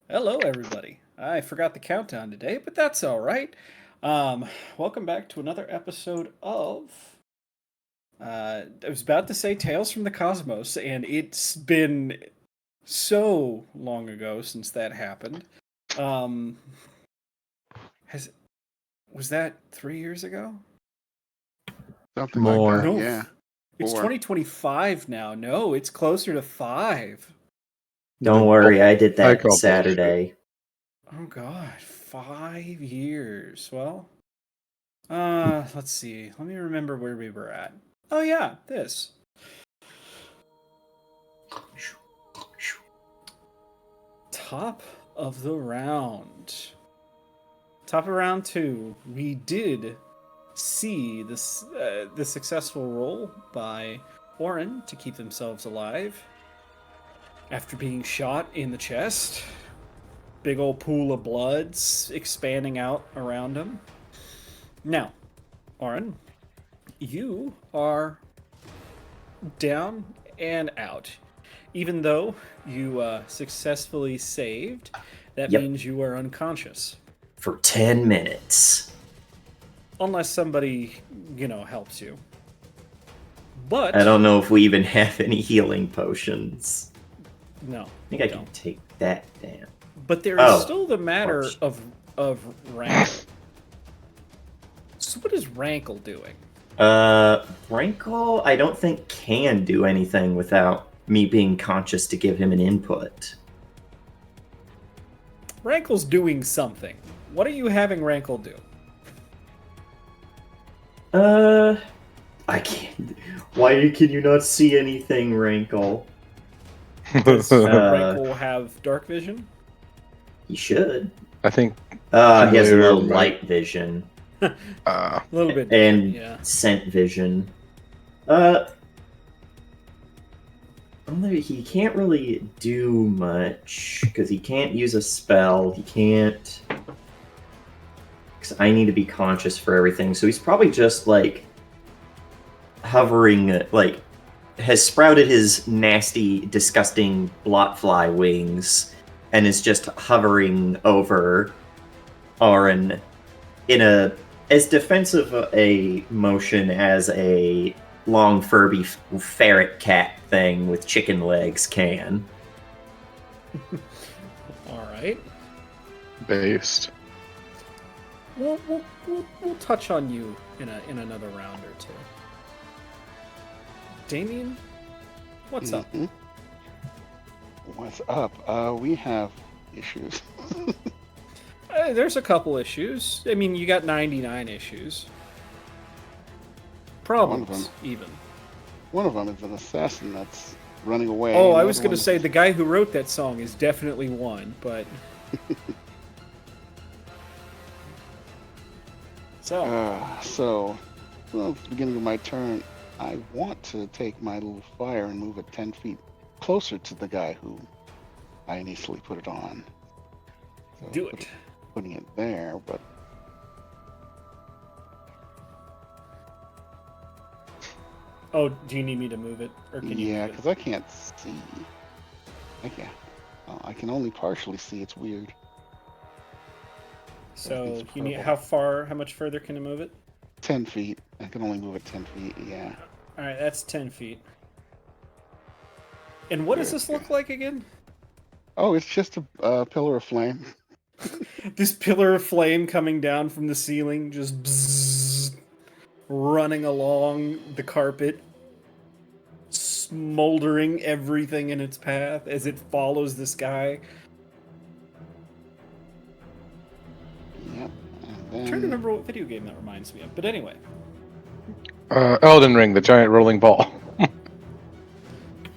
Hello, everybody. I forgot the countdown today, but that's all right. Welcome back to another episode of. I was about to say Tales from the Cosmos, and it's been so long ago since that happened. Was that 3 years ago? Something More. like that, No, yeah. It's 4. 2025 now. No, it's closer to 5. Don't worry, I did I that call Saturday. Oh God, 5 years. Well, let's see. Let me remember where we were at. Oh yeah, this. Top of the round. Top of round 2. We did see this the successful roll by Orin to keep themselves alive after being shot in the chest. Big old pool of bloods expanding out around him. Now, Orin, you are down and out. Even though you successfully saved, that Yep. means you are unconscious. For 10 minutes. Unless somebody, helps you. But I don't know if we even have any healing potions. no. I think I can take that down. But there is still the matter of Rankle. So what is Rankle doing? Rankle, I don't think can do anything without me being conscious to give him an input. Rankle's doing something. What are you having Rankle do? I can't. Why can you not see anything, Rankle? Does Rankle have dark vision? He should. I think He has Later, low but- light vision. A little bit. And yeah. scent vision. He can't really do much because he can't use a spell. He can't 'cause I need to be conscious for everything. So he's probably just like hovering, like has sprouted his nasty, disgusting blotfly wings and is just hovering over Aaron in a as defensive a motion as a long Furby ferret cat thing with chicken legs can. All right. Based. We'll touch on you in another round or two. Damien, what's up? What's up? We have issues. There's a couple issues. I mean, you got 99 issues. Problems, even. One of them is an assassin that's running away. Oh, I was going to say the guy who wrote that song is definitely one, but... So, well, at the beginning of my turn, I want to take my little fire and move it 10 feet closer to the guy who I initially put it on. So Do it. Putting it there, but... Oh, do you need me to move it? Or can you Yeah, move it? because I can't see. I can only partially see. It's weird. So, It's you need purple. how much further can you move it? 10 feet. I can only move it 10 feet, yeah. Alright, that's 10 feet. And what does this look like again? Oh, it's just a pillar of flame. This pillar of flame coming down from the ceiling, just bzzz, running along the carpet, smoldering everything in its path as it follows this guy. Yep. I'm And trying to then, remember what video game that reminds me of, but anyway. Elden Ring, the giant rolling ball.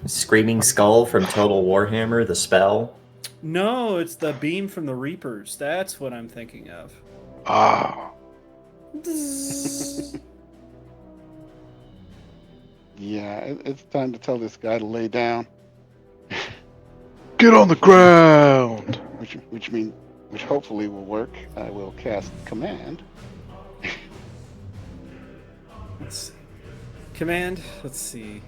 Screaming Skull from Total Warhammer, the spell. No, it's the beam from the Reapers. That's what I'm thinking of. Ah. yeah, it's time to tell this guy to lay down. Get on the ground! Which hopefully will work. I will cast command. Let's see. Command, let's see.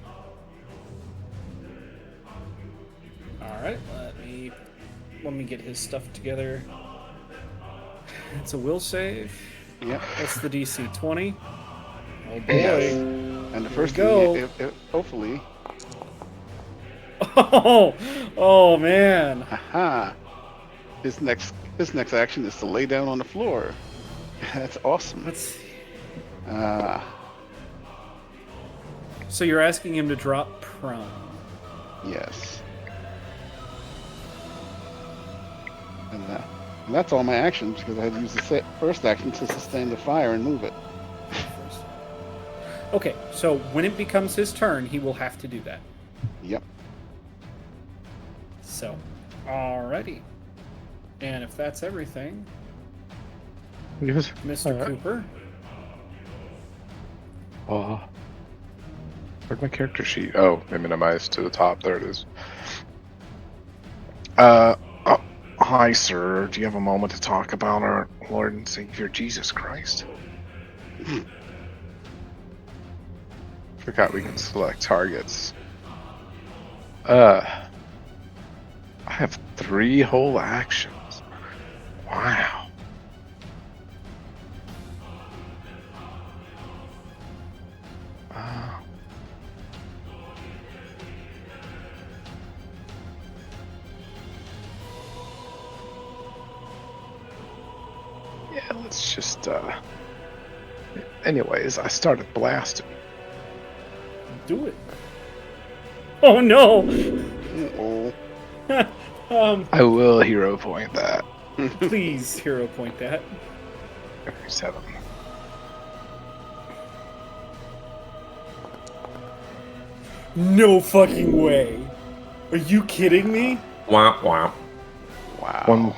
Alright, let me get his stuff together. It's a will save. Yep. That's the DC 20. Oh boy. Yes. And the first go. thing, hopefully, Oh man. aha! His next action is to lay down on the floor. That's awesome. Let's see. So you're asking him to drop prone. Yes. And that's all my actions because I had to use the first action to sustain the fire and move it. Okay, so when it becomes his turn, he will have to do that. Yep. So, alrighty. And if that's everything, Yes. Mr. Alright. Cooper. Where'd my character sheet? Oh, I minimized to the top. There it is. Hi, sir. Do you have a moment to talk about our Lord and Savior Jesus Christ? Forgot we can select targets. I have 3 whole actions. Wow. Yeah, let's just, anyways, I started blasting. Do it. Oh no! Oh. I will hero point that. Please hero point that. Every 7. No fucking way. Are you kidding me? Womp womp. Wow. One.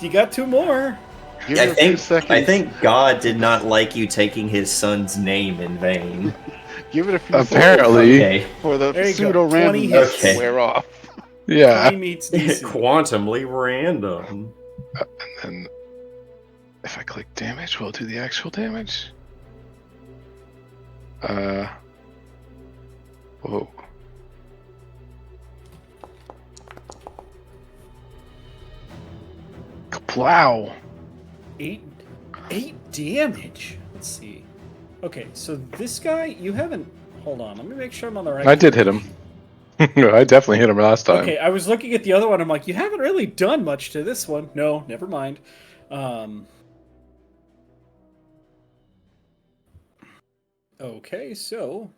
You got 2 more. Give it a few seconds. I think God did not like you taking his son's name in vain. Give it a few Apparently. Okay. seconds for the There you go. pseudo 20 randomness hits. to wear off. Yeah. 20 meets DC. Quantumly random. And If I click damage, will it do the actual damage? Whoa. Kaplow! 8 damage. Let's see. Okay, so this guy, you haven't. Hold on, let me make sure I'm on the right. I did hit him. I definitely hit him last time. Okay, I was looking at the other one. I'm like, you haven't really done much to this one. No, never mind. Okay, so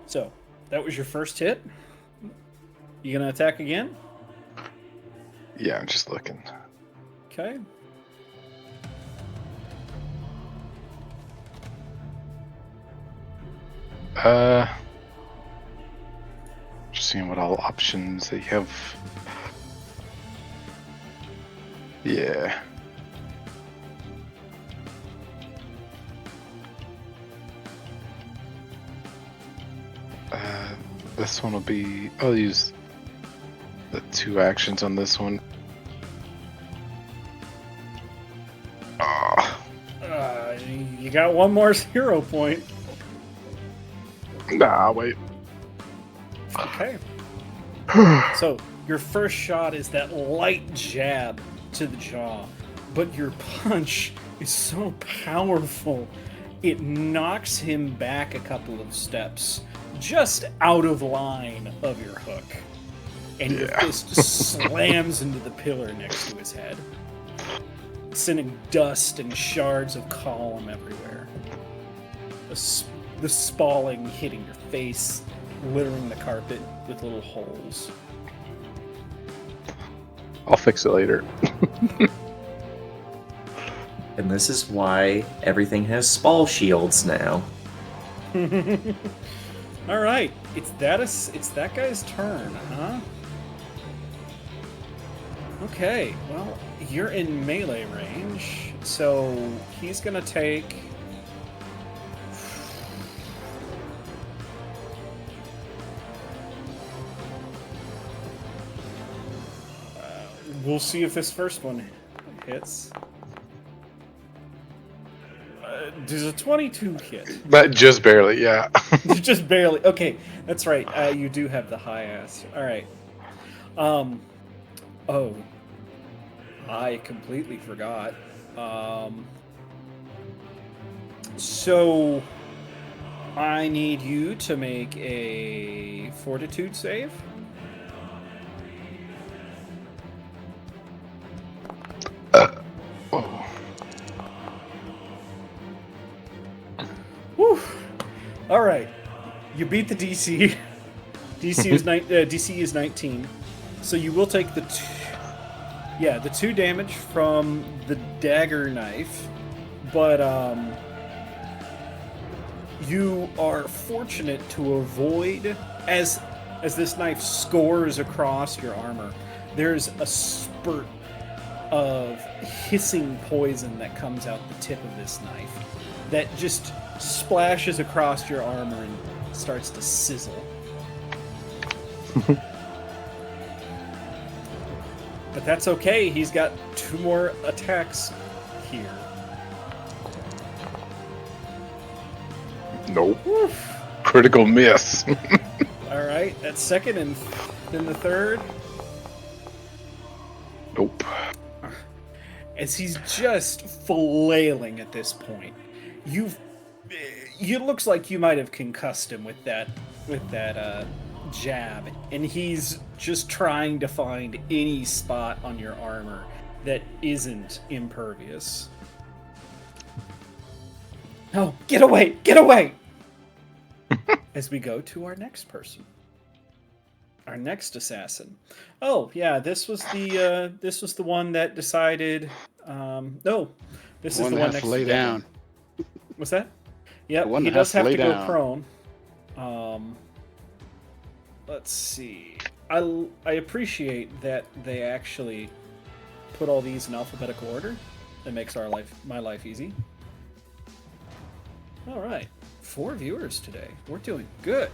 so that was your first hit. You gonna attack again? Yeah, I'm just looking. Okay. Just seeing what all options they have. Yeah. This one will be. I'll use the 2 actions on this one. Oh. You got one more hero point. Nah, wait. Okay. So your first shot is that light jab to the jaw, but your punch is so powerful it knocks him back a couple of steps, just out of line of your hook, and your fist slams into the pillar next to his head, sending dust and shards of column everywhere. The spalling hitting your face, littering the carpet with little holes. I'll fix it later. And this is why everything has spall shields now. All right, it's that guy's turn, huh? Okay, well, you're in melee range, so he's gonna take. We'll see if this first one hits. Does a 22 hit? But just barely, yeah. Just barely. Okay, that's right. You do have the high ass. All right. Oh, I completely forgot. So I need you to make a fortitude save. Oh. Whew. All right, you beat the DC. DC is 19, so you will take the 2 damage from the dagger knife, but you are fortunate to avoid as this knife scores across your armor. There's a spurt of hissing poison that comes out the tip of this knife that just splashes across your armor and starts to sizzle. But that's okay, he's got 2 more attacks here. Nope. Critical miss. Alright, that's second, and then the third. Nope. As he's just flailing at this point. It looks like you might have concussed him with that jab, and he's just trying to find any spot on your armor that isn't impervious. No, get away! Get away! As we go to our next person. Our next assassin. Oh, yeah, this was the one that decided no. This is the one that has next to lay down. What's that? Yep, The one he that does has to have lay to go down. prone. Let's see. I appreciate that they actually put all these in alphabetical order. That makes my life easy. All right, 4 viewers today. We're doing good.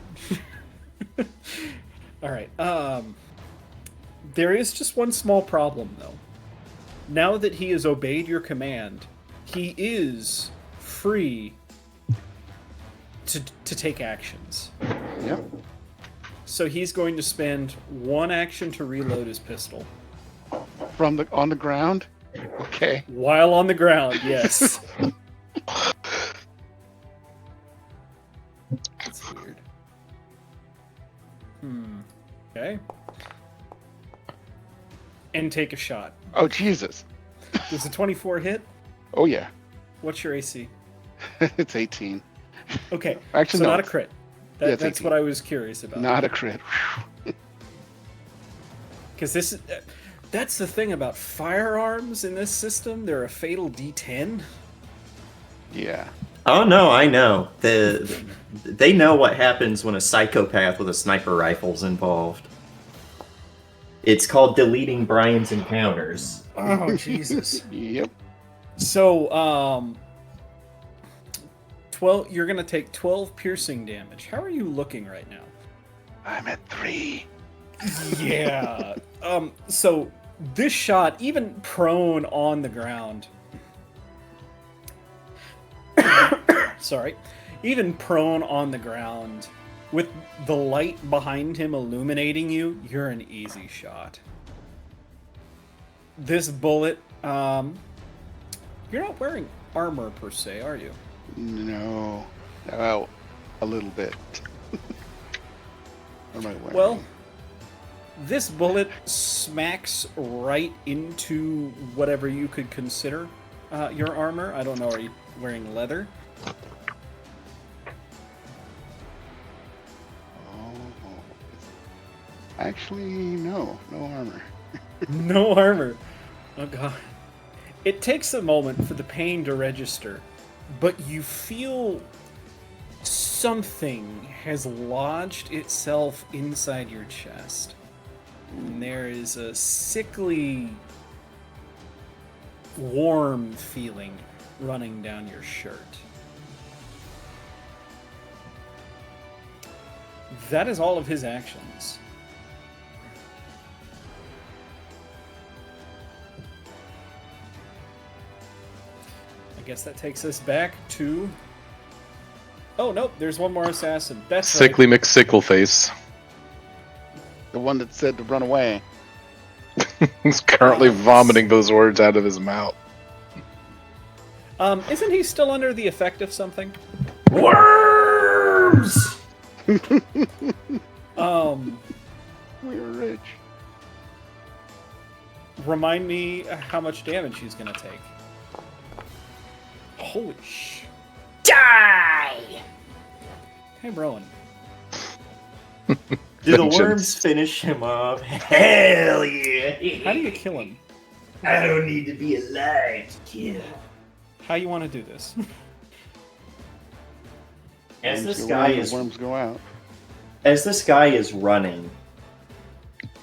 All right. There is just one small problem, though. Now that he has obeyed your command, he is free to take actions. Yep. So he's going to spend one action to reload his pistol. On the ground? Okay. While on the ground, yes. That's weird. Okay. And take a shot. Oh, Jesus. Does a 24 hit? Oh, yeah. What's your AC? It's 18. Okay. Actually, so no, not a it's- crit. yeah, it's That's 18. what I was curious about. Not a crit. Because this is... That's the thing about firearms in this system. They're a fatal D10. Yeah. Oh no, I know. They know what happens when a psychopath with a sniper rifle's involved. It's called deleting Brian's encounters. Oh, Jesus. Yep. So, 12. You're gonna take 12 piercing damage. How are you looking right now? I'm at 3. Yeah. So this shot, even prone on the ground. Sorry. Even prone on the ground, with the light behind him illuminating you, you're an easy shot. This bullet, you're not wearing armor per se, are you? No. Well, a little bit. What am I wearing? Well, this bullet smacks right into whatever you could consider your armor. I don't know, are you wearing leather? Actually, no. No armor. No armor. Oh god. It takes a moment for the pain to register, but you feel something has lodged itself inside your chest. And there is a sickly, warm feeling running down your shirt. That is all of his actions. I guess that takes us back to... Oh, nope, there's one more assassin. That's right. Sickly McSickleface. The one that said to run away. He's currently vomiting those words out of his mouth. Isn't he still under the effect of something? Worms! We're rich. Remind me how much damage he's gonna take. Holy sh... Die! Hey, Rowan. Do the Vengeance. worms finish him off? Hell yeah! How do you kill him? I don't need to be alive to kill. How you want to do this? As Worms this go guy in, is the worms go out. as this guy is running,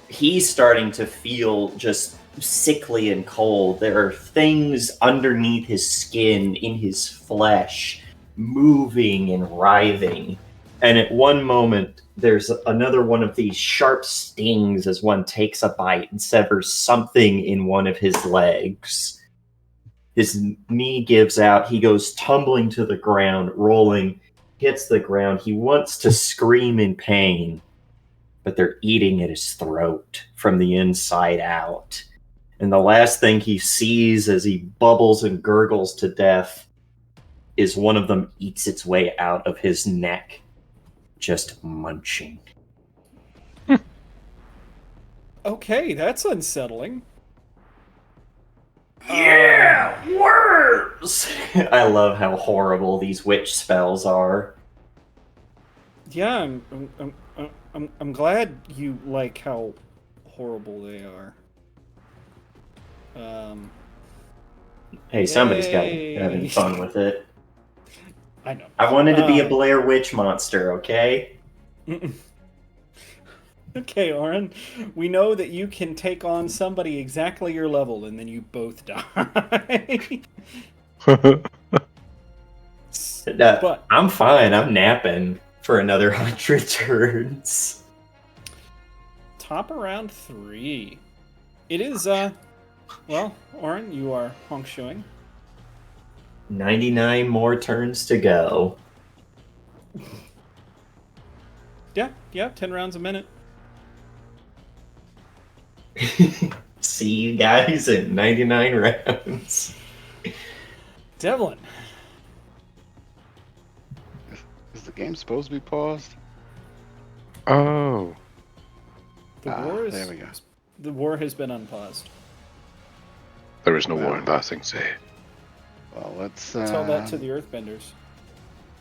he's starting to feel just sickly and cold. There are things underneath his skin, in his flesh, moving and writhing. And at one moment, there's another one of these sharp stings as one takes a bite and severs something in one of his legs. His knee gives out. He goes tumbling to the ground, rolling, hits the ground. He wants to scream in pain, but they're eating at his throat from the inside out. And the last thing he sees as he bubbles and gurgles to death is one of them eats its way out of his neck, just munching. Okay, that's unsettling. Yeah, worms! I love how horrible these witch spells are. Yeah, I'm glad you like how horrible they are. Hey, somebody's got Yay. having fun with it. I know. I wanted to be a Blair Witch monster, okay? Okay, Oren. We know that you can take on somebody exactly your level, and then you both die. But I'm fine. I'm napping for another 100 turns. top of round 3. It is, well, Oren, you are hongshoeing. 99 more turns to go. Yeah, 10 rounds a minute. See you guys in 99 rounds. Devlin. Is the game supposed to be paused? Oh. There we go. The war has been unpaused. There is no war Wow. in Passing Say. Well, let's Tell that to the Earthbenders.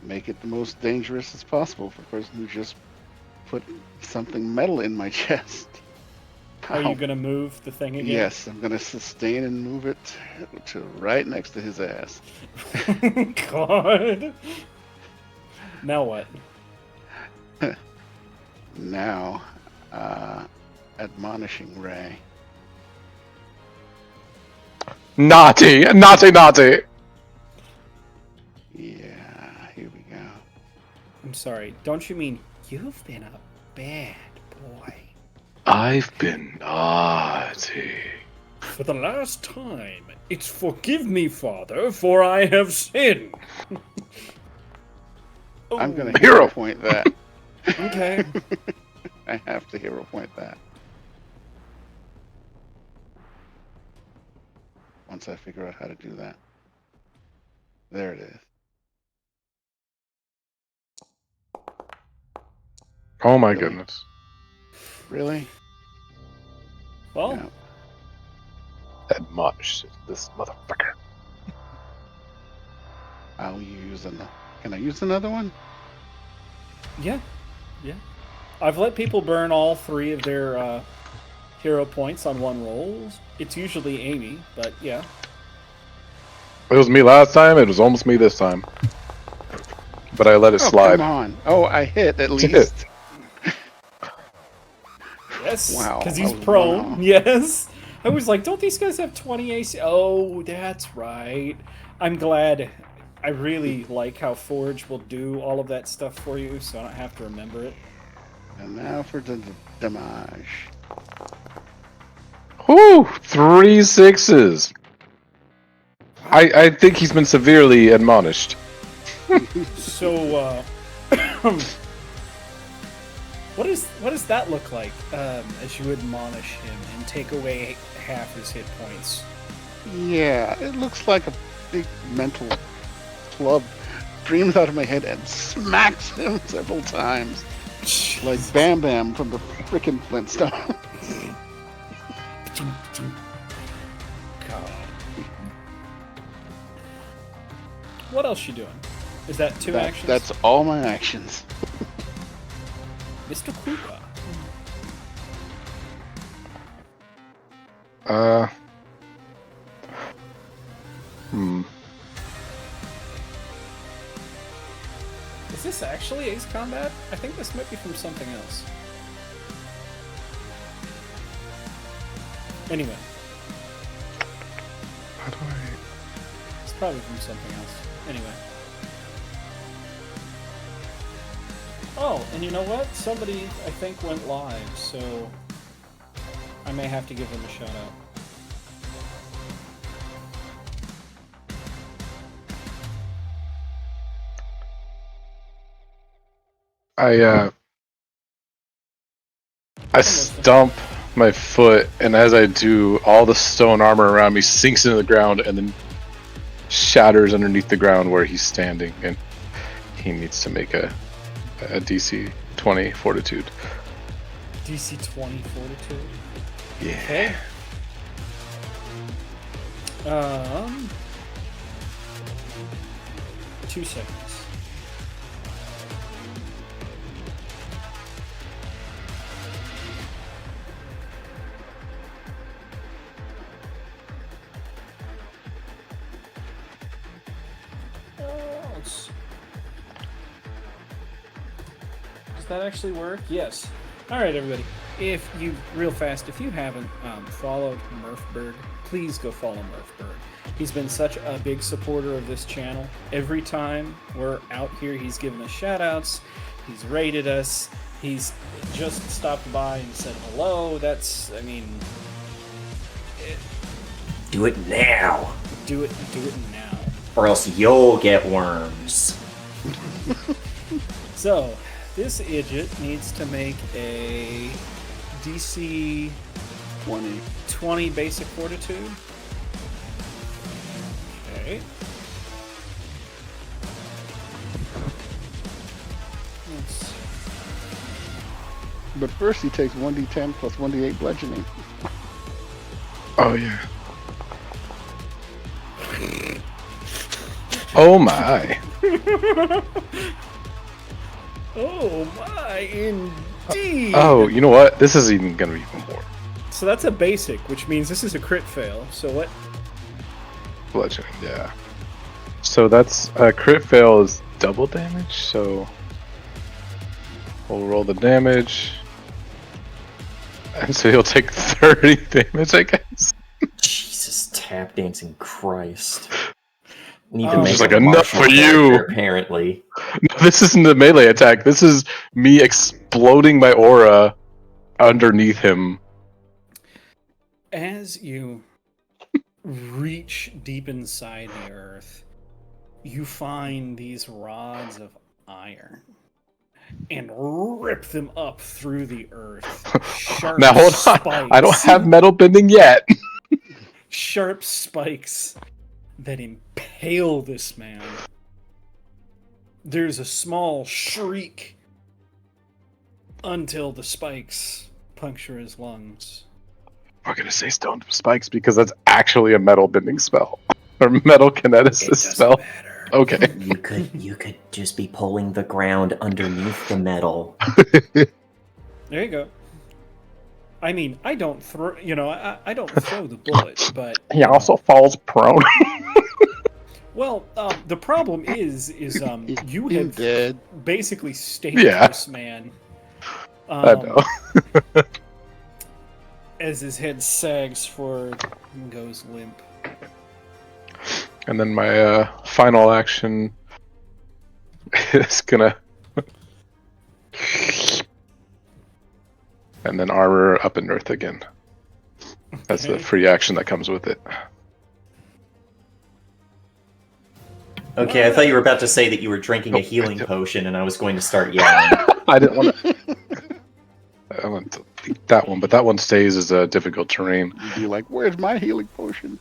make it the most dangerous as possible for the person who just put something metal in my chest. Are you Ow. gonna move the thing again? Yes, I'm gonna sustain and move it to right next to his ass. God. Now what? Now, admonishing Ray. Naughty! Naughty, naughty! Yeah, here we go. I'm sorry. Don't you mean you've been a bad boy? I've been naughty. For the last time, it's forgive me, Father, for I have sinned. I'm gonna Oh, hero point that. Okay. I have to hero point that. Once I figure out how to do that. There it is. Oh my Really? goodness. Really? Well, No. Admonish this motherfucker. I'll use another. Can I use another one? yeah. I've let people burn all 3 of their hero points on one roll. It's usually Amy, but yeah. It was me last time, it was almost me this time. But I let it Oh, slide. come on. Oh, I hit at Did. least. Yes. Wow, Because that he's was prone. one off. Yes. I was like, don't these guys have 20 AC? Oh, that's right. I'm glad. I really like how Forge will do all of that stuff for you, so I don't have to remember it. And now for the damage. Whew! 3 6s. I think he's been severely admonished. So, what does that look like as you admonish him and take away half his hit points? Yeah, it looks like a big mental club streams out of my head and smacks him several times. Like Bam Bam from the frickin' Flintstones. God. What else you doing? Is that 2 actions? That's all my actions. Mr. Krupa. Is this actually Ace Combat? I think this might be from something else. Anyway, How do I... it's probably from something else. Anyway. Oh, and you know what? Somebody, I think, went live, so I may have to give them a shout out. I stomp my foot, and as I do, all the stone armor around me sinks into the ground and then shatters underneath the ground where he's standing, and he needs to make a DC 20 fortitude. DC 20 Fortitude. Yeah. Okay. 2 seconds. Let's- Does that actually work? Yes. All right, everybody. If you haven't followed Murphberg, please go follow Murphberg. He's been such a big supporter of this channel. Every time we're out here, he's given us shout outs. He's rated us. He's just stopped by and said hello. That's, I mean, Do it now, do it now. or else you'll get worms. So, this idiot needs to make a DC 20 basic fortitude. Okay. Let's But first he takes 1d10 plus 1d8 bludgeoning. Oh yeah. Oh my. Oh my, indeed! Oh, you know what? This is even gonna be even more. So that's a basic, which means this is a crit fail. So what? Bludgeoning, yeah. So that's crit fail is double damage, so we'll roll the damage. And so he'll take 30 damage, I guess. Jesus, tap dancing Christ. Need Oh. to make Just a like, enough martial for you. character, apparently. No, this isn't a melee attack. This is me exploding my aura underneath him. As you reach deep inside the earth, you find these rods of iron and rip them up through the earth. Sharp Now hold on. spikes. I don't have metal bending yet. Sharp spikes that impale this man. There's a small shriek until the spikes puncture his lungs. We're gonna say stone spikes because that's actually a metal bending spell. Or metal It kineticist doesn't spell. Matter. Okay. You could just be pulling the ground underneath the metal. There you go. I mean, I don't throw. I don't throw the bullet, but He also falls prone. well, the problem is you He's have dead. basically staked Yeah. this man. I know. As his head sags forward and goes limp. And then my final action is gonna. And then armor up in earth again. That's the Okay. free action that comes with it. Okay, I thought you were about to say that you were drinking a healing potion, and I was going to start yelling. I didn't want to. I want to leak that one, but that one stays as a difficult terrain. You'd be like, where's my healing potion?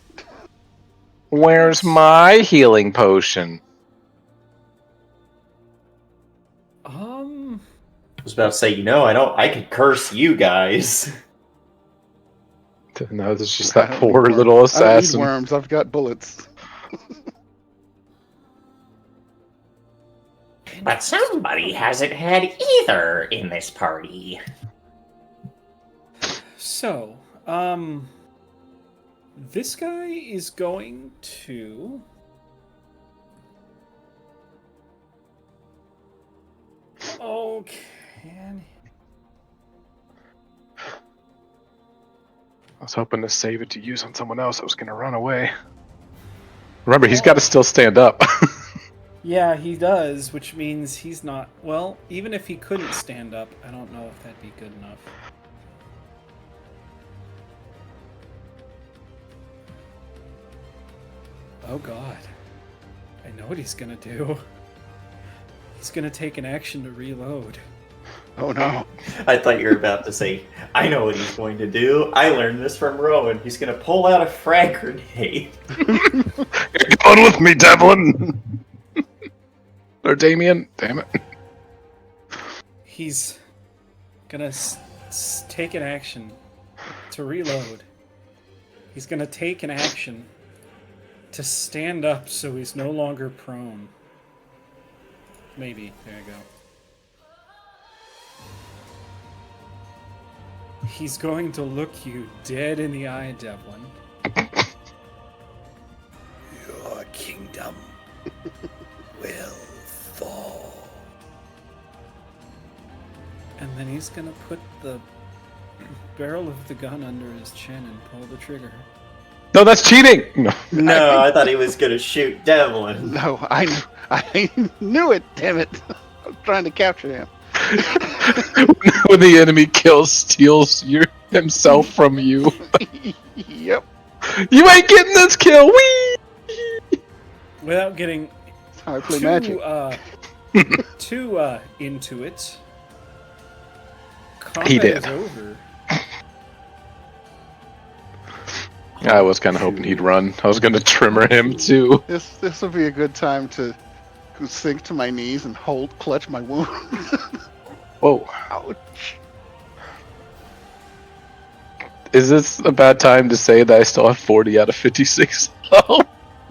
Where's my healing potion? I was about to say, I could curse you guys. No, it's just I that don't poor need little worms. I don't need assassin. worms. I've got bullets. But somebody hasn't had either in this party. So, this guy is going to. Okay. I was hoping to save it to use on someone else. I was going to run away. Remember, he's got to still stand up. Yeah, he does, which means he's not. Well, even if he couldn't stand up, I don't know if that'd be good enough. Oh god. I know what he's gonna do. He's gonna take an action to reload. Oh no. I thought you were about to say, I know what he's going to do. I learned this from Rowan. He's going to pull out a frag grenade. You're going with me, Devlin! Or Damien? Damn it. He's gonna take an action to reload. He's gonna take an action to stand up so he's no longer prone. Maybe. There you go. He's going to look you dead in the eye, Devlin. Your kingdom will fall. And then he's gonna put the barrel of the gun under his chin and pull the trigger. No, that's cheating! No. No, I thought he was going to shoot Devlin. No, I knew it, damn it. I was trying to capture him. when the enemy steals himself from you. Yep. You ain't getting this kill. Whee! Without getting That's how I play Magic. too into it, He combat did. is over. I was kind of hoping he'd run. I was going to trimmer him too. This would be a good time to sink to my knees and clutch my wound. Whoa. Ouch. Is this a bad time to say that I still have 40 out of 56? Oh.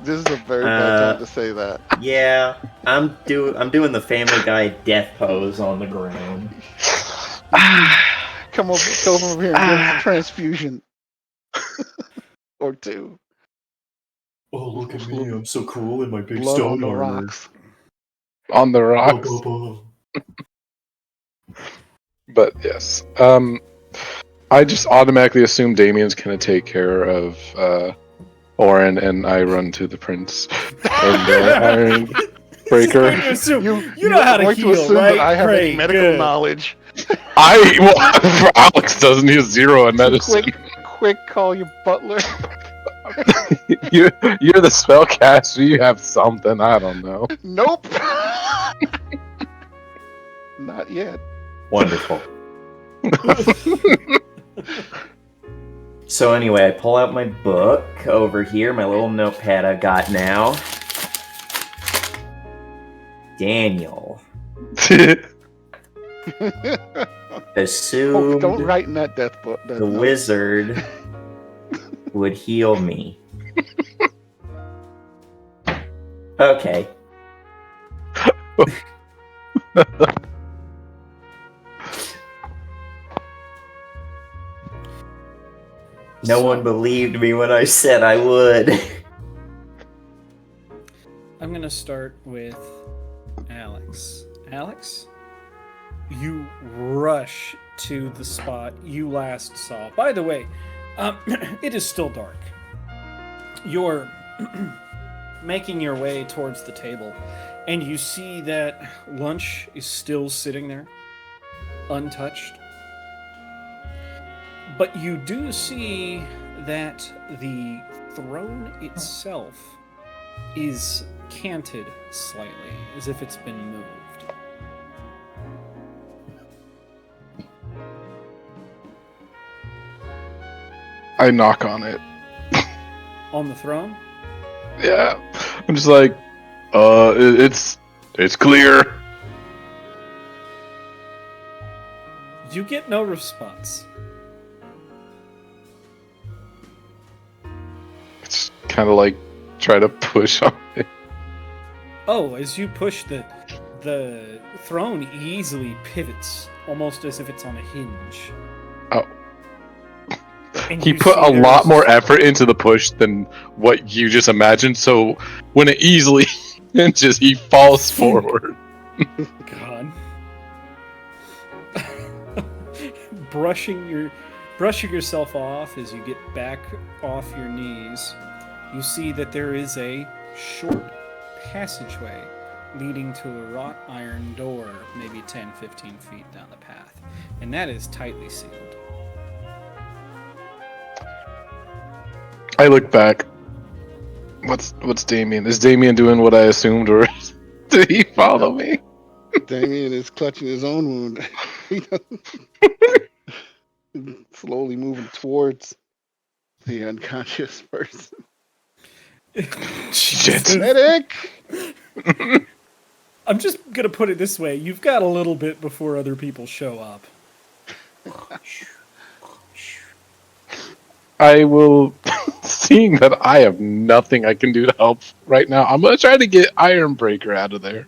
This is a very bad time to say that. Yeah, I'm doing the Family Guy death pose on the ground. Come over here and give us a transfusion. Or two. Oh, look at me! I'm so cool in my big Blood stone on the armor. rocks. On the rocks. But yes. I just automatically assume Damien's going to take care of Orin, and I run to the prince. And Iron Breaker. You know how to like heal, to assume right? that I have any Great, medical good. knowledge. Alex doesn't. He has 0 in medicine. Quick, call your butler. You're the spellcaster. You have something. I don't know. Nope. Not yet. Wonderful. So anyway, I pull out my book over here, my little notepad I got now. Daniel. Assumed Don't write in that death book. the wizard would heal me. Okay. No one believed me when I said I would. I'm gonna start with Alex. Alex, you rush to the spot you last saw. By the way, it is still dark. You're making your way towards the table, and you see that lunch is still sitting there, untouched. But you do see that the throne itself is canted slightly, as if it's been moved. I knock on it. On the throne? Yeah. I'm just like, it's clear. You get no response. It's kind of like try to push on it. Oh, as you push, the throne easily pivots, almost as if it's on a hinge. Oh. And He you put see a lot there's- more effort into the push than what you just imagined, so when it easily hinges, he falls forward. God. brushing yourself off as you get back off your knees, you see that there is a short passageway leading to a wrought iron door, maybe 10-15 feet down the path, and that is tightly sealed. I look back. What's Damien? Is Damien doing what I assumed, or did he follow me? Damien is clutching his own wound. Slowly moving towards the unconscious person. Shit. Medic! I'm just gonna put it this way: you've got a little bit before other people show up. I will, seeing that I have nothing I can do to help right now, I'm gonna try to get Ironbreaker out of there.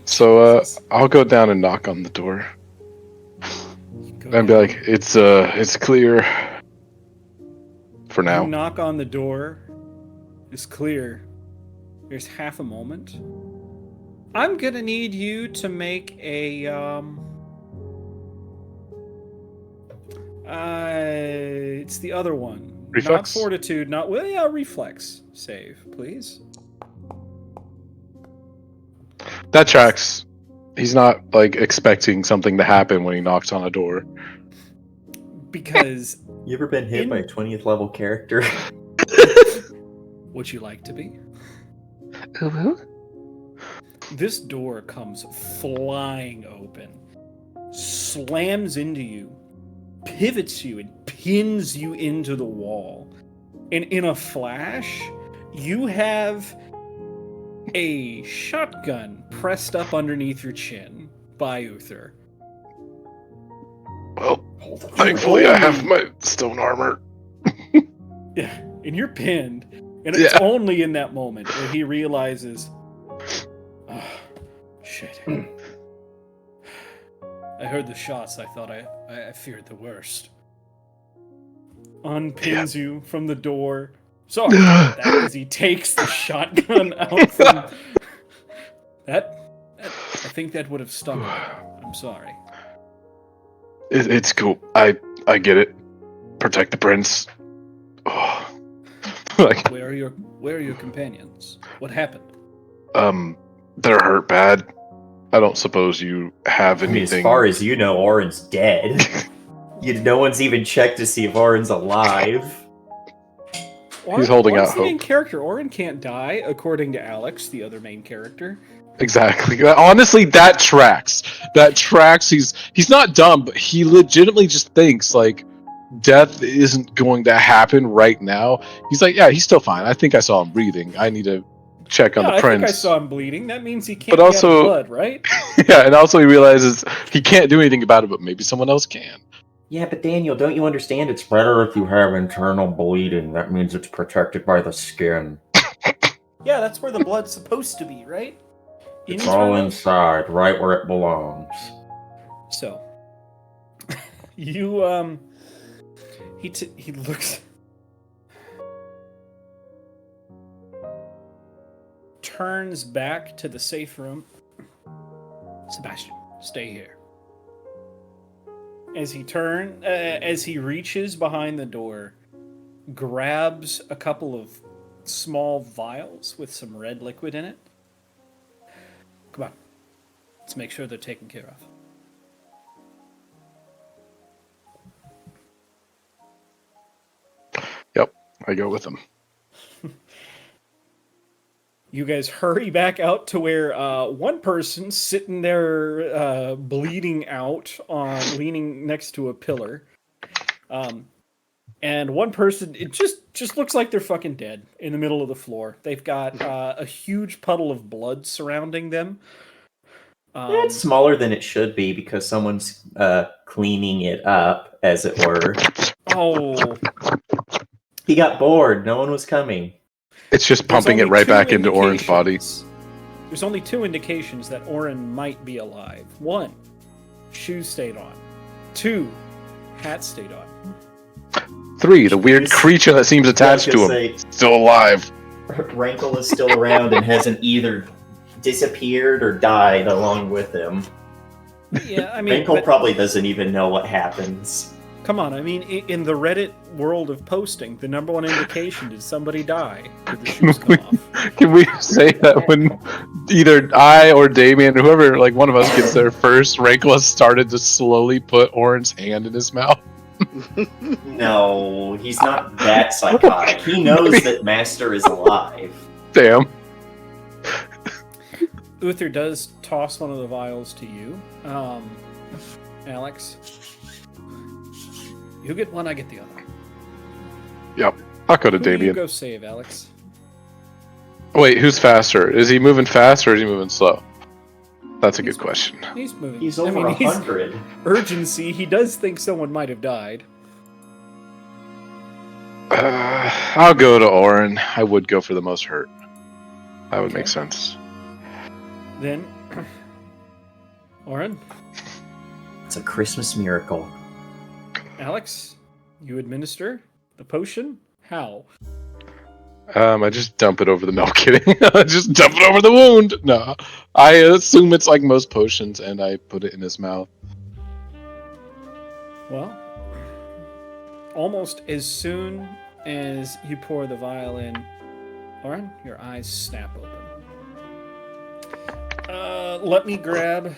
So I'll go down and knock on the door and be like, "It's clear for now." You knock on the door. It's clear. There's half a moment. I'm gonna need you to make a it's the other one. Reflex? Not fortitude, reflex save, please. That tracks. He's not like expecting something to happen when he knocks on a door. Because You ever been hit by a 20th level character? would you like to be? Ooh. This door comes flying open, slams into you, pivots you, and pins you into the wall. And in a flash, you have a shotgun pressed up underneath your chin by Uther. Well, thankfully I have my stone armor. Yeah, and you're pinned. And it's only in that moment where he realizes, oh, shit. I heard the shots. I thought I feared the worst. Unpins you from the door. Sorry about that, as he takes the shotgun out from... That I think that would have stung me. I'm sorry. It's cool. I get it. Protect the prince. Oh. Like, Where are your companions? What happened? they're hurt bad. I don't suppose you have I mean, anything. as far as you know, Orin's dead. No one's even checked to see if Orin's alive. He's holding Orin's out the main hope. character. Orin can't die, according to Alex, the other main character. Exactly. Honestly, that tracks. That tracks. He's not dumb, but he legitimately just thinks like death isn't going to happen right now. He's like, yeah, he's still fine. I think I saw him breathing. I need to check on the I prince. think I saw him bleeding. That means he can't But also- get blood, right? Yeah, and also he realizes he can't do anything about it, but maybe someone else can. Yeah, but Daniel, don't you understand? It's better if you have internal bleeding. That means it's protected by the skin. Yeah, that's where the blood's supposed to be, right? It's all inside, right where it belongs. So, you he looks, turns back to the safe room. Sebastian, stay here. As he reaches behind the door, grabs a couple of small vials with some red liquid in it. Come on, let's make sure they're taken care of. Yep, I go with him. You guys hurry back out to where one person's sitting there bleeding out, leaning next to a pillar. And one person, it just looks like they're fucking dead in the middle of the floor. They've got a huge puddle of blood surrounding them. It's smaller than it should be because someone's cleaning it up, as it were. Oh. He got bored. No one was coming. It's just pumping it right back into Orin's body. There's only two indications that Orin might be alive. One, shoes stayed on. Two, hat stayed on. 3, the weird creature that seems attached to him. Still alive. Rankle is still around and hasn't either disappeared or died along with him. Yeah, I mean... Rankle probably doesn't even know what happens. Come on, I mean, in the Reddit world of posting, the number one indication is somebody die. Did the shoes come off? Can we say that when either I or Damien, whoever, like one of us gets there first, Rankle has started to slowly put Orin's hand in his mouth? No, he's not that psychotic. He knows that Master is alive. Damn. Uther does toss one of the vials to you. Alex. You get one, I get the other. Yep. I'll go to Who do you Damien. go save, Alex? Wait, who's faster? Is he moving fast or is he moving slow? That's a good question. He's moving. He's over 100. Urgency. He does think someone might have died. I'll go to Orin. I would go for the most hurt. That would make sense. Then, Orin, It's a Christmas miracle. Alex, you administer the potion? How? I just dump it over the... No, kidding. I just dump it over the wound. No, I assume it's like most potions, and I put it in his mouth. Well, almost as soon as you pour the vial in, Orin, your eyes snap open. Let me grab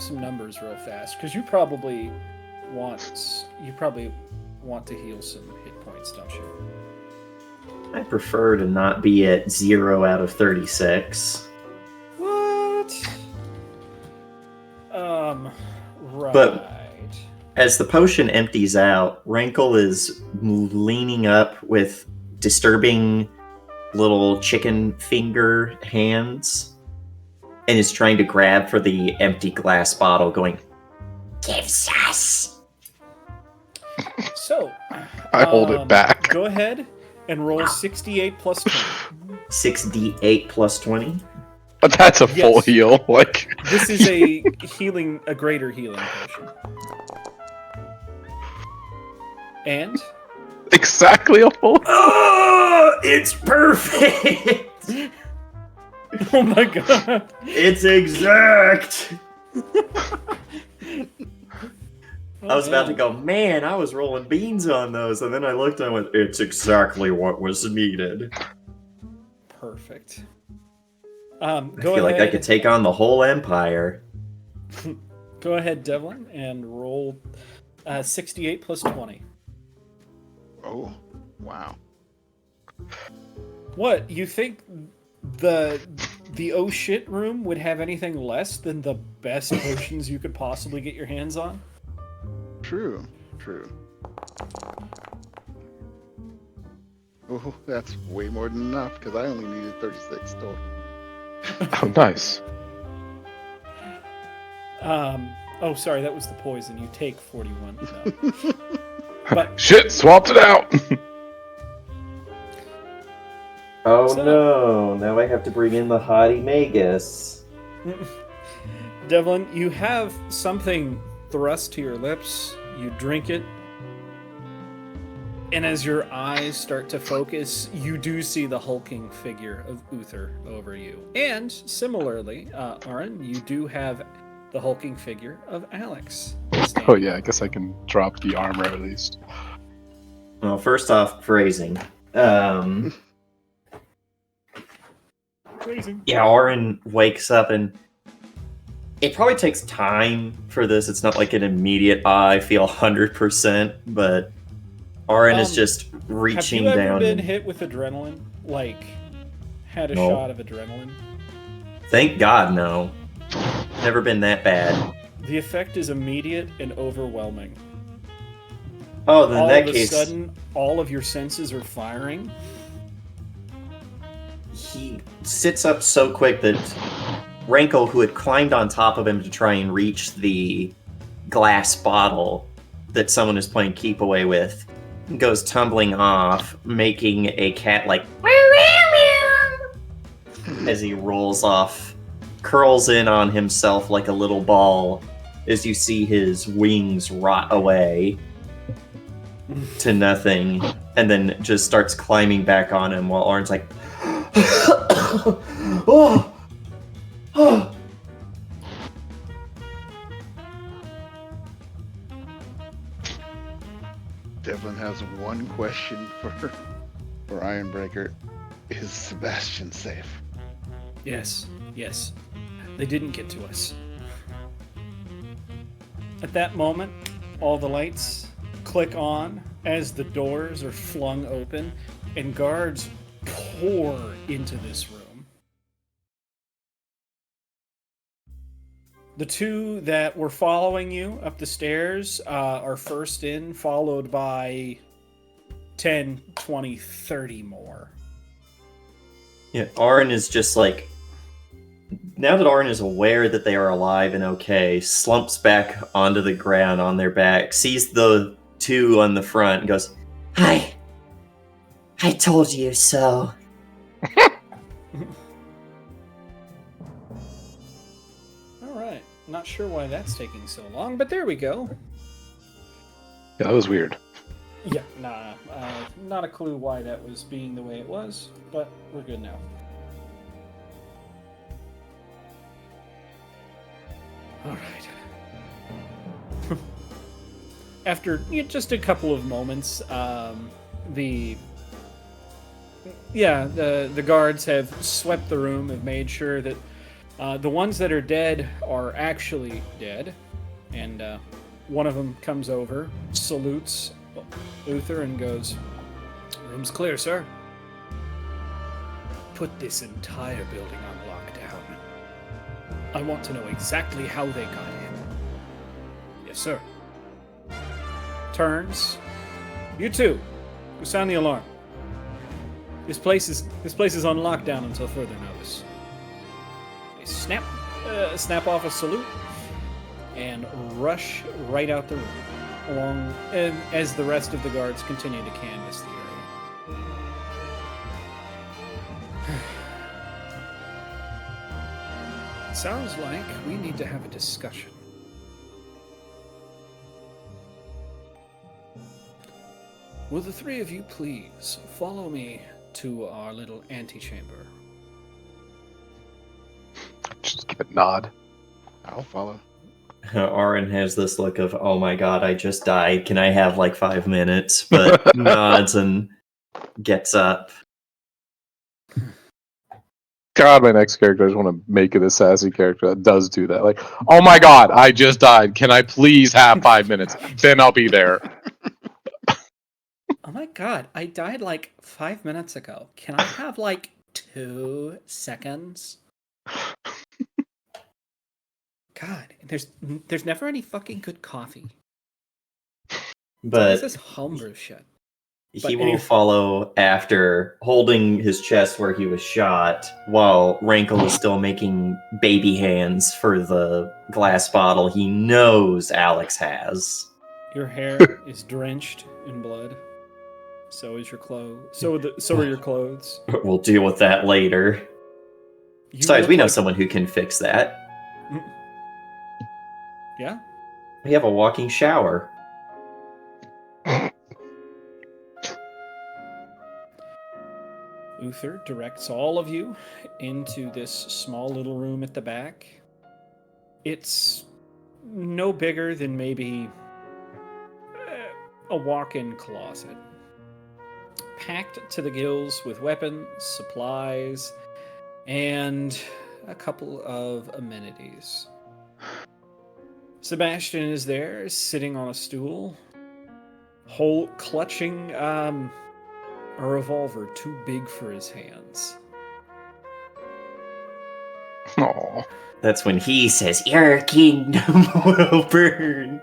some numbers real fast, because you probably want to heal some hit points, don't you? I prefer to not be at 0 out of 36. What? Right. But as the potion empties out, Rankle is leaning up with disturbing little chicken finger hands and is trying to grab for the empty glass bottle, going, "Gives us!" So, I hold it back. Go ahead and roll 68 plus 20. 6d8 plus 20. But that's a full Yes. heal. Like This is a greater healing potion. And exactly a full. Oh, it's perfect! oh my god. It's exact! I was about to go, man, I was rolling beans on those, and then I looked and I went, it's exactly what was needed. Perfect. I Go feel like I ahead. could take on the whole empire. Go ahead, Devlin, and roll 68 plus 20. Oh, wow. What, you think the oh shit room would have anything less than the best potions you could possibly get your hands on? True. Oh, that's way more than enough, because I only needed 36 total. Oh, nice. Oh, sorry, that was the poison. You take 41. No. But Shit, swapped it out. Oh So- no, now I have to bring in the hottie Magus. Devlin, you have something thrust to your lips. You drink it. And as your eyes start to focus, you do see the hulking figure of Uther over you. And similarly, Aaron, you do have the hulking figure of Alex. Oh yeah, I guess I can drop the armor at least. Well, first off, phrasing. Crazy. Yeah, Orin wakes up and it probably takes time for this. It's not like an immediate, I feel 100%, but Orin is just reaching Have you ever down. been and- hit with adrenaline? Like, had a No. shot of adrenaline? Thank God, no. Never been that bad. The effect is immediate and overwhelming. Oh, then in All that of case, a sudden, all of your senses are firing. he sits up so quick that Rankle, who had climbed on top of him to try and reach the glass bottle that someone is playing keep away with, goes tumbling off, making a cat like as he rolls off, curls in on himself like a little ball as you see his wings rot away to nothing, and then just starts climbing back on him while Orin's like, oh, oh. Devlin has one question for Ironbreaker. Is Sebastian safe? Yes, yes. They didn't get to us. At that moment, all the lights click on as the doors are flung open and guards pour into this room. The two that were following you up the stairs are first in, followed by 10, 20, 30 more. Yeah, Orin is just like, now that Orin is aware that they are alive and okay, slumps back onto the ground on their back, sees the two on the front, and goes, I told you so. Alright, not sure why that's taking so long, but there we go. Yeah, that was weird. Yeah, not a clue why that was being the way it was, but we're good now. Alright. After just a couple of moments, the guards have swept the room, have made sure that The ones that are dead are actually dead, and one of them comes over, salutes Uther, and goes, "Room's clear, sir. Put this entire building on lockdown. I want to know exactly how they got in." "Yes, sir." Turns. "You two, go sound the alarm. This place is on lockdown until further notice." They snap off a salute, and rush right out the room, as the rest of the guards continue to canvass the area. Sounds like we need to have a discussion. Will the three of you please follow me to our little antechamber? Just give a nod. I'll follow. Aaron has this look of, oh my god, I just died. Can I have like 5 minutes? But nods and gets up. God, my next character, I just want to make it a sassy character that does do that. Like, oh my god, I just died. Can I please have 5 minutes? Then I'll be there. Oh my god, I died like 5 minutes ago. Can I have like 2 seconds? God, there's never any fucking good coffee. But It's this homebrew shit. he will follow after, holding his chest where he was shot, while Rankle is still making baby hands for the glass bottle he knows Alex has. Your hair is drenched in blood. So is your clothes. So are your clothes. We'll deal with that later. You Besides, look we know like- someone who can fix that. Yeah? We have a walking shower. Uther directs all of you into this small little room at the back. It's no bigger than maybe a walk-in closet. Packed to the gills with weapons, supplies, and a couple of amenities. Sebastian is there, sitting on a stool, clutching a revolver too big for his hands. Aww. That's when he says, "Your kingdom will burn."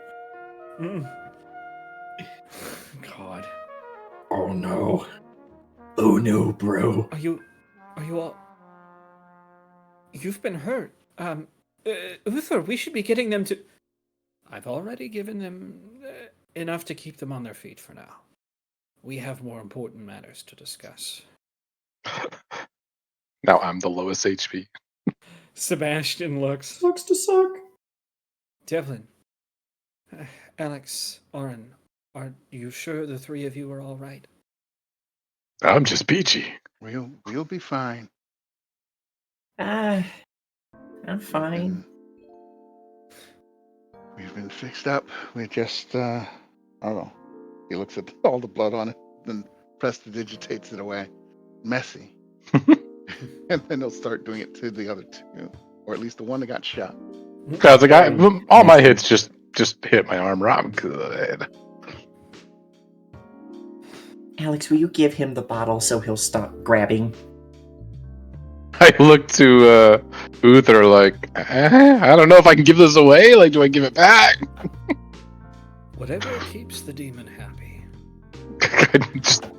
God. Oh no. Oh no, bro. Are you all... You've been hurt. Uther, we should be getting them to... I've already given them enough to keep them on their feet for now. We have more important matters to discuss. Now I'm the lowest HP. Sebastian looks... Sucks to suck. Devlin, Alex, Oren, are you sure the three of you are all right? I'm just peachy. We'll be fine. I'm fine. We've been fixed up. We just, I don't know. He looks at all the blood on it, then prestidigitates it away. Messy. And then he'll start doing it to the other two, or at least the one that got shot. Cause all my hits just hit my armor. I'm good. Alex, will you give him the bottle so he'll stop grabbing? I look to Uther like, I don't know if I can give this away. Like, do I give it back? Whatever keeps the demon happy.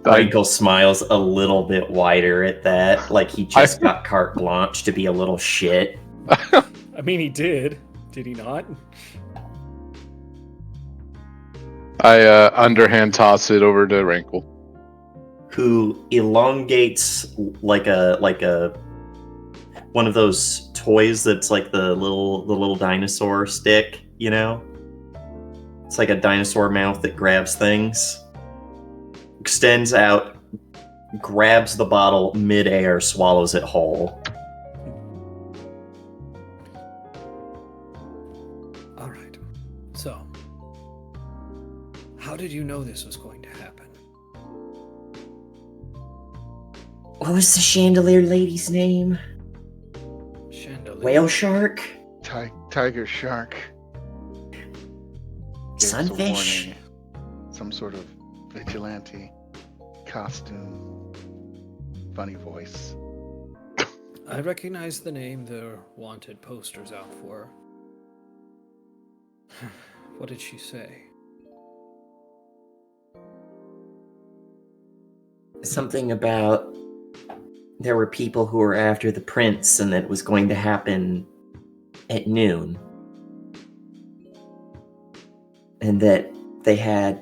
Michael smiles a little bit wider at that, like he just got carte blanche to be a little shit. I mean, he did. Did he not? I underhand toss it over to Rankle, who elongates like a one of those toys that's like the little dinosaur stick, you know? It's like a dinosaur mouth that grabs things. Extends out, grabs the bottle mid-air, swallows it whole. All right. So, how did you know this was going to happen? What was the chandelier lady's name? Chandelier Whale shark? Tiger shark. Gave us a Sunfish? warning. Some sort of vigilante costume. Funny voice. I recognize the name their wanted posters out for. What did she say? Something about there were people who were after the prince and that it was going to happen at noon. And that they had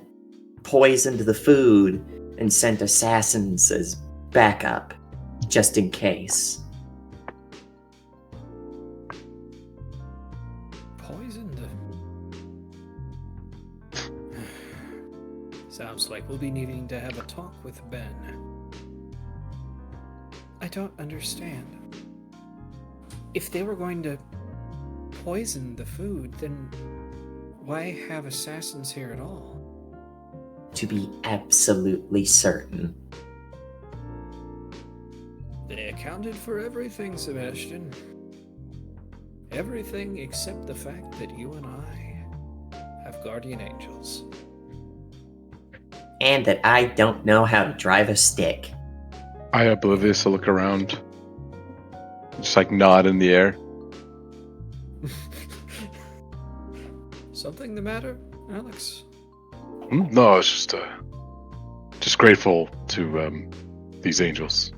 poisoned the food and sent assassins as backup, just in case. Poisoned? Sounds like we'll be needing to have a talk with Ben. I don't understand. If they were going to poison the food, then why have assassins here at all? To be absolutely certain. They accounted for everything, Sebastian. Everything except the fact that you and I have guardian angels. And that I don't know how to drive a stick. I oblivious to look around. Just like nod in the air. Something the matter, Alex? No, it's just grateful to these angels.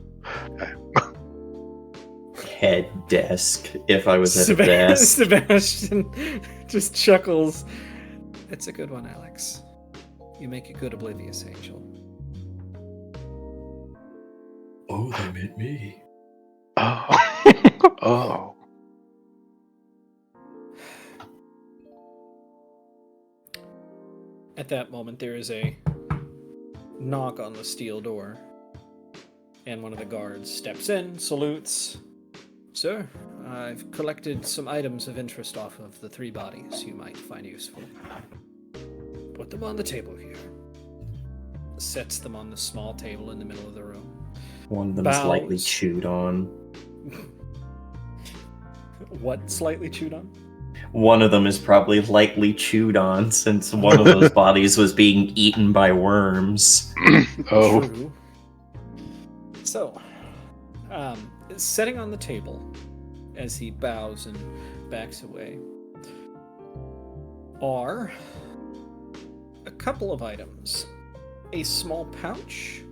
Head desk, if I was at a desk. Sebastian just chuckles. It's a good one, Alex. You make a good oblivious angel. Oh, they meant me. Oh. Oh. At that moment, there is a knock on the steel door, and one of the guards steps in, salutes. Sir, I've collected some items of interest off of the 3 bodies you might find useful. Put them on the table here. Sets them on the small table in the middle of the room. One of them is lightly Bows. chewed on. What slightly chewed on? One of them is probably lightly chewed on since one of those bodies was being eaten by worms. Oh. True. So, setting on the table as he bows and backs away are a couple of items. A small pouch,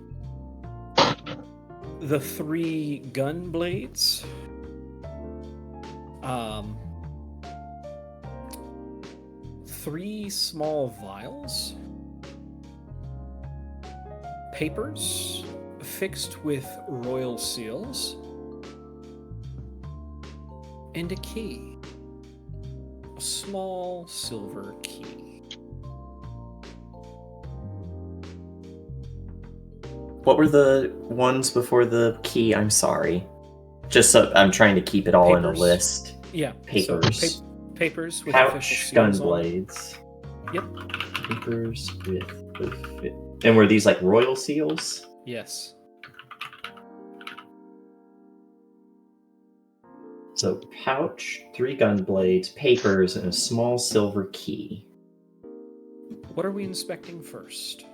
the 3 gun blades, 3 small vials, papers fixed with royal seals, and a key. A small silver key. What were the ones before the key? I'm sorry. Just so I'm trying to keep it all in a Papers. list. Yeah. Papers. So, papers with official Pouch, seals gun on. blades. Yep. Papers and were these like royal seals? Yes. So pouch, 3 gun blades, papers, and a small silver key. What are we inspecting first?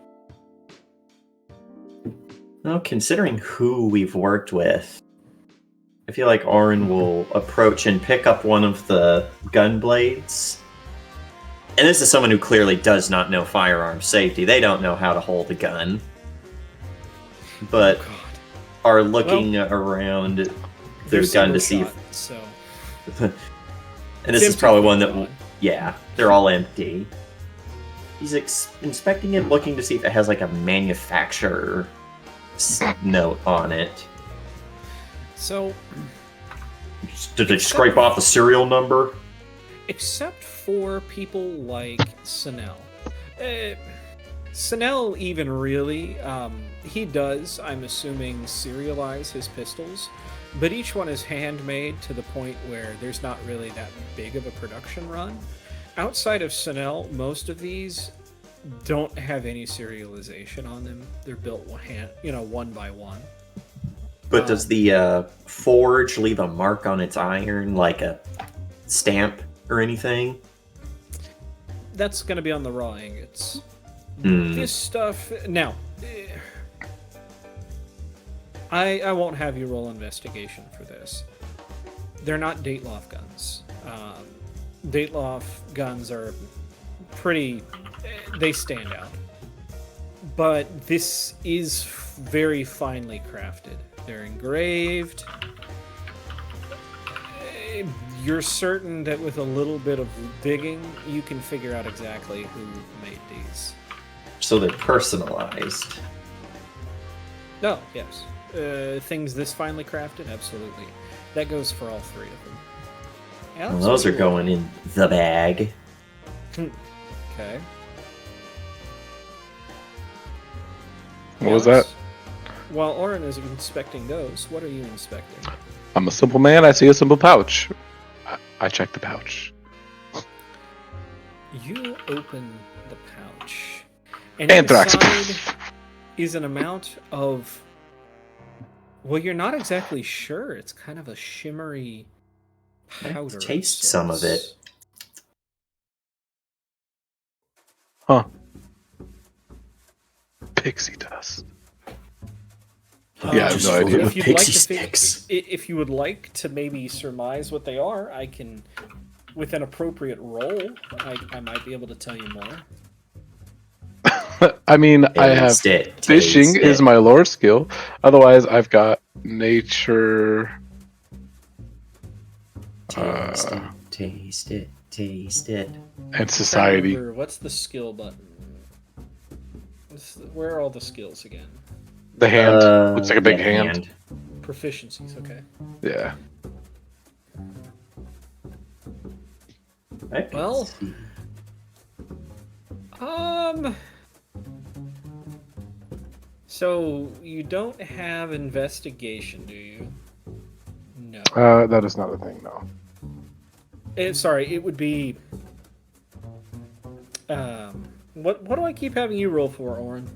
Well, considering who we've worked with, I feel like Orin will approach and pick up one of the gun blades. And this is someone who clearly does not know firearm safety. They don't know how to hold a gun. But Oh, God. are looking around their They're gun to single see if... shot, so And this is empty probably one for that... Ron. Yeah, they're all empty. He's inspecting it, looking to see if it has like a manufacturer note on it. So, Did they scrape off the serial number? except for people like Sanel. Sanel even really, he does, I'm assuming, serialize his pistols, but each one is handmade to the point where there's not really that big of a production run. Outside of Sanel, most of these don't have any serialization on them. They're built one by one. But does the forge leave a mark on its iron, like a stamp or anything? That's going to be on the raw ingots. Hmm. This stuff... Now, I won't have you roll investigation for this. They're not Dateloff guns. Dateloff guns are pretty... They stand out. But this is very finely crafted. They're engraved. You're certain that with a little bit of digging, you can figure out exactly who made these. So they're personalized. Oh, yes. Things this finely crafted? Absolutely. That goes for all three of them. Well, Alex, those what are do you roll? going in the bag. Okay. What was that? Alex, while Oren is inspecting those, what are you inspecting? I'm a simple man. I see a simple pouch. I check the pouch. You open the pouch, and Anthrax. inside is an amount of... Well, you're not exactly sure. It's kind of a shimmery powder. Let's of taste some of sorts. it. Huh. Pixie dust. Yeah, I have Just no full idea. of If you'd like pixie to sticks. if you would like to maybe surmise what they are, I can, with an appropriate roll, I might be able to tell you more. I mean, I have Taste it, fishing taste is it. my lore skill. Otherwise, I've got nature. Taste it, taste it, taste it. And society. Remember, what's the skill button? Where are all the skills again? The hand looks like a big yeah, hand. Proficiencies, okay. Yeah. I can Well, see. So you don't have investigation, do you? No. That is not a thing, no. Sorry, it would be. What do I keep having you roll for, Oren?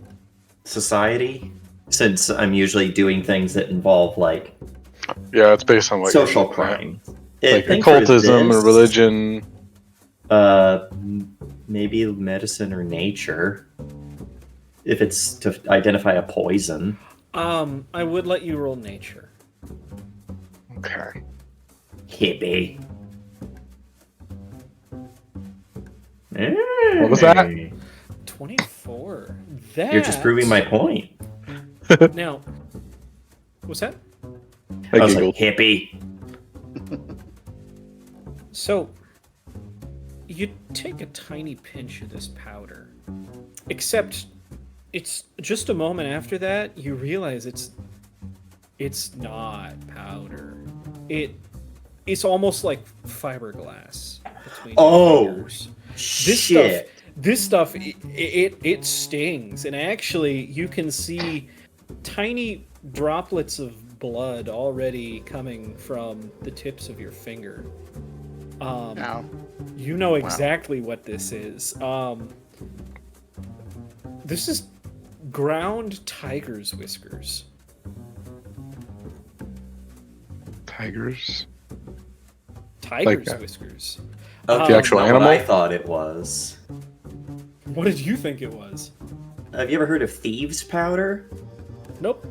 Society, since I'm usually doing things that involve like Yeah, it's based on like social crime. I like think for occultism or this, religion. maybe medicine or nature. If it's to identify a poison. I would let you roll nature. Okay. Hippie. What was that? 24. That. You're just proving my point. Now, what's that? I I was giggled. like, hippie. So, you take a tiny pinch of this powder, except it's just a moment after that you realize it's not powder. It's almost like fiberglass between Oh, your fingers. Shit. This stuff it stings, and actually you can see tiny droplets of blood already coming from the tips of your finger. Now, You know exactly what this is. This is ground tiger's whiskers. Tigers. Tiger's Like, whiskers. Okay, The actual not animal? what I thought it was. What did you think it was? Have you ever heard of thieves' powder? Nope.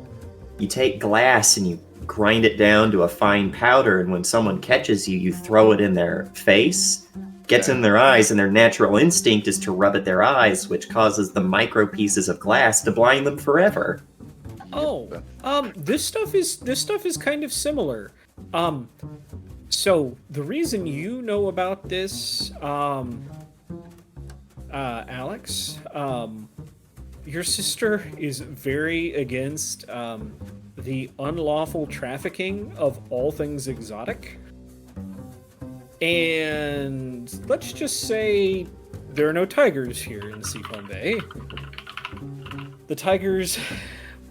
You take glass and you grind it down to a fine powder, and when someone catches you, you throw it in their face, gets in their eyes, and their natural instinct is to rub at their eyes, which causes the micro pieces of glass to blind them forever. Oh, this stuff is kind of similar. So the reason you know about this, Alex, your sister is very against the unlawful trafficking of all things exotic. And let's just say there are no tigers here in Seafoam Bay. The tigers,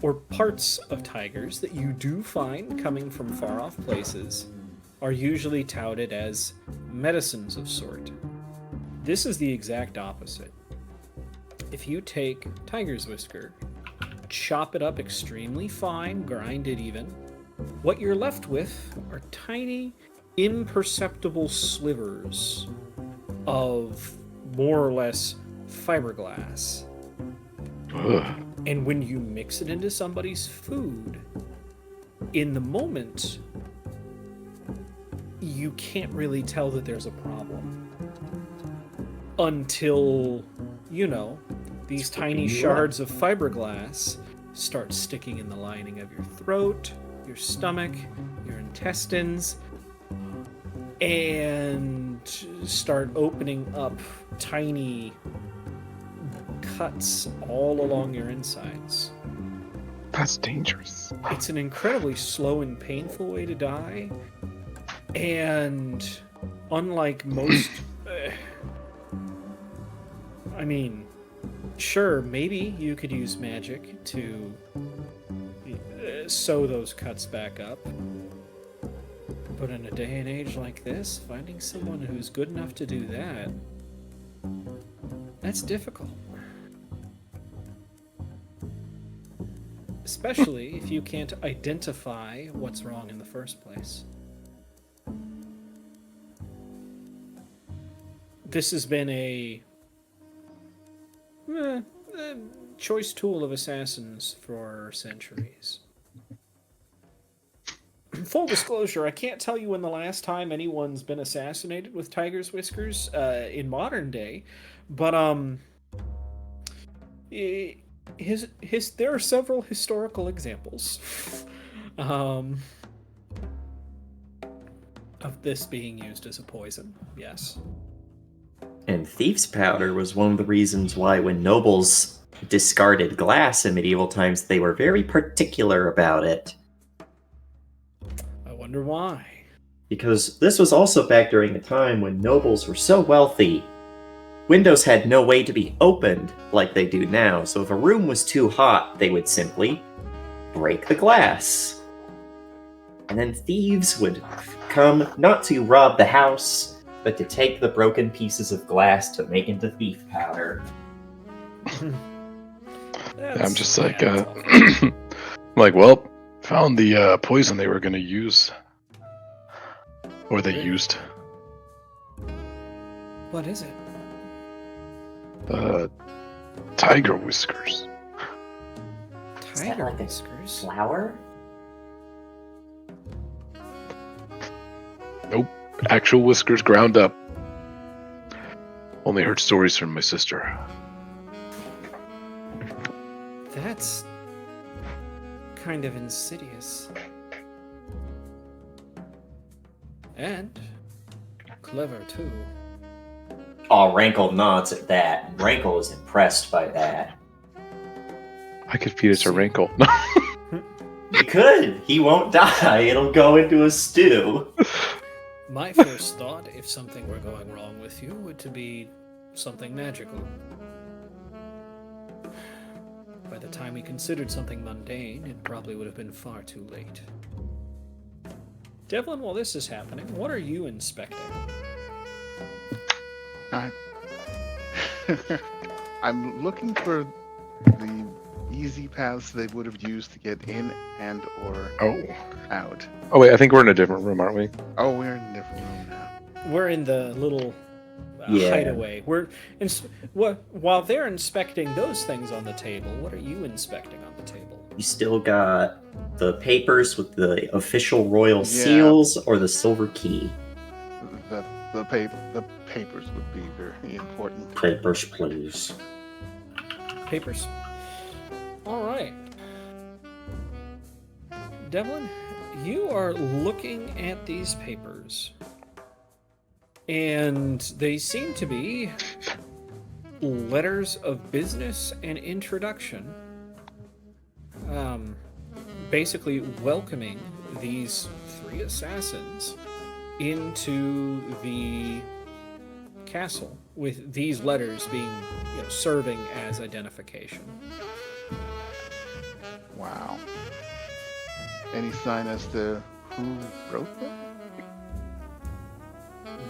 or parts of tigers that you do find coming from far off places, are usually touted as medicines of sort. This is the exact opposite. If you take tiger's whisker, chop it up extremely fine, grind it even, what you're left with are tiny, imperceptible slivers of more or less fiberglass. Ugh. And when you mix it into somebody's food, in the moment, you can't really tell that there's a problem. Until, these tiny shards of fiberglass start sticking in the lining of your throat, your stomach, your intestines, and start opening up tiny cuts all along your insides. That's dangerous. It's an incredibly slow and painful way to die, and unlike most... sure, maybe you could use magic to sew those cuts back up. But in a day and age like this, finding someone who's good enough to do that, that's difficult. Especially if you can't identify what's wrong in the first place. This has been a choice tool of assassins for centuries. Full disclosure, I can't tell you when the last time anyone's been assassinated with tiger's whiskers in modern day, but there are several historical examples of this being used as a poison. Yes. And thieves' powder was one of the reasons why when nobles discarded glass in medieval times, they were very particular about it. I wonder why. Because this was also back during a time when nobles were so wealthy, windows had no way to be opened like they do now, so if a room was too hot, they would simply break the glass. And then thieves would come not to rob the house, but to take the broken pieces of glass to make into thief powder. I'm just like, like, well, found the poison they were going to use. Or they used. What is it? Tiger whiskers. Tiger like a whiskers? Flower? Nope. Actual whiskers ground up. Only heard stories from my sister. That's kind of insidious. And clever, too. Aw, Rankle nods at that. Rankle is impressed by that. I could feed it to Rankle. You could! He won't die, it'll go into a stew. My first thought, if something were going wrong with you, would to be something magical. By the time we considered something mundane, it probably would have been far too late. Devlin, while this is happening, what are you inspecting? I'm looking for the easy paths they would have used to get in and or out. Oh wait, I think we're in a different room, aren't we? Oh, we're in a different room now. We're in the little Yeah. hideaway. While they're inspecting those things on the table, what are you inspecting on the table? You still got the papers with the official royal seals or the silver key? The papers would be very important. Papers, please. Papers. All right. Devlin, you are looking at these papers, and they seem to be letters of business and introduction, basically welcoming these three assassins into the castle, with these letters being, serving as identification. Wow. Any sign as to who wrote them?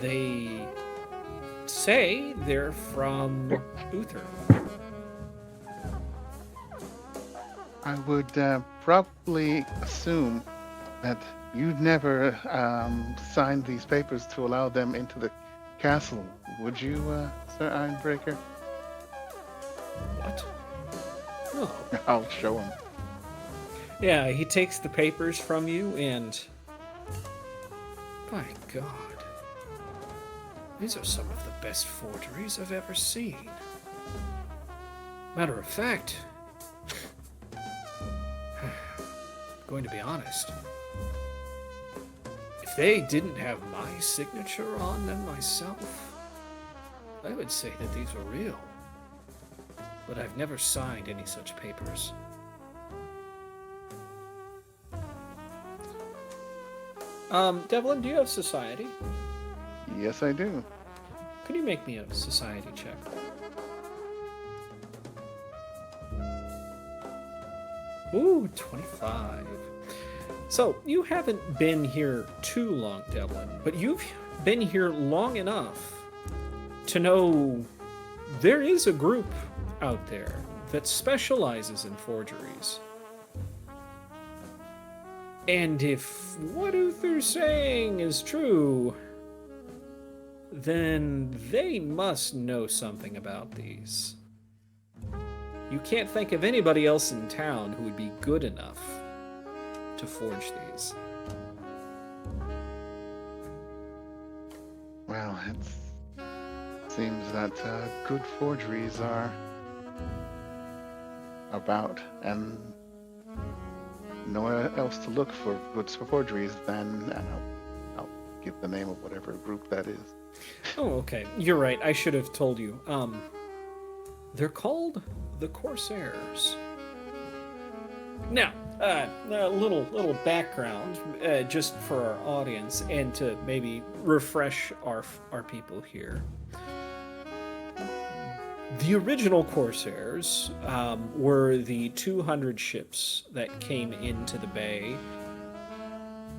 They say they're from Uther. I would probably assume that you'd never signed these papers to allow them into the castle, would you, Sir Ironbreaker? What? No. I'll show him. Yeah, he takes the papers from you and... By God. These are some of the best forgeries I've ever seen. Matter of fact... going to be honest. If they didn't have my signature on them myself, I would say that these were real. But I've never signed any such papers. Devlin, do you have society? Yes, I do. Could you make me a society check? Ooh, 25. So, you haven't been here too long, Devlin, but you've been here long enough to know there is a group out there that specializes in forgeries. And if what Uther's saying is true, then they must know something about these. You can't think of anybody else in town who would be good enough to forge these. Well, it seems that good forgeries are about, and nowhere else to look for good forgeries than, I'll give the name of whatever group that is. Oh, okay. You're right. I should have told you. They're called the Corsairs. Now, a little background, just for our audience, and to maybe refresh our people here. The original Corsairs were the 200 ships that came into the bay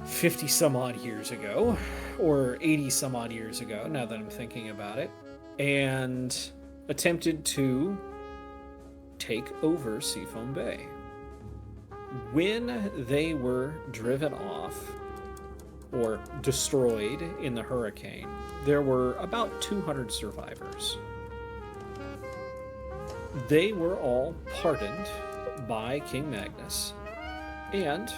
50 some odd years ago, or 80 some odd years ago, now that I'm thinking about it, and attempted to take over Seafoam Bay. When they were driven off or destroyed in the hurricane, there were about 200 survivors. They were all pardoned by King Magnus and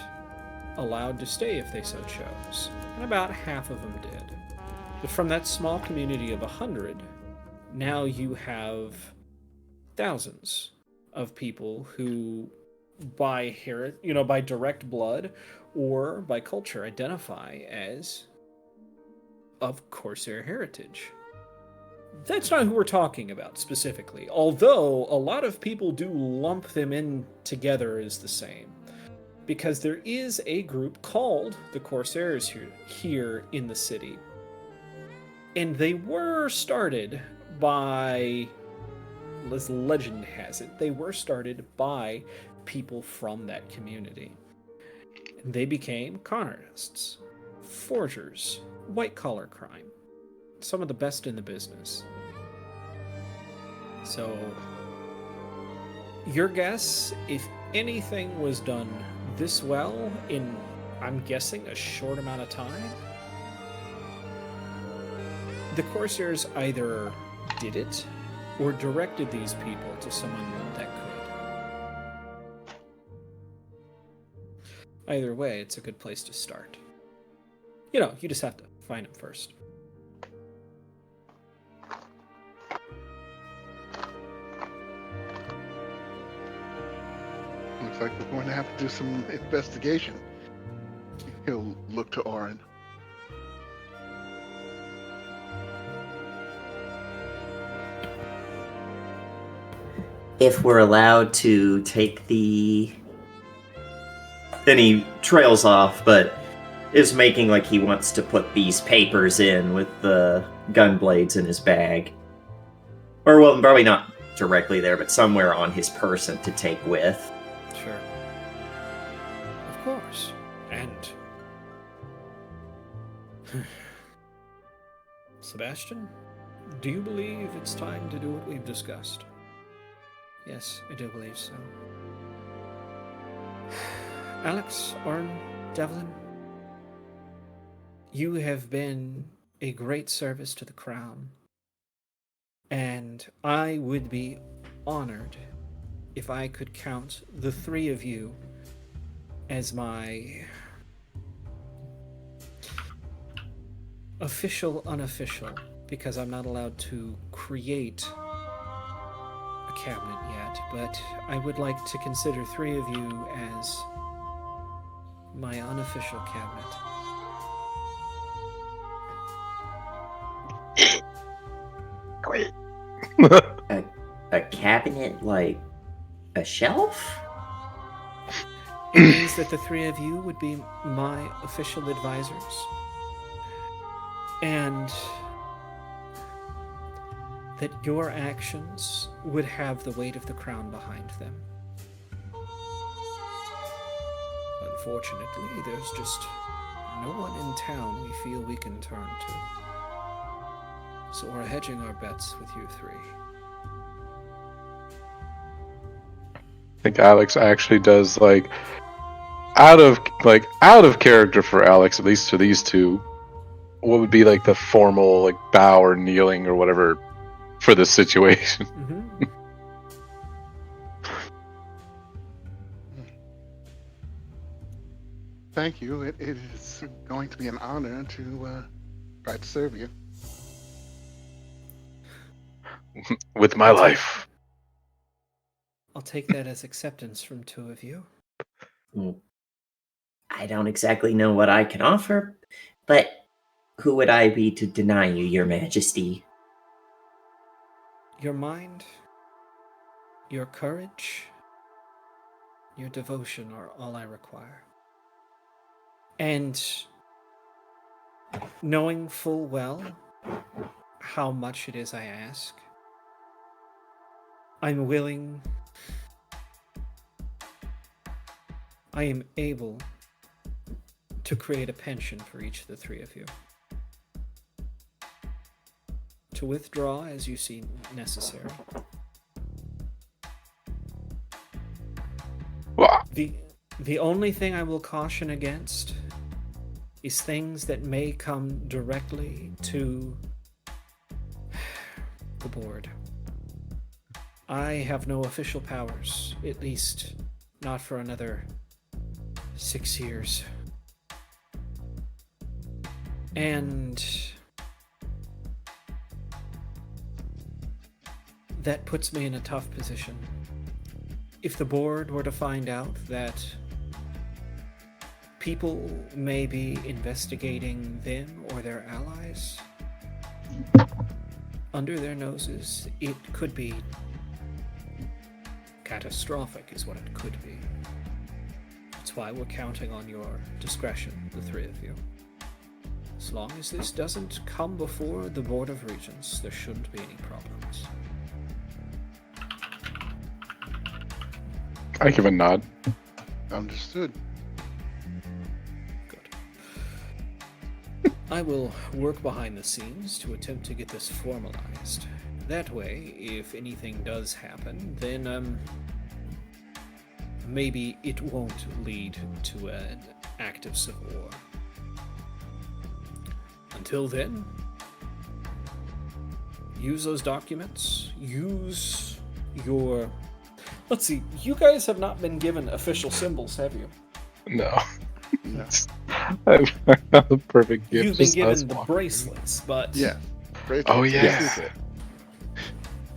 allowed to stay if they so chose, and about half of them did. But from that small community of 100, now you have thousands of people who, by by direct blood or by culture, identify as of Corsair heritage. That's not who we're talking about specifically, although a lot of people do lump them in together as the same, because there is a group called the Corsairs here in the city, and they were started by, as legend has it, they were started by people from that community. They became con artists, forgers, white-collar crime, some of the best in the business. So, your guess, if anything was done this well in, I'm guessing, a short amount of time, the Corsairs either did it or directed these people to someone that could. Either way, it's a good place to start. You just have to find them first. Looks like we're going to have to do some investigation. He'll look to Orin. If we're allowed to take the... Then he trails off, but is making like he wants to put these papers in with the gun blades in his bag. Or, well, probably not directly there, but somewhere on his person to take with. Sure. Of course. And... Sebastian, do you believe it's time to do what we've discussed? Yes, I do believe so. Alex, Orin, Devlin, You have been a great service to the crown, and I would be honored if I could count the three of you as my official unofficial, because I'm not allowed to create a cabinet yet, but I would like to consider three of you as my unofficial cabinet. Great. A cabinet, like a shelf? It means that the three of you would be my official advisors, and that your actions would have the weight of the crown behind them. Unfortunately, there's just no one in town we feel we can turn to. So we're hedging our bets with you three. I think Alex actually does out of character for Alex, at least to these two. What would be the formal bow or kneeling or whatever for this situation? Mm-hmm. Thank you. It is going to be an honor to try to serve you. With my life. I'll take that as acceptance from two of you. I don't exactly know what I can offer, but who would I be to deny you, Your Majesty? Your mind, your courage, your devotion are all I require. And knowing full well how much it is I ask, I'm willing, I am able to create a pension for each of the three of you. To withdraw as you see necessary. Well, The only thing I will caution against is things that may come directly to the board. I have no official powers, at least not for another 6 years. And that puts me in a tough position. If the board were to find out that people may be investigating them or their allies under their noses, it could be catastrophic, is what it could be. That's why we're counting on your discretion, the three of you. As long as this doesn't come before the Board of Regents, there shouldn't be any problems. I give a nod. Understood. Good. I will work behind the scenes to attempt to get this formalized. That way, if anything does happen, then maybe it won't lead to an act of civil war. Until then, use those documents, use your... Let's see, you guys have not been given official symbols, have you? No. No. I have the perfect gift. You've been just us given the walking. bracelets, but... Yeah. Great. Oh, yeah. Yes.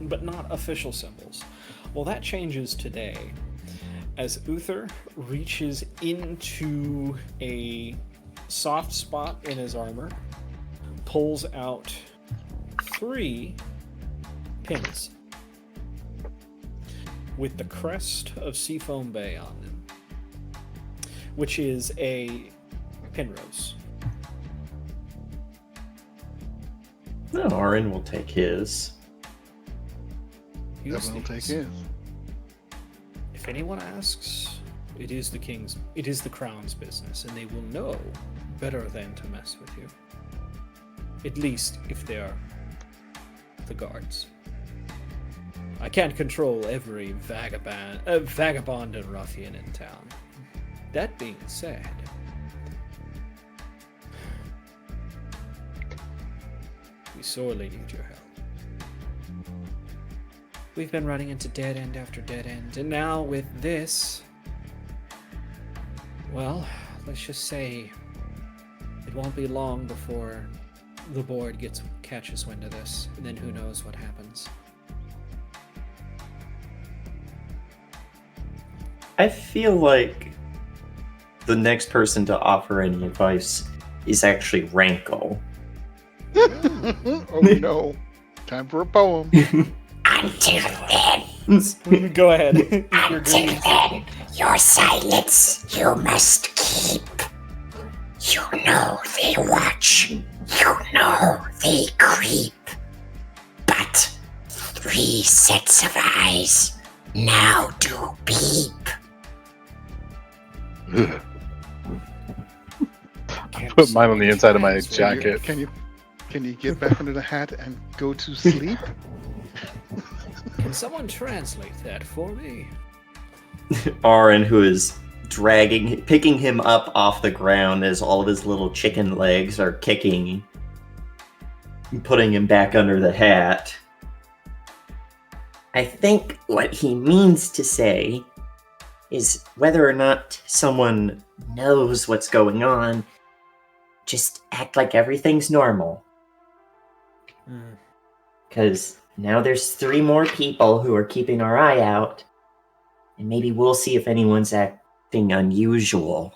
but not official symbols. Well, that changes today as Uther reaches into a soft spot in his armor, pulls out 3 pins with the crest of Seafoam Bay on them, which is a pinrose. Orin will take his. Use Everyone will take these. his. If anyone asks, it is the crown's business, and they will know better than to mess with you. At least if they are the guards. I can't control every vagabond and ruffian in town. That being said, We sorely need your help. We've been running into dead end after dead end, and now with this, well, let's just say it won't be long before the board catches wind of this, and then who knows what happens. I feel like the next person to offer any advice is actually Rankle. Oh no. Time for a poem. Until then, Go ahead. until then, your silence you must keep. You know they watch, you know they creep. But 3 sets of eyes now do peep. I put mine on the inside of my jacket. Can you get back under the hat and go to sleep? Can someone translate that for me? Aaron, who is picking him up off the ground as all of his little chicken legs are kicking, putting him back under the hat. I think what he means to say is whether or not someone knows what's going on, just act like everything's normal. Because now there's 3 more people who are keeping our eye out, and maybe we'll see if anyone's acting unusual.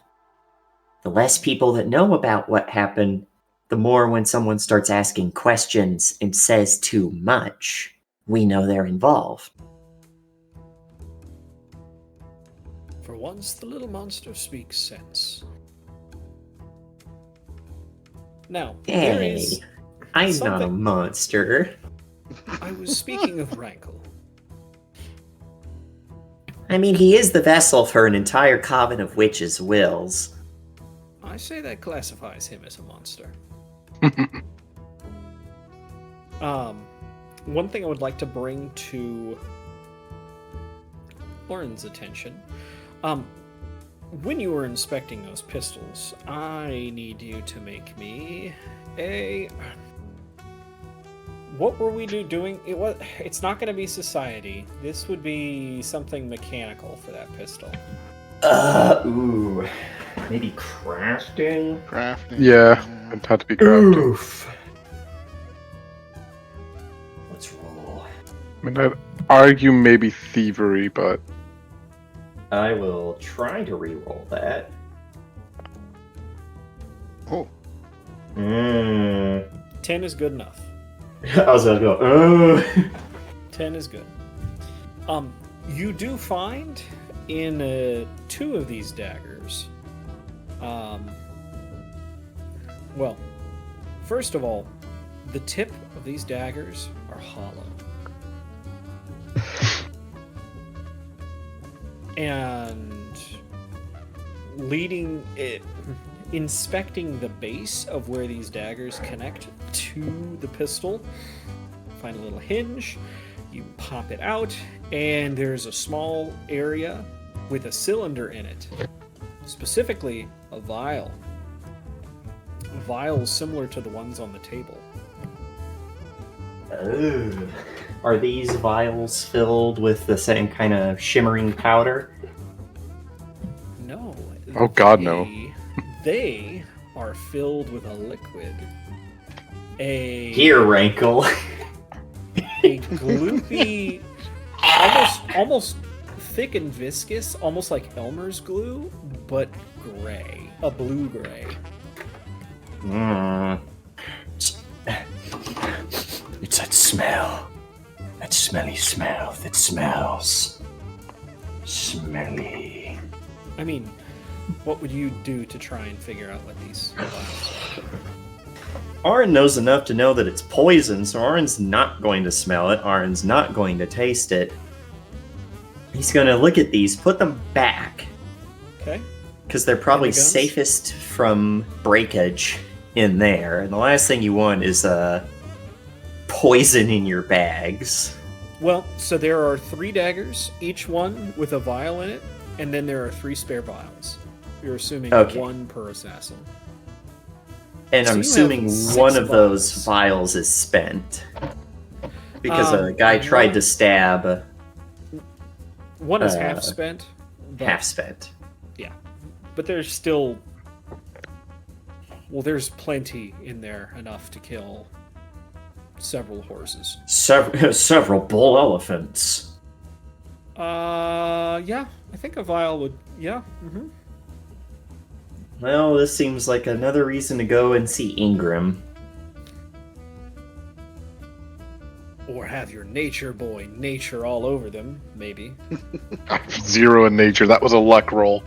The less people that know about what happened, the more when someone starts asking questions and says too much, we know they're involved. For once, the little monster speaks sense. Now, there Hey, is I'm not a something- monster. I was speaking of Rankle. I mean, he is the vessel for an entire coven of witches' wills. I say that classifies him as a monster. One thing I would like to bring to Lauren's attention. When you were inspecting those pistols, I need you to make me a... What were we doing? It's not going to be society. This would be something mechanical for that pistol. Ooh. Maybe crafting? Crafting. Yeah, it'd have to be crafted. Oof. Let's roll. I mean, I'd argue maybe thievery, but I will try to re-roll that. Oh, 10 is good enough. I was about to go, 10 is good. You do find in 2 of these daggers, well, first of all, the tip of these daggers are hollow. And inspecting the base of where these daggers connect to the pistol, find a little hinge, you pop it out, and there's a small area with a cylinder in it, specifically a vial. Vials similar to the ones on the table. Oh. Are these vials filled with the same kind of shimmering powder? No. Oh, God, no. They are filled with a liquid. Here, Rankle. A gloopy, almost thick and viscous, almost like Elmer's glue, but gray, a blue-gray. It's that smell. That smelly smell that smells smelly. I mean, what would you do to try and figure out what these vials are? Aaron knows enough to know that it's poison, so Aaron's not going to smell it. Aaron's not going to taste it. He's going to look at these, put them back, Okay. because they're probably And the guns? safest from breakage in there. And the last thing you want is poison in your bags. Well, so there are 3 daggers, each one with a vial in it, and then there are 3 spare vials. You're assuming Okay. 1 per assassin. And So I'm you have assuming 6 one of those vials. vials is spent. Because a Um, guy tried one- to stab One is half spent. But, half spent. But there's still. Well, there's plenty in there, enough to kill several horses. Several bull elephants. Yeah. I think a vial would. Yeah. Mm-hmm. Well, this seems like another reason to go and see Ingram. Or have your nature boy nature all over them, maybe. I have 0 in nature. That was a luck roll.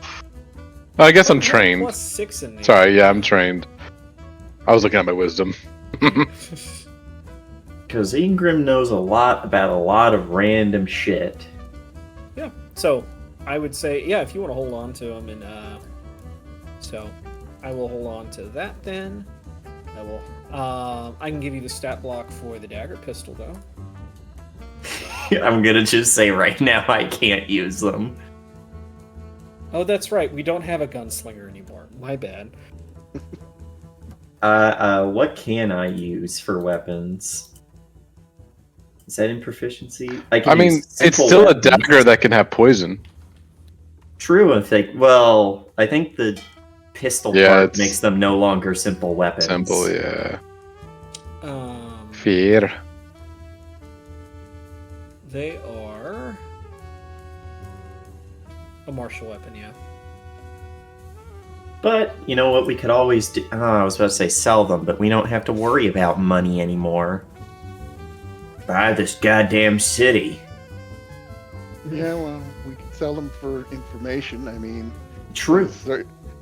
I guess I'm You have trained. +6 in nature. Sorry, yeah, I'm trained. I was looking at my wisdom. Because Ingram knows a lot about a lot of random shit. Yeah. So I would say, yeah, if you want to hold on to him, and so I will hold on to that then. I will. I can give you the stat block for the dagger pistol though. I'm gonna just say right now I can't use them. Oh, that's right. We don't have a gunslinger anymore. My bad. What can I use for weapons? Is that in proficiency? I mean, use it's simple still a weapons. dagger that can have poison. True, I think. Well, I think the pistol Yeah, part it's makes them no longer simple weapons. Simple, yeah. Um, Fear. They are a martial weapon, yeah. But you know what? We could always do. Oh, I was about to say sell them, but we don't have to worry about money anymore. Buy this goddamn city. Yeah, well, we can sell them for information. I mean, True.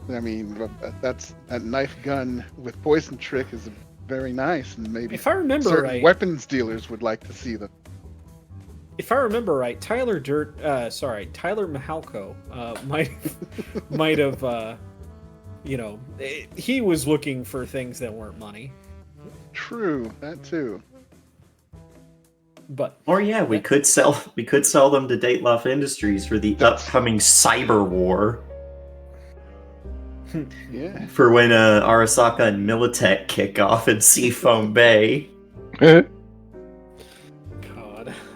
I mean, that knife gun with poison trick is very nice, and maybe If I remember certain right, weapons dealers would like to see them. if I remember right, Tyler Mahalko might have, he was looking for things that weren't money. True, that too. But Or yeah, we could sell them to Dateloff Industries for the upcoming cyber war. Yeah. For when Arasaka and Militech kick off in Seafoam Bay. God,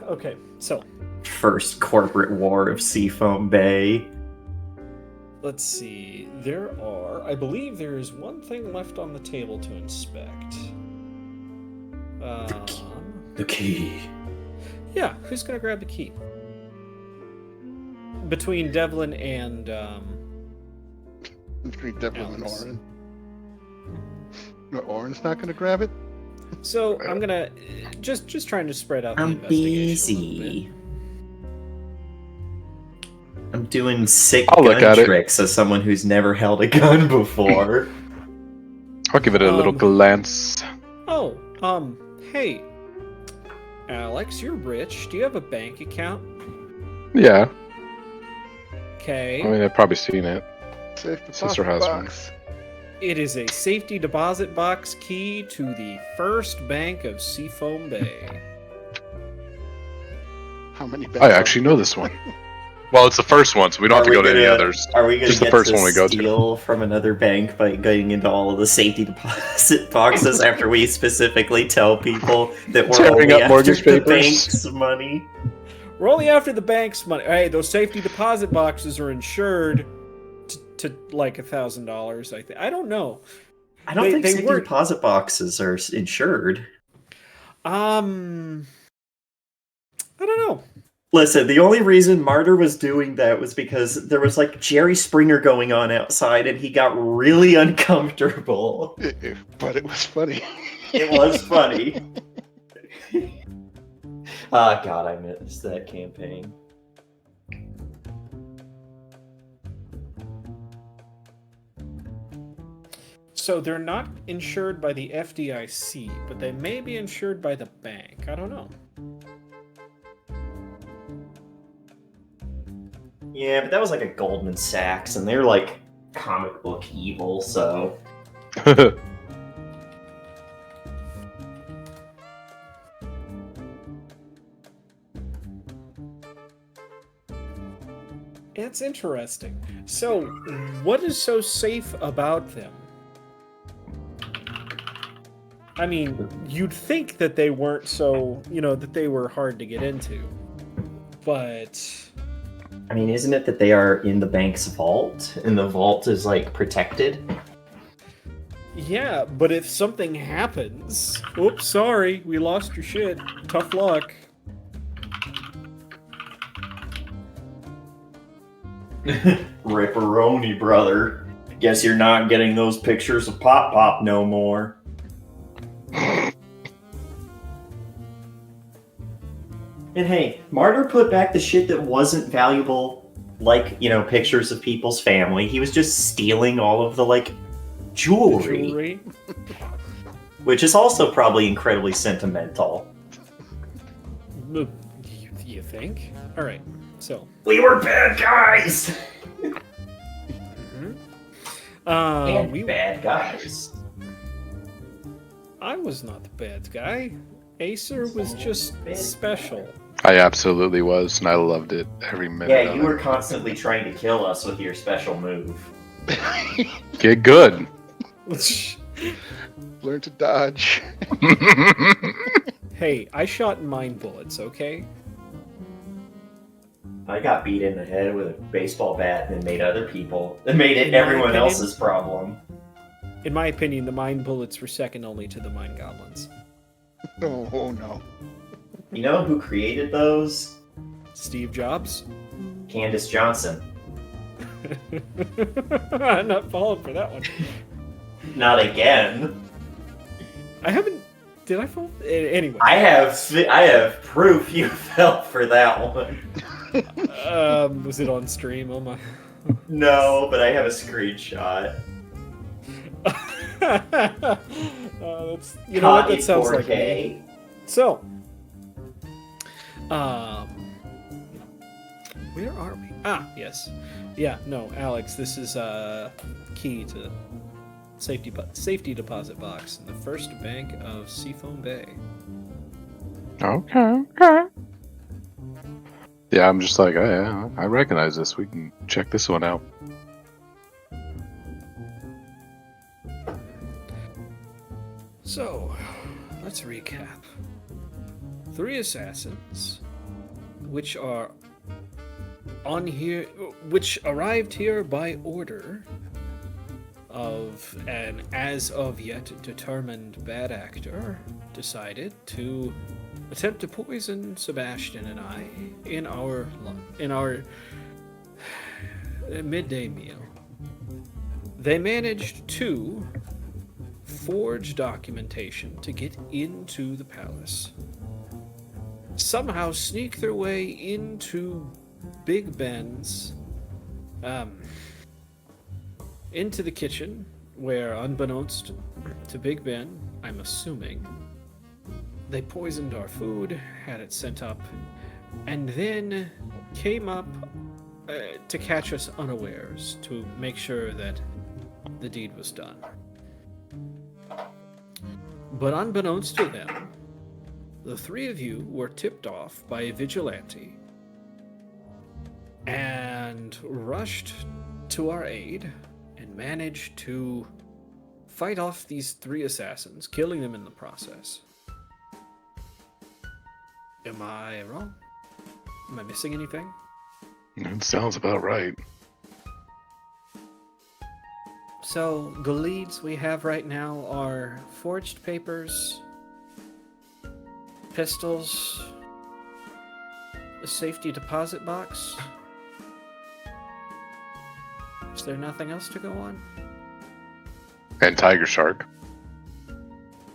okay, so First corporate war of Seafoam Bay. let's see. I believe there is one thing left on the table to inspect. The key. Yeah, who's gonna grab the key? Between Devlin and Between Devlin and Alex. Orin. No, Orin's not going to grab it? So I'm gonna just trying to spread out the I'm investigation a little bit. busy. I'm doing sick I'll look gun at it. tricks as someone who's never held a gun before. I'll give it a little Um, glance. Oh, hey, Alex, you're rich. Do you have a bank account? Yeah, Okay. I mean, I've probably seen it. Safe Sister deposit has one. box. It is a safety deposit box key to the First Bank of Seafoam Bay. How many I banks actually know this one. Well, it's the first one, so we don't have to go to any others. Are we gonna Just the get first to one we go to. steal from another bank by getting into all of the safety deposit boxes after we specifically tell people that we're Tearing only up after mortgage the papers. bank's money? We're only after the bank's money. Hey, those safety deposit boxes are insured to like $1,000. I think. I don't know. I don't They- think they safety weren't- deposit boxes are insured. I don't know. Listen, the only reason Martyr was doing that was because there was like Jerry Springer going on outside and he got really uncomfortable. But it was funny. It was funny. Ah, God, I missed that campaign. So they're not insured by the FDIC, but they may be insured by the bank. I don't know. Yeah, but that was like a Goldman Sachs, and they're like comic book evil, so. It's interesting. So, what is so safe about them? I mean, you'd think that they weren't so, that they were hard to get into. But I mean, isn't it that they are in the bank's vault, and the vault is, like, protected? yeah, but if something happens, oops, sorry, we lost your shit. Tough luck. Ripperoni, brother. Guess you're not getting those pictures of Pop Pop no more. And hey, Martyr put back the shit that wasn't valuable, like, pictures of people's family. He was just stealing all of the, like, jewelry. Which is also probably incredibly sentimental. You think? Alright, so. We were bad guys! Mm-hmm. We bad guys. I was not the bad guy. Acer was just special. I absolutely was, and I loved it every minute. Yeah, you were constantly trying to kill us with your special move. Get good. Learn to dodge. Hey, I shot mind bullets, okay? I got beat in the head with a baseball bat and made everyone else's problem. In my opinion, the mind bullets were second only to the mind goblins. Oh no. You know who created those? Steve Jobs? Candace Johnson. I'm not falling for that one. Not again. I haven't. Did I fall? Anyway. I have proof you fell for that one. Was it on stream? Oh my. No, but I have a screenshot. That's, you know what? That sounds 4K. Like me. So, where are we? Ah, yes. Yeah, no, Alex, this is key to safety deposit box in the first bank of Seafoam Bay. Okay. Yeah, I'm just like, oh, yeah, I recognize this. We can check this one out. So, let's recap. 3 assassins, which arrived here by order of an as of yet determined bad actor, decided to attempt to poison Sebastian and I in our midday meal. They managed to forge documentation to get into the palace, somehow sneak their way into Big Ben's, into the kitchen, where, unbeknownst to Big Ben, I'm assuming, they poisoned our food, had it sent up, and then came up to catch us unawares, to make sure that the deed was done. But unbeknownst to them, the 3 of you were tipped off by a vigilante and rushed to our aid and managed to fight off these 3 assassins, killing them in the process. Am I wrong? Am I missing anything? It sounds about right. So, the leads we have right now are forged papers, pistols, a safety deposit box. Is there nothing else to go on? And Tiger Shark.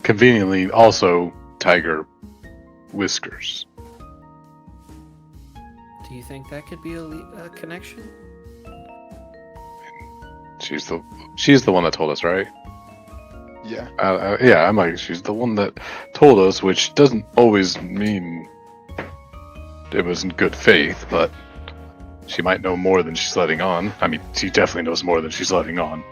Conveniently, also Tiger Whiskers. Do you think that could be a connection? She's the one that told us, right? Yeah. Yeah, I'm like, she's the one that told us, which doesn't always mean it was in good faith, but she might know more than she's letting on. I mean, she definitely knows more than she's letting on.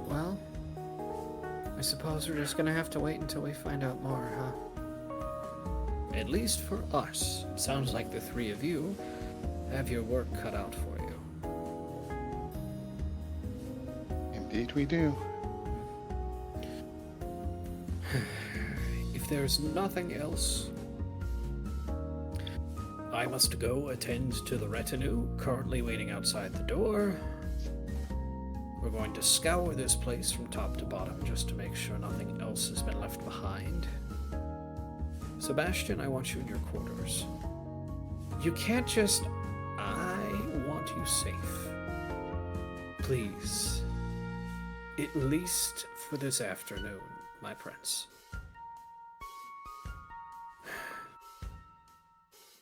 Well, I suppose we're just gonna have to wait until we find out more, huh? At least for us. Sounds like the three of you have your work cut out for you. Indeed we do. If there's nothing else, I must go attend to the retinue currently waiting outside the door. We're going to scour this place from top to bottom just to make sure nothing else has been left behind. Sebastian, I want you in your quarters. You can't just... I want you safe. Please. At least for this afternoon, my prince.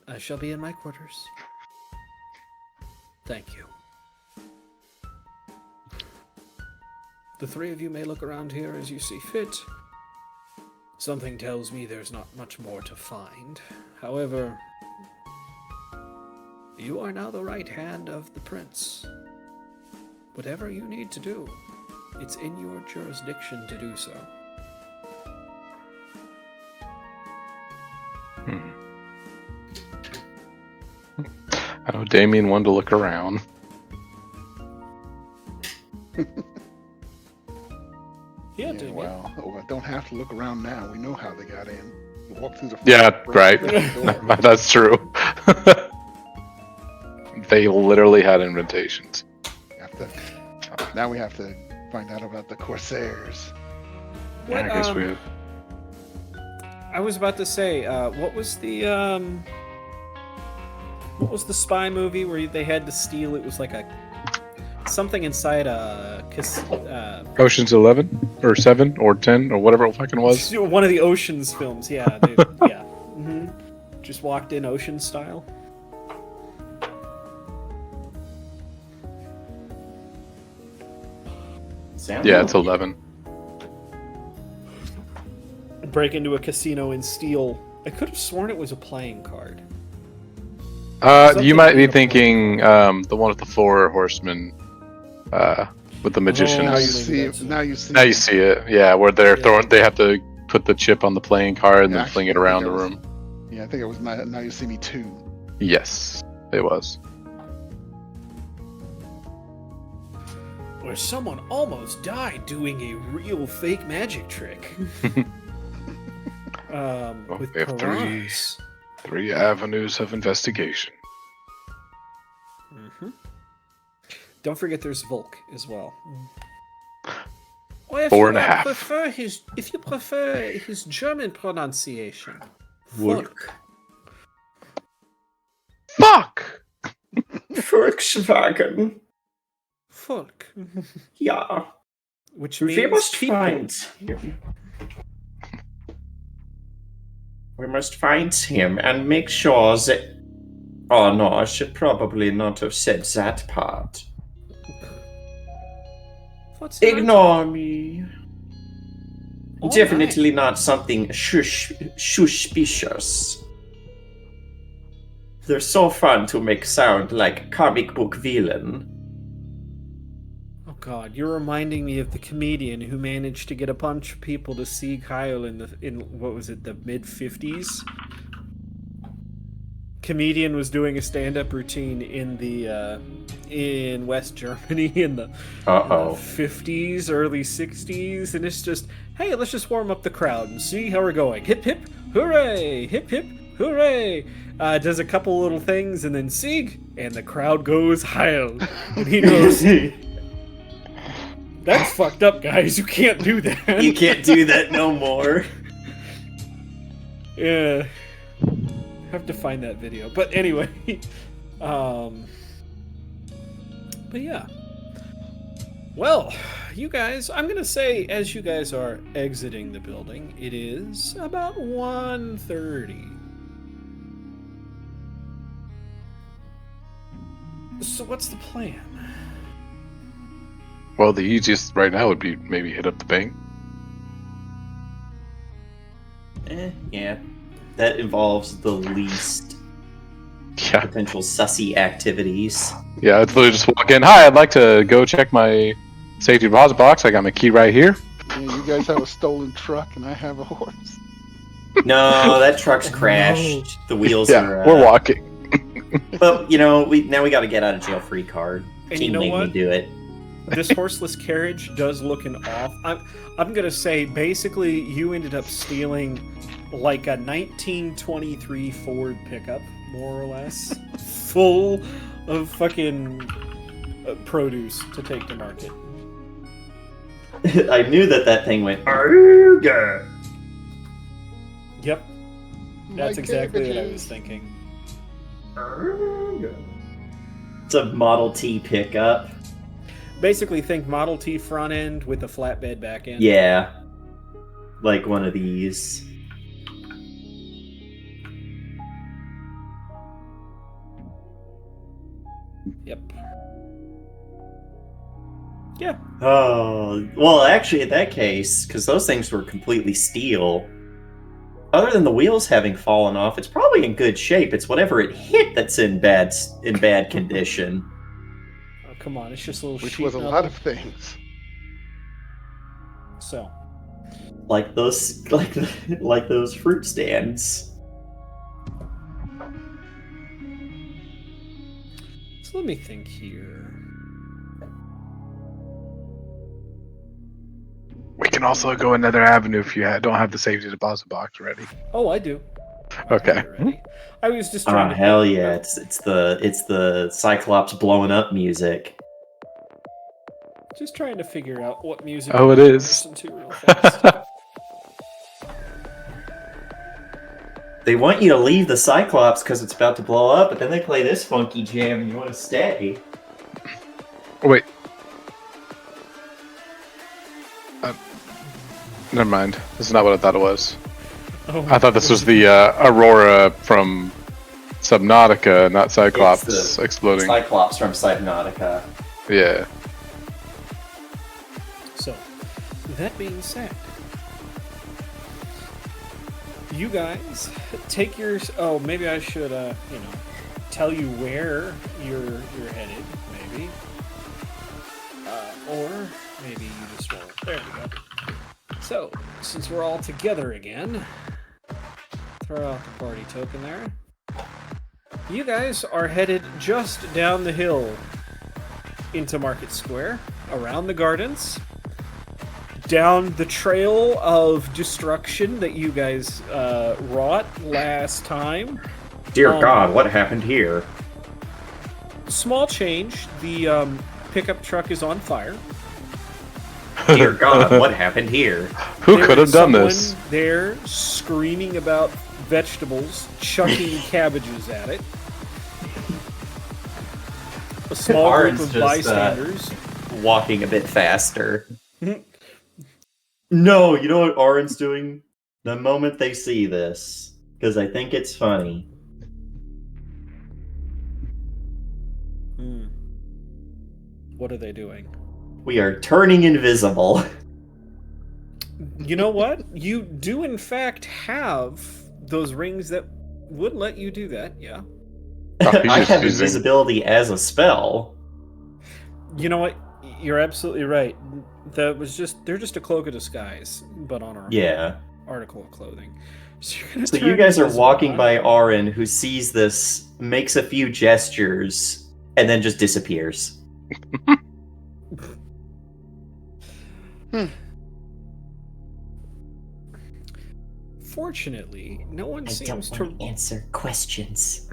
I shall be in my quarters. Thank you. The three of you may look around here as you see fit. Something tells me there's not much more to find. However, you are now the right hand of the prince. Whatever you need to do, it's in your jurisdiction to do so. I know Damien wanted to look around. Yeah, Yeah, dude. well, I don't have to look around now. We know how they got in. We walked through the Yeah, front right. door. That's true. They literally had invitations. Now we have to find out about the Corsairs. Yeah, I guess we have. I was about to say, what was the spy movie where they had to steal? It was like something inside a Ocean's 11 or 7 or 10 or whatever it fucking was. one of the Ocean's films. Yeah, yeah. Just walked in Ocean style. Yeah, it's 11. Break into a casino and steal. I could have sworn it was a playing card. You might be thinking the one with the 4 horsemen with the magicians. Now you maybe see that's it. it. Now you see. Now you see it, yeah, where they're throwing. They have to put the chip on the playing card and then Actually, fling it I think around it the was- room. Yeah, I think it was Now You See Me 2. Yes, it was. Where someone almost died doing a real fake magic trick. With we have piranhas. 3 avenues of investigation. Don't forget there's Volk as well. Or 4.5. If you prefer his German pronunciation, Volk. Volk. Fuck! Volkswagen. Volk. Ja. Which We means must people. find him. We must find him and make sure that... Oh no, I should probably not have said that part. What's the matter? Ignore me. All Definitely not something suspicious. They're so fun to make sound like a comic book villain. Oh god, you're reminding me of the comedian who managed to get a bunch of people to see Kyle in what was it, the mid-50s? Comedian was doing a stand-up routine in West Germany in the 50s, early 60s, and it's just, hey, let's just warm up the crowd and see how we're going. Hip hip, hooray! Hip hip, hooray! Does a couple little things and then Sieg, and the crowd goes Heil. And he goes, that's fucked up, guys. You can't do that. You can't do that no more. Yeah. Have to find that video. But anyway. But yeah. Well, you guys, I'm gonna say as you guys are exiting the building, it is about 1:30. So what's the plan? Well, the easiest right now would be maybe hit up the bank. Yeah. That involves the least Yeah. potential sussy activities. Yeah, I'd literally just walk in. Hi, I'd like to go check my safety deposit box. I got my key right here. Yeah, you guys have a stolen truck and I have a horse. No, that truck's Oh, crashed. The wheels Yeah, are. we're walking. But we got to get out of jail free card. And King you know made me what? do it. This horseless carriage does look an off. I'm gonna say basically you ended up stealing like a 1923 Ford pickup, more or less, full of fucking produce to take to market. I knew that thing went. Arrgh. Yep, that's My exactly what I cabbages. was thinking. Arrgh. It's a Model T pickup. Basically, think Model T front end with a flatbed back end. Yeah, like one of these. Yep. Yeah. Oh, well, actually, in that case, because those things were completely steel, other than the wheels having fallen off, it's probably in good shape. It's whatever it hit that's in bad condition. Oh, come on, it's just a little Which sheet was a metal. lot of things. So, Like those, like those fruit stands. let me think here. We can also go another avenue if you don't have the safety deposit box ready. Oh, I do. Okay. I have it ready. I was just Oh trying to hell think- yeah! It's the Cyclops blowing up music. Just trying to figure out what music. Oh, we it can is. Listen to real fast. They want you to leave the Cyclops because it's about to blow up, but then they play this funky jam and you want to stay. Wait. Never mind. This is not what I thought it was. Oh, I thought this was the Aurora from Subnautica, not Cyclops It's the exploding. Cyclops from Subnautica. Yeah. So, that being said, you guys take your. Oh, maybe I should, tell you where you're headed. Maybe, or maybe you just won't. There we go. So, since we're all together again, throw out the party token there. You guys are headed just down the hill into Market Square, around the gardens, down the trail of destruction that you guys wrought last time. Dear God, what happened here? Small change. The pickup truck is on fire. Dear God, what happened here? Who There could have is done someone this? there screaming about vegetables, chucking cabbages at it. A small Orange group of just, bystanders. Walking a bit faster. No, you know what Oren's doing? The moment they see this, because I think it's funny. What are they doing? We are turning invisible. You know what? You do in fact have those rings that would let you do that, yeah. Oh, he's I just have using- invisibility as a spell. You know what? You're absolutely right. They're just a cloak of disguise, but on our Yeah. article of clothing. So, you're gonna So you turn guys are invisible, walking huh? by Oren, who sees this, makes a few gestures, and then just disappears. Fortunately, no one I seems don't to. want to answer questions.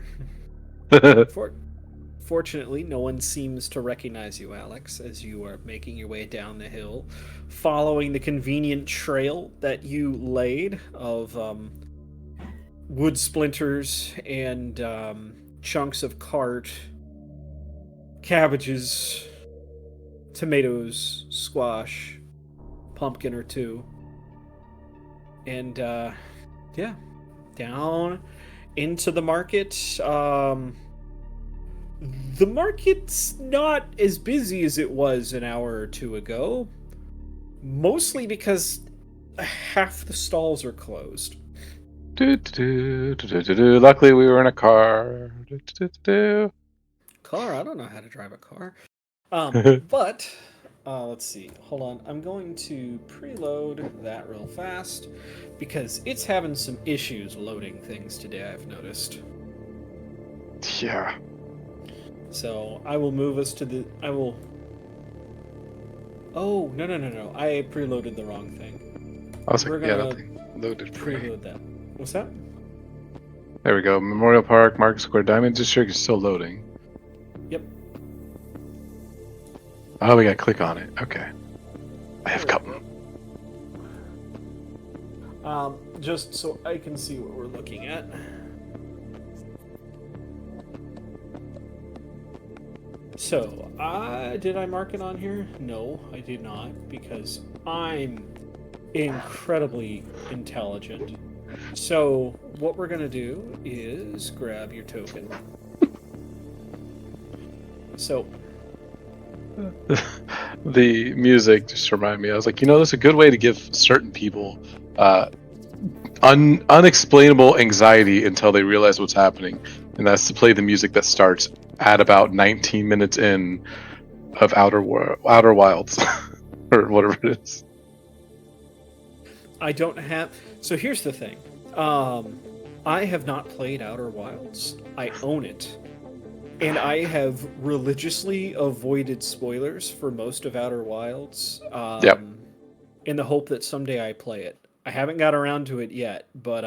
Fortunately, no one seems to recognize you, Alex, as you are making your way down the hill, following the convenient trail that you laid of wood splinters and chunks of cart, cabbages, tomatoes, squash, pumpkin or two, and yeah, down into the market. The market's not as busy as it was an hour or two ago, mostly because half the stalls are closed. Luckily, we were in a car. Car? I don't know how to drive a car. But let's see. Hold on. I'm going to preload that real fast because it's having some issues loading things today, I've noticed. Yeah. So I will move us to the. I will. Oh, no. I preloaded the wrong thing. I was We're like, yeah, gonna nothing loaded for me. preload that. What's that? There we go. Memorial Park, Market Square, Diamond District is still loading. Yep. Oh, we gotta click on it. Okay. I have come. Just so I can see what we're looking at. So, did I mark it on here? No, I did not, because I'm incredibly intelligent. So, what we're gonna do is grab your token. So, The music just reminded me. I was like, that's a good way to give certain people unexplainable anxiety until they realize what's happening, and that's to play the music that starts at about 19 minutes in of Outer Wilds, or whatever it is. I don't have. So here's the thing. I have not played Outer Wilds. I own it. And I have religiously avoided spoilers for most of Outer Wilds. Yep. In the hope that someday I play it. I haven't got around to it yet, but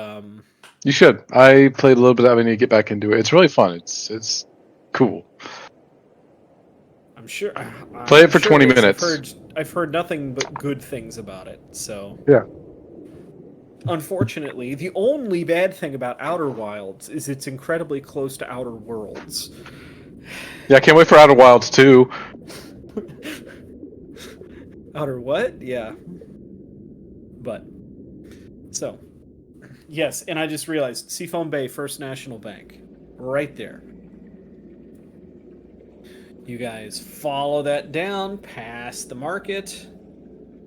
You should. I played a little bit of it. I need to get back into it. It's really fun. It's cool. I'm sure. Play it for sure 20 it is. minutes. I've heard nothing but good things about it. So Yeah. Unfortunately, the only bad thing about Outer Wilds is it's incredibly close to Outer Worlds. Yeah, I can't wait for Outer Wilds 2. Outer what? Yeah. But so yes, and I just realized Seafoam Bay First National Bank, right there. You guys follow that down past the market,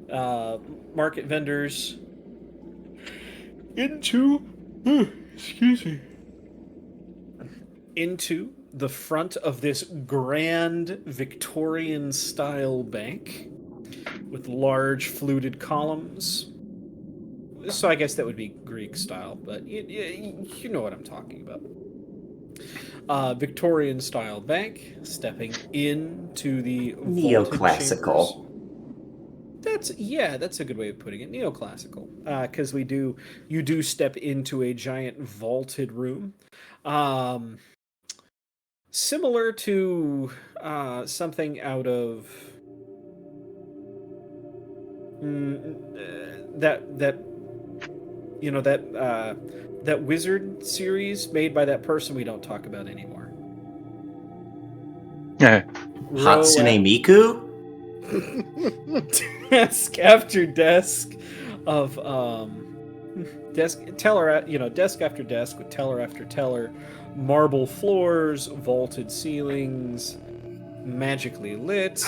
market vendors, into the front of this grand Victorian style bank with large fluted columns. So I guess that would be Greek style, but you know what I'm talking about. Victorian style bank, stepping into the vaulted Neoclassical. chambers. That's a good way of putting it. Neoclassical, because you do step into a giant vaulted room, similar to something out of that wizard series made by that person we don't talk about anymore. Yeah. Hatsune Miku? Desk after desk of desk after desk with teller after teller, marble floors, vaulted ceilings, magically lit.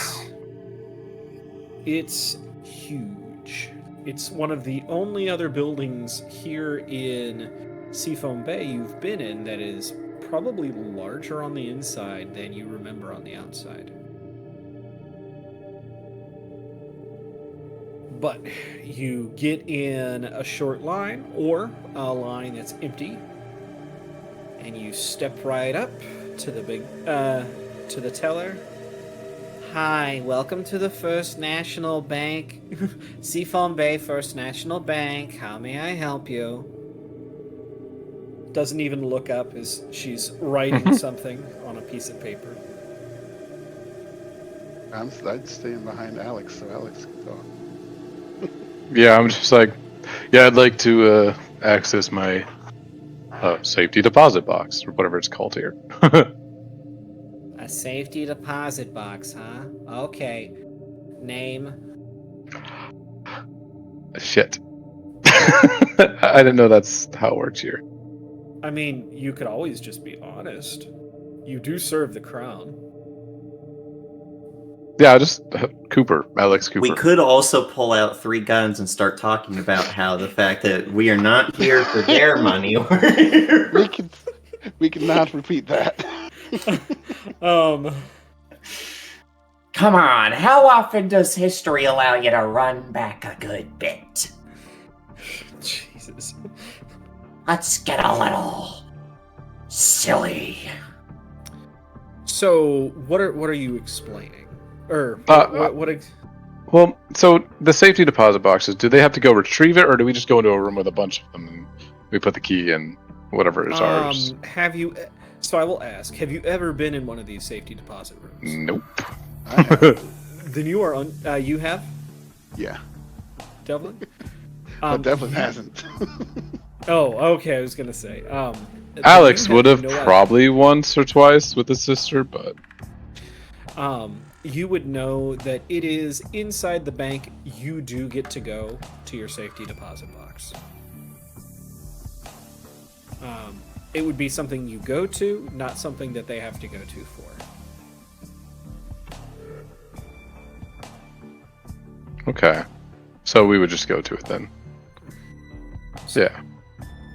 It's huge. It's one of the only other buildings here in Seafoam Bay you've been in that is probably larger on the inside than you remember on the outside. But you get in a short line or a line that's empty, and you step right up to the teller. Hi, welcome to the First National Bank, Seafoam Bay First National Bank. How may I help you? Doesn't even look up as she's writing something on a piece of paper. I'd stay in behind Alex so Alex can talk. Yeah, I'm just like, yeah, I'd like to access my safety deposit box, or whatever it's called here. A safety deposit box, huh? Okay. Name? Shit. I didn't know that's how it works here. I mean, you could always just be honest. You do serve the crown. Yeah, just Cooper, Alex Cooper. We could also pull out 3 guns and start talking about how the fact that we are not here for their money. We can not repeat that. Come on, how often does history allow you to run back a good bit? Jesus. Let's get a little silly. So, what are you explaining? Or what Well, so the safety deposit boxes, do they have to go retrieve it, or do we just go into a room with a bunch of them and we put the key in whatever is ours? Have you? So I will ask: have you ever been in one of these safety deposit rooms? Nope. I have. Then you are you have, Yeah. Devlin. But Devlin hasn't. Oh, okay. I was gonna say. Alex you would have no idea. probably once or twice with his sister, but You would know that it is inside the bank. You do get to go to your safety deposit box. It would be something you go to, not something that they have to go to for. okay. So we would just go to it then. Yeah.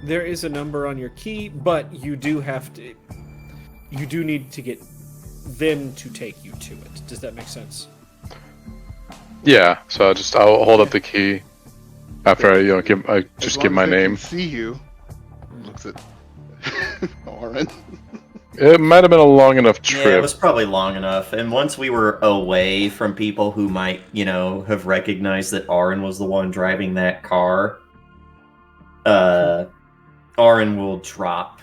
There is a number on your key, but you do have to. You do need to get them to take you to it. Does that make sense? Yeah. So I'll hold up the key after I give my As they name. can see you. Looks at Oren. It might have been a long enough trip. Yeah, it was probably long enough. And once we were away from people who might, have recognized that Aaron was the one driving that car, Aaron will drop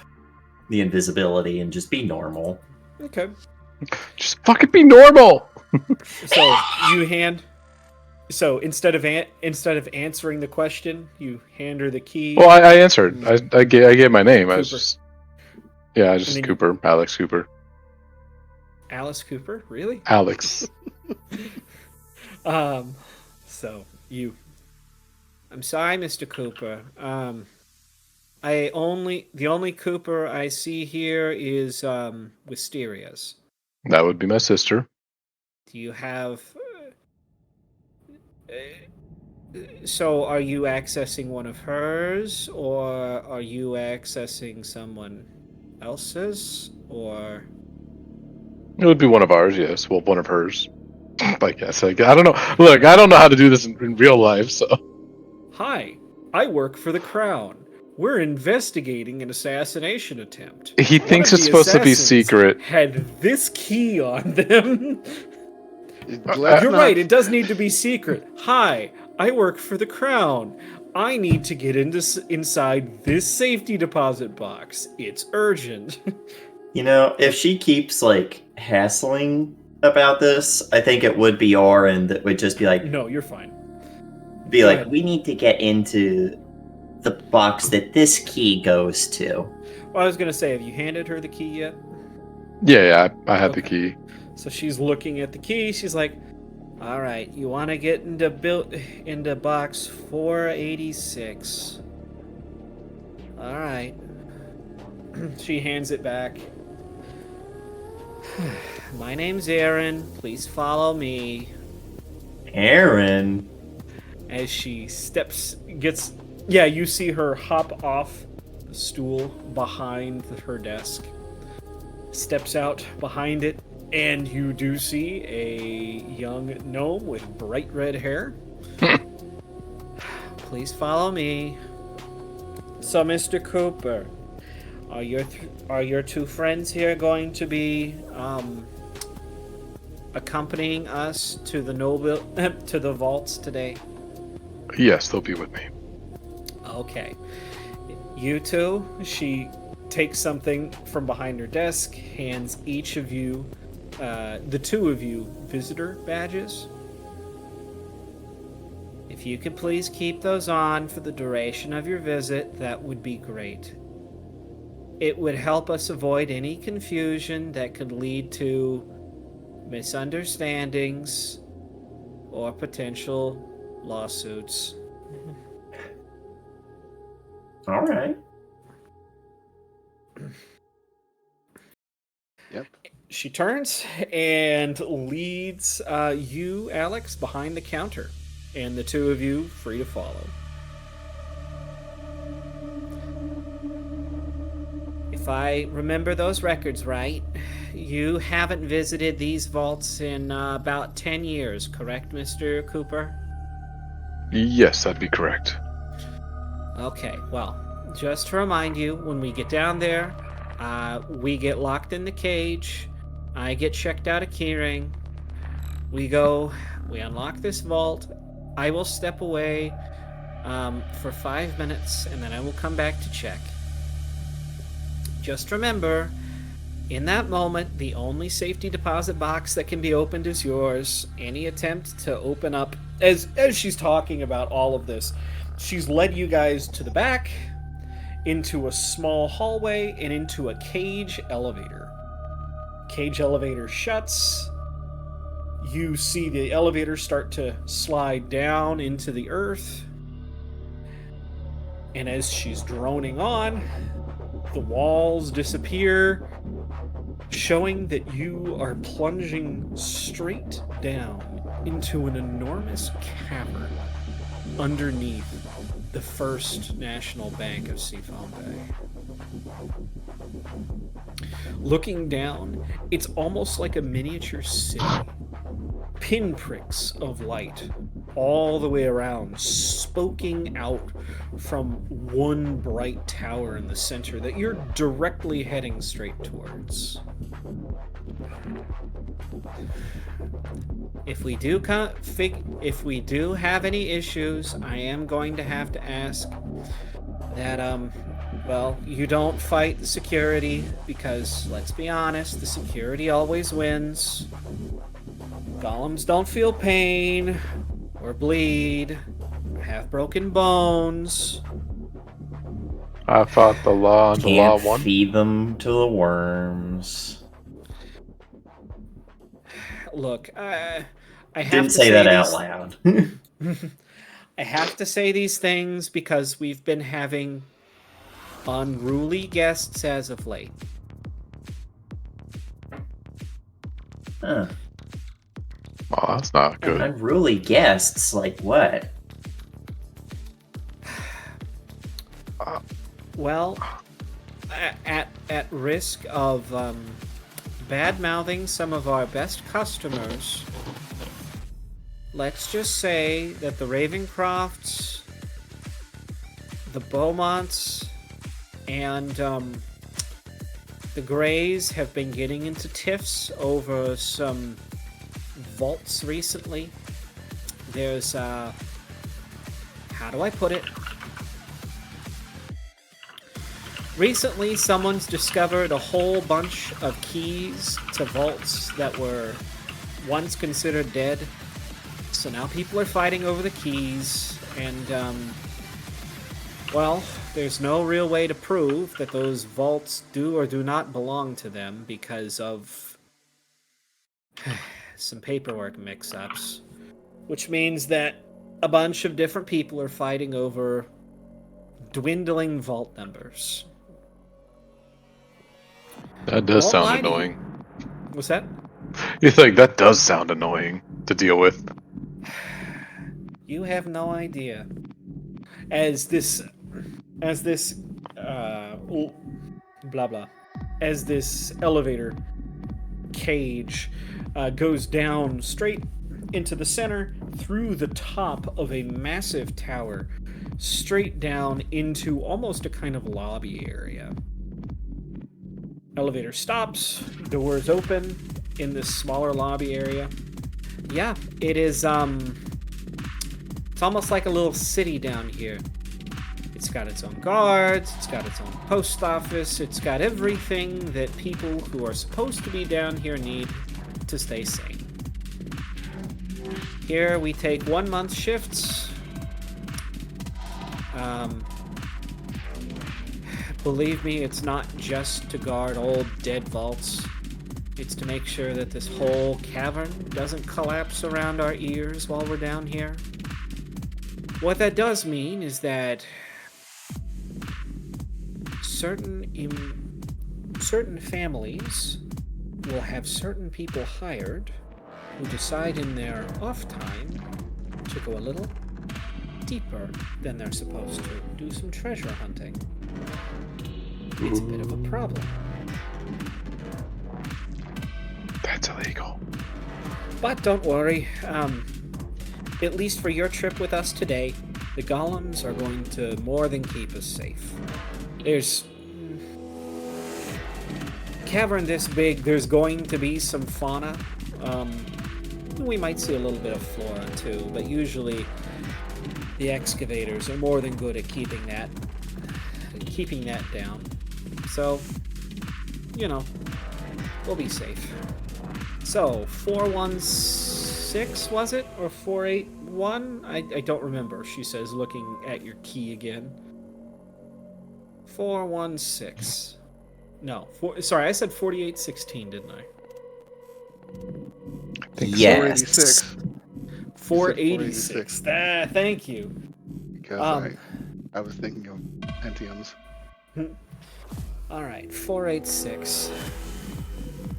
the invisibility and just be normal. Okay. Just fucking be normal. So you hand. So instead of answering the question, you hand her the key. Well, I answered. I gave my name. I was Cooper. just. Yeah, I just And then Cooper. Alex Cooper. Alice Cooper, really? Alex. So you. I'm sorry, Mr. Cooper. The only Cooper I see here is Wisteria's. That would be my sister. Do you have? So are you accessing one of hers, or are you accessing someone else's, or? It would be one of ours, yes. Well, one of hers. I guess. I don't know. Look, I don't know how to do this in real life, so. Hi, I work for the Crown. We're investigating an assassination attempt. He One thinks of it's the supposed to be assassins secret. Had this key on them. Let's You're not- right, it does need to be secret. Hi, I work for the Crown. I need to get inside this safety deposit box. It's urgent. If she keeps, hassling about this, I think it would be Aaron that would just be like, No, you're fine. be Go like, ahead. we need to get into the box that this key goes to. Well, I was going to say, have you handed her the key yet? Yeah, I have the Okay. key. So she's looking at the key. She's like, all right, you want to get into box 486. All right. She hands it back. My name's Aaron. Please follow me. Aaron? As she you see her hop off the stool behind her desk. Steps out behind it, and you do see a young gnome with bright red hair. Please follow me. So, Mr. Cooper, are your two friends here going to be accompanying us to the vaults today? Yes, they'll be with me. Okay. You two, she takes something from behind her desk, hands each of you, the two of you, visitor badges. If you could please keep those on for the duration of your visit, that would be great. It would help us avoid any confusion that could lead to misunderstandings or potential lawsuits. All right. Yep. She turns and leads you, Alex, behind the counter, and the two of you free to follow. if I remember those records right, you haven't visited these vaults in about 10 years, correct, Mr. Cooper? Yes, that'd be correct. Okay, well, just to remind you, when we get down there, we get locked in the cage, I get checked out a keyring, we unlock this vault, I will step away for 5 minutes, and then I will come back to check. Just remember, in that moment, the only safety deposit box that can be opened is yours. Any attempt to open up... As she's talking about all of this, she's led you guys to the back, into a small hallway, and into a cage elevator. Cage elevator shuts. You see the elevator start to slide down into the earth. And as she's droning on, the walls disappear, showing that you are plunging straight down into an enormous cavern underneath the First National Bank of Seafoam Bay. Looking down, it's almost like a miniature city. Pinpricks of light all the way around, spoking out from one bright tower in the center that you're directly heading straight towards. If we do have any issues, I am going to have to ask that you don't fight the security, because let's be honest, the security always wins. Golems don't feel pain or bleed or have broken bones. I fought the law and the law Can't won. feed them to the worms. Look, I have Didn't to say that out these... loud. I have to say these things because we've been having unruly guests as of late. Huh. Oh, that's not good. Unruly guests, like what? Well, at risk of bad-mouthing some of our best customers, let's just say that the Ravencrofts, the Beaumonts, and the Greys have been getting into tiffs over some vaults recently. There's, how do I put it? Recently, someone's discovered a whole bunch of keys to vaults that were once considered dead. So now people are fighting over the keys, and, there's no real way to prove that those vaults do or do not belong to them because of some paperwork mix-ups. Which means that a bunch of different people are fighting over dwindling vault numbers. That does sound Almighty. annoying. What's that? You think that does sound annoying to deal with? You have no idea. As this elevator cage goes down straight into the center, through the top of a massive tower, straight down into almost a kind of lobby area. Elevator stops, doors open in this smaller lobby area. Yeah, it is, it's almost like a little city down here. It's got its own guards, it's got its own post office, it's got everything that people who are supposed to be down here need to stay sane. Here we take 1 month shifts. Believe me, it's not just to guard old dead vaults. It's to make sure that this whole cavern doesn't collapse around our ears while we're down here. What that does mean is that certain families will have certain people hired who decide in their off time to go a little deeper than they're supposed to, do some treasure hunting. it's a bit of a problem. That's illegal. But don't worry. At least for your trip with us today, the golems are going to more than keep us safe. There's cavern this big. There's going to be some fauna. We might see a little bit of flora too, but usually the excavators are more than good at keeping that down. So, we'll be safe. So, 416 was it? Or 481? I don't remember, she says, looking at your key again. 416. No, sorry, I said 4816, didn't I? Yes. 486. Thank you. Because I was thinking of Pentiums. All right, 486.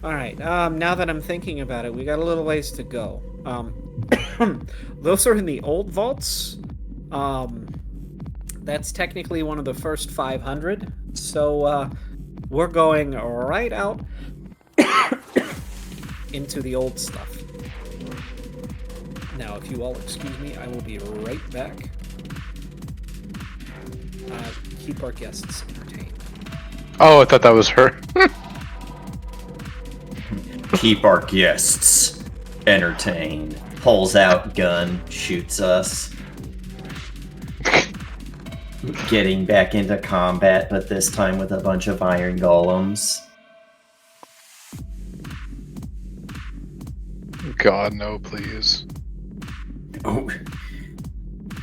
All right. Now that I'm thinking about it, we got a little ways to go. Those are in the old vaults. That's technically one of the first 500. So we're going right out into the old stuff. Now, if you all excuse me, I will be right back. Keep our guests entertained. Oh, I thought that was her. Keep our guests entertained. Pulls out gun, shoots us. Getting back into combat, but this time with a bunch of iron golems. God, no, please. Oh.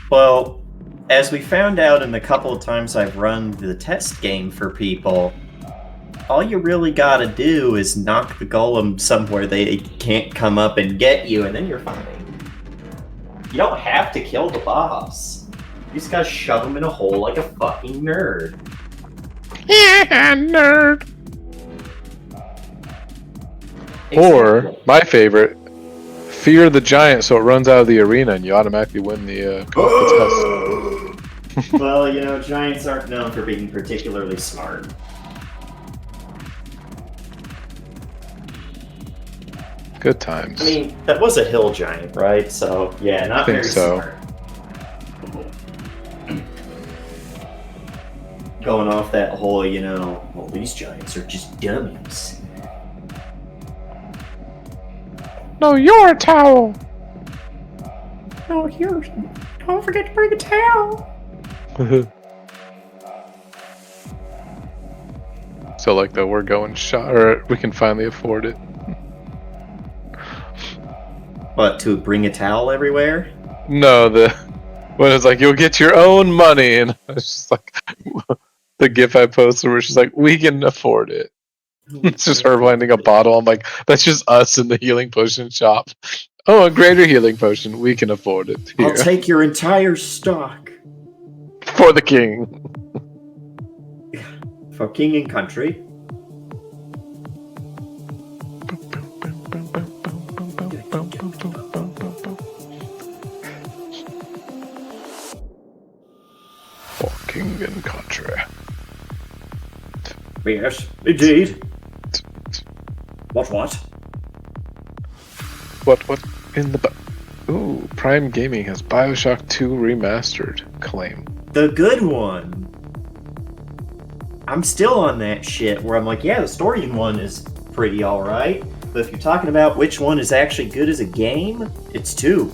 Well, as we found out in the couple of times I've run the test game for people, all you really gotta do is knock the golem somewhere they can't come up and get you, and then you're fine. You don't have to kill the boss. You just gotta shove him in a hole like a fucking nerd. Yeah, nerd. Or, Exactly. my favorite, fear the giant so it runs out of the arena and you automatically win the contest. Well, giants aren't known for being particularly smart. Good times. I mean, that was a hill giant, right? So, yeah, not think very so. smart. Going off that whole, well, these giants are just dummies. No, you're a towel. Oh, here. Don't forget to bring a towel. So, like, we're going shot, or we can finally afford it. What, to bring a towel everywhere? No, when it's like, you'll get your own money, and it's just like, the gif I posted where she's like, we can afford it. It's just her finding a bottle. I'm like, that's just us in the healing potion shop. Oh, a greater healing potion. We can afford it. Here. I'll take your entire stock. For the king. For king and country. For king and country. Yes, indeed. What? What in the... Ooh, Prime Gaming has Bioshock 2 Remastered claim. The good one. I'm still on that shit where I'm like, yeah, the story in one is pretty alright, but if you're talking about which one is actually good as a game, it's 2.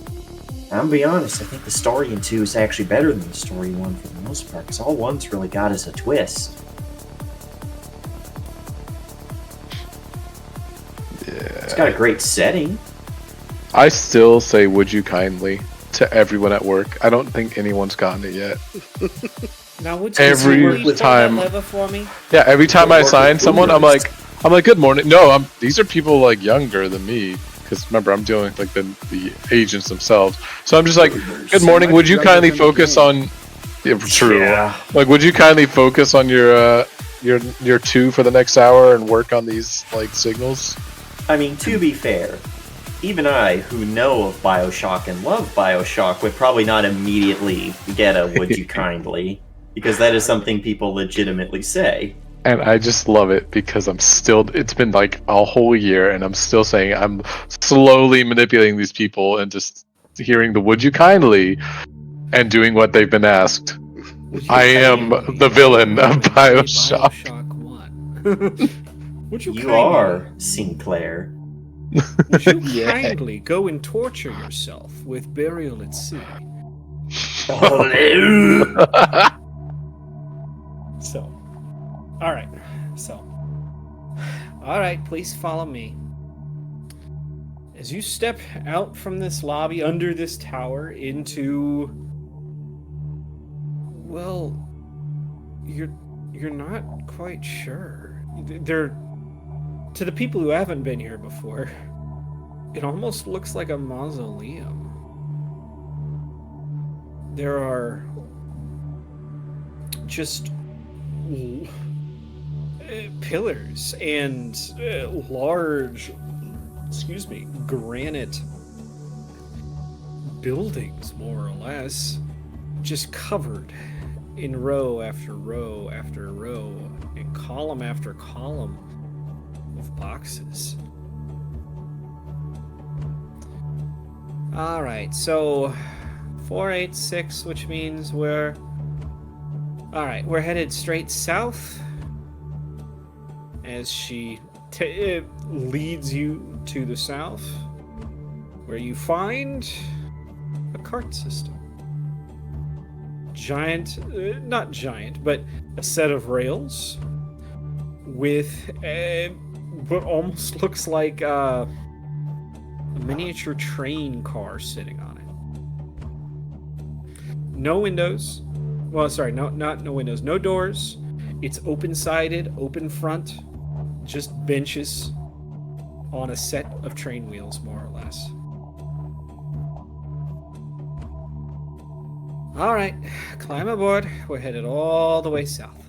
I'm gonna be honest, I think the story in 2 is actually better than the story in 1 for the most part, because all 1's really got is a twist. Yeah. It's got a great setting. I still say would you kindly to everyone at work. I don't think anyone's gotten it yet. Now, would you Every please pull that time- lever for me? Yeah, every time I assign someone, I'm like, good morning. No, these are people like younger than me. Because remember, I'm dealing with like the agents themselves. So I'm just like, good morning. Would you kindly focus on? Yeah, true. Yeah. Like, would you kindly focus on your 2 for the next hour and work on these like signals? I mean, to be fair, even I, who know of Bioshock and love Bioshock, would probably not immediately get a would you kindly, because that is something people legitimately say. And I just love it because it's been like a whole year and I'm still saying I'm slowly manipulating these people and just hearing the would you kindly and doing what they've been asked. Would you I am kindly the villain of play Bioshock. Bioshock 1? Would you You kindly, are Sinclair. Would you Yeah. kindly go and torture yourself with Burial at Sea? So, all right. So, all right. Please follow me. As you step out from this lobby under this tower into, well, you're not quite sure. They're, to the people who haven't been here before, it almost looks like a mausoleum. There are just pillars and large, granite buildings, more or less, just covered in row after row after row and column after column of boxes. All right, so 486, which means we're headed straight south as she leads you to the south, where you find a cart system. Not giant, but a set of rails with what almost looks like a miniature train car sitting on it. No windows. Well, sorry, no windows. No doors. It's open-sided, open front, just benches on a set of train wheels, more or less. All right, climb aboard. We're headed all the way south.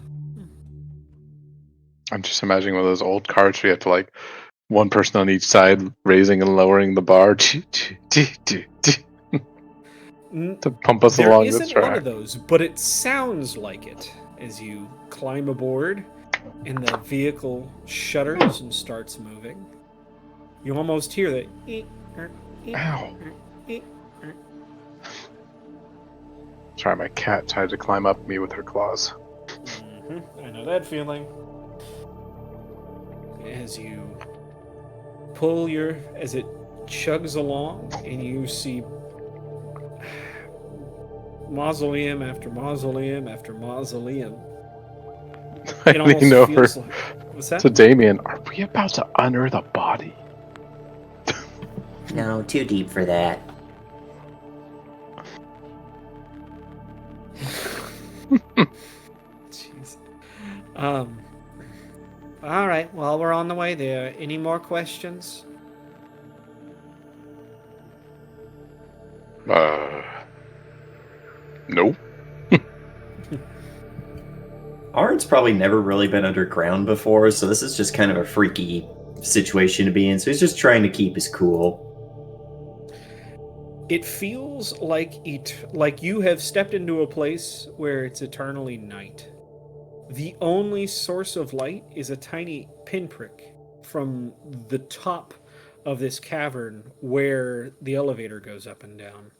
I'm just imagining one of those old carts where you have to like one person on each side raising and lowering the bar to pump us There along the isn't one track. of those, but it sounds like it as you climb aboard and the vehicle shudders and starts moving. You almost hear the Ow. Sorry, my cat tried to climb up me with her claws. I know that feeling. As you as it chugs along and you see mausoleum after mausoleum after mausoleum. I It almost lean over feels like... What's that? to Damien. Are we about to unearth a body? No, too deep for that. Jeez. All right. Well, we're on the way there. Any more questions? Nope. Arn's probably never really been underground before, so this is just kind of a freaky situation to be in. So he's just trying to keep his cool. It feels like you have stepped into a place where it's eternally night. The only source of light is a tiny pinprick from the top of this cavern where the elevator goes up and down.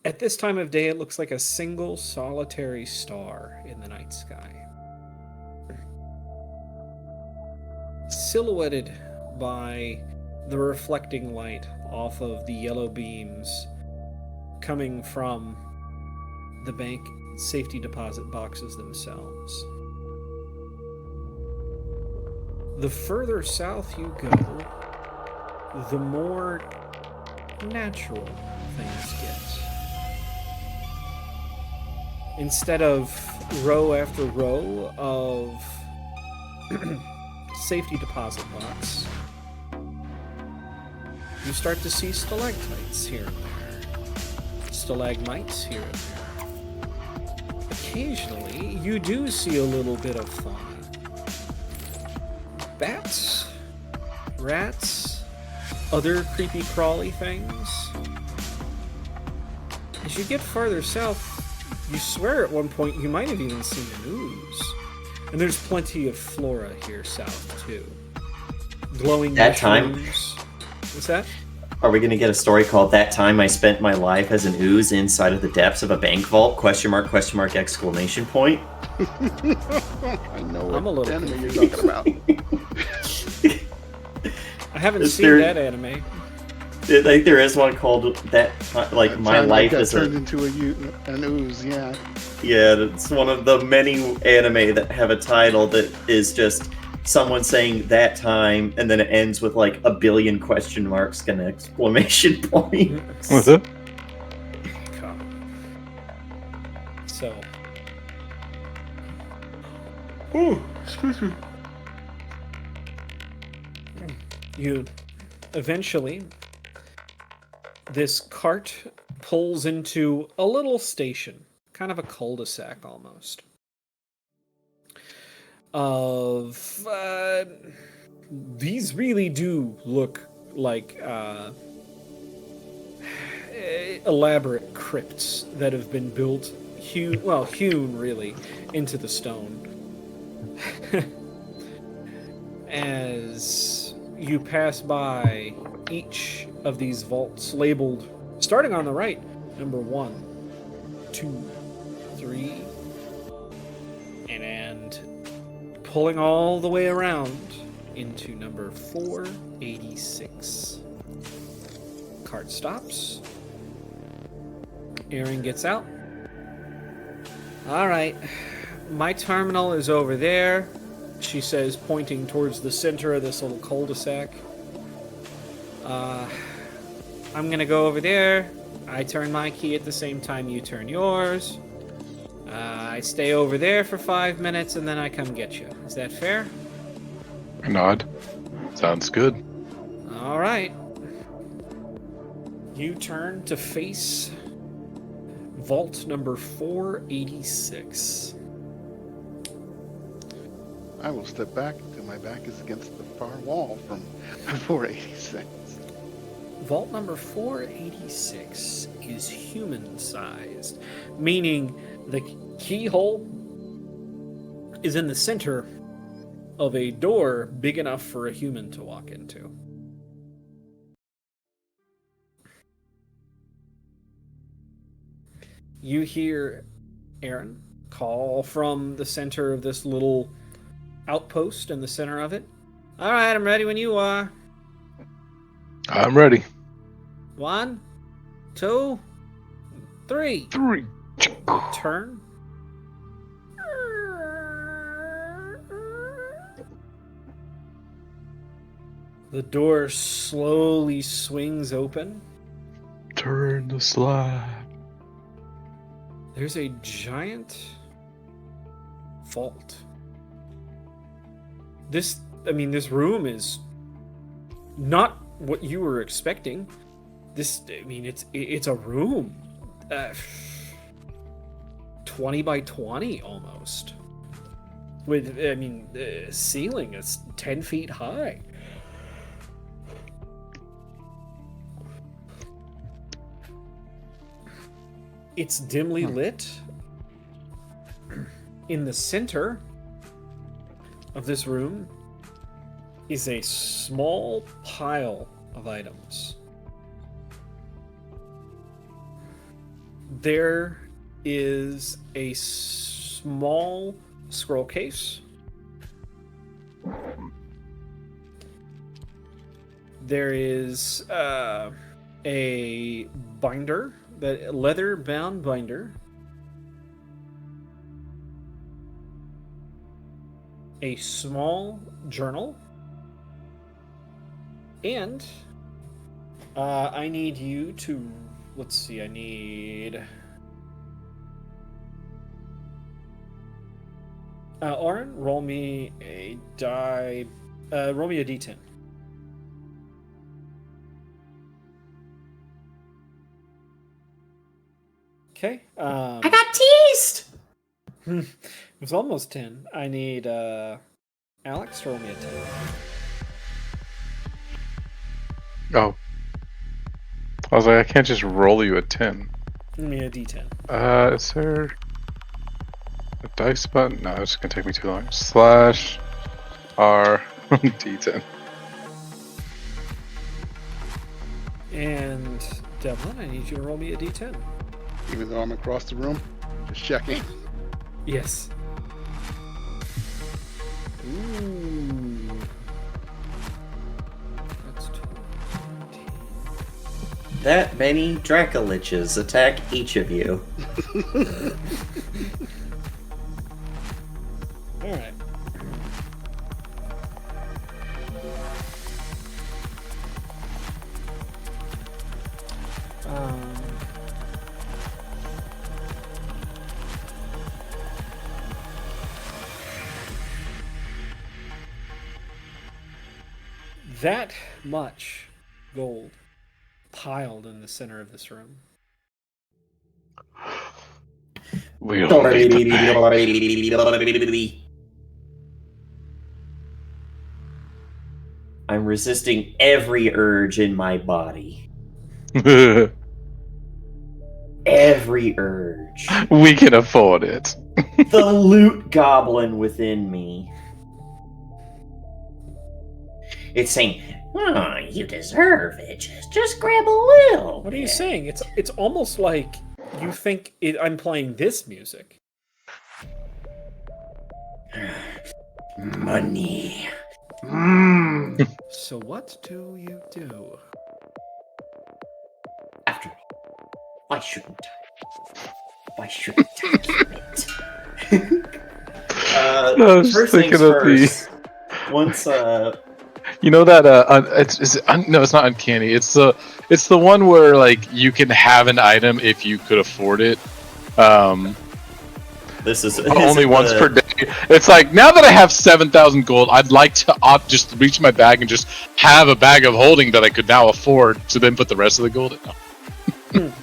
At this time of day, it looks like a single solitary star in the night sky. Silhouetted by the reflecting light off of the yellow beams coming from the bank safety deposit boxes themselves. The further south you go, the more natural things get. Instead of row after row of safety deposit box, you start to see stalactites here and there, stalagmites here and there. Occasionally, you do see a little bit of fauna. Bats, rats, other creepy crawly things. As you get farther south, you swear at one point you might have even seen an ooze. And there's plenty of flora here south, too. Glowing That time? mushrooms. What's that? Are we gonna get a story called "That Time I Spent My Life as an Ooze Inside of the Depths of a Bank Vault?" Exclamation point. I know I'm a what little anime you're talking about. I haven't Is seen there- that anime. I think there is one called "That like My Time I Life got as turned a." into an ooze. Yeah. Yeah, it's one of the many anime that have a title that is just someone saying "that time" and then it ends with like a billion question marks and exclamation points. What's it? So, you eventually, this cart pulls into a little station, kind of a cul-de-sac almost. These really do look like elaborate crypts that have been built, hewn really, into the stone. As you pass by each of these vaults labeled, starting on the right, number 1, 2, 3, and pulling all the way around into number 486. Cart stops. Aaron gets out. All right, my terminal is over there, she says, pointing towards the center of this little cul-de-sac. I'm gonna go over there. I turn my key at the same time you turn yours. I stay over there for 5 minutes and then I come get you. Is that fair? I nod. Sounds good. All right. You turn to face vault number 486. I will step back until my back is against the far wall from 486. Vault number 486 is human-sized, meaning the keyhole is in the center of a door big enough for a human to walk into. You hear Aaron call from the center of this little outpost in the center of it. All right, I'm ready when you are. I'm ready. 1, 2, 3. 3. Turn. The door slowly swings open. Turn the slide. There's a giant vault. This room is not what you were expecting. It's a room. 20 by 20 almost. With, the ceiling is 10 feet high. It's dimly lit. In the center of this room is a small pile of items. There is a small scroll case. There is a binder, that leather-bound binder. A small journal. And I need you to, let's see, I need Oren, roll me a d10. Okay. I got teased! It was almost 10. I need Alex to roll me a 10. Oh. I was like, I can't just roll you a 10. Give me a d10. Is there a dice button? No, it's gonna take me too long. Slash R D10. And Devlin, I need you to roll me a d10. Even though I'm across the room, just checking. Yes. Ooh. That's 20. That many Dracoliches attack each of you. Alright. That much gold piled in the center of this room. We'll make the bank. I'm resisting every urge in my body. Every urge. We can afford it. The loot goblin within me. It's saying, Oh, you deserve it. Just grab a little. What are you bit. saying? It's almost like you think I'm playing this music. Money. So what do you do? After all, why shouldn't I? Why shouldn't I keep it? I was First thinking things of first. Once, You know that no, it's not uncanny. It's the one where like you can have an item if you could afford it. this is Only once per day. It's like, now that I have 7,000 gold, I'd like to opt just to reach my bag and just have a bag of holding that I could now afford to then put the rest of the gold in.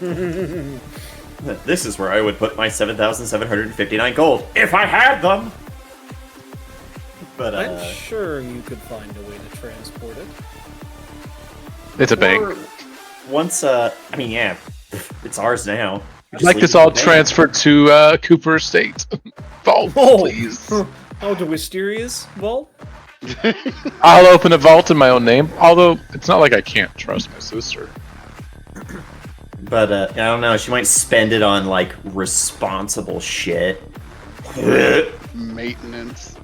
No. This is where I would put my 7,759 gold if I had them. But I'm sure you could find a way to transport it. It's a bank. Once, I mean, yeah, it's ours now. We I'd just like leave this it in all the bank. transferred to Cooper Estate. Vault, Oh. please. Oh, to Wisteria's vault? I'll open a vault in my own name. Although it's not like I can't trust my sister. But I don't know. She might spend it on like responsible shit. Maintenance.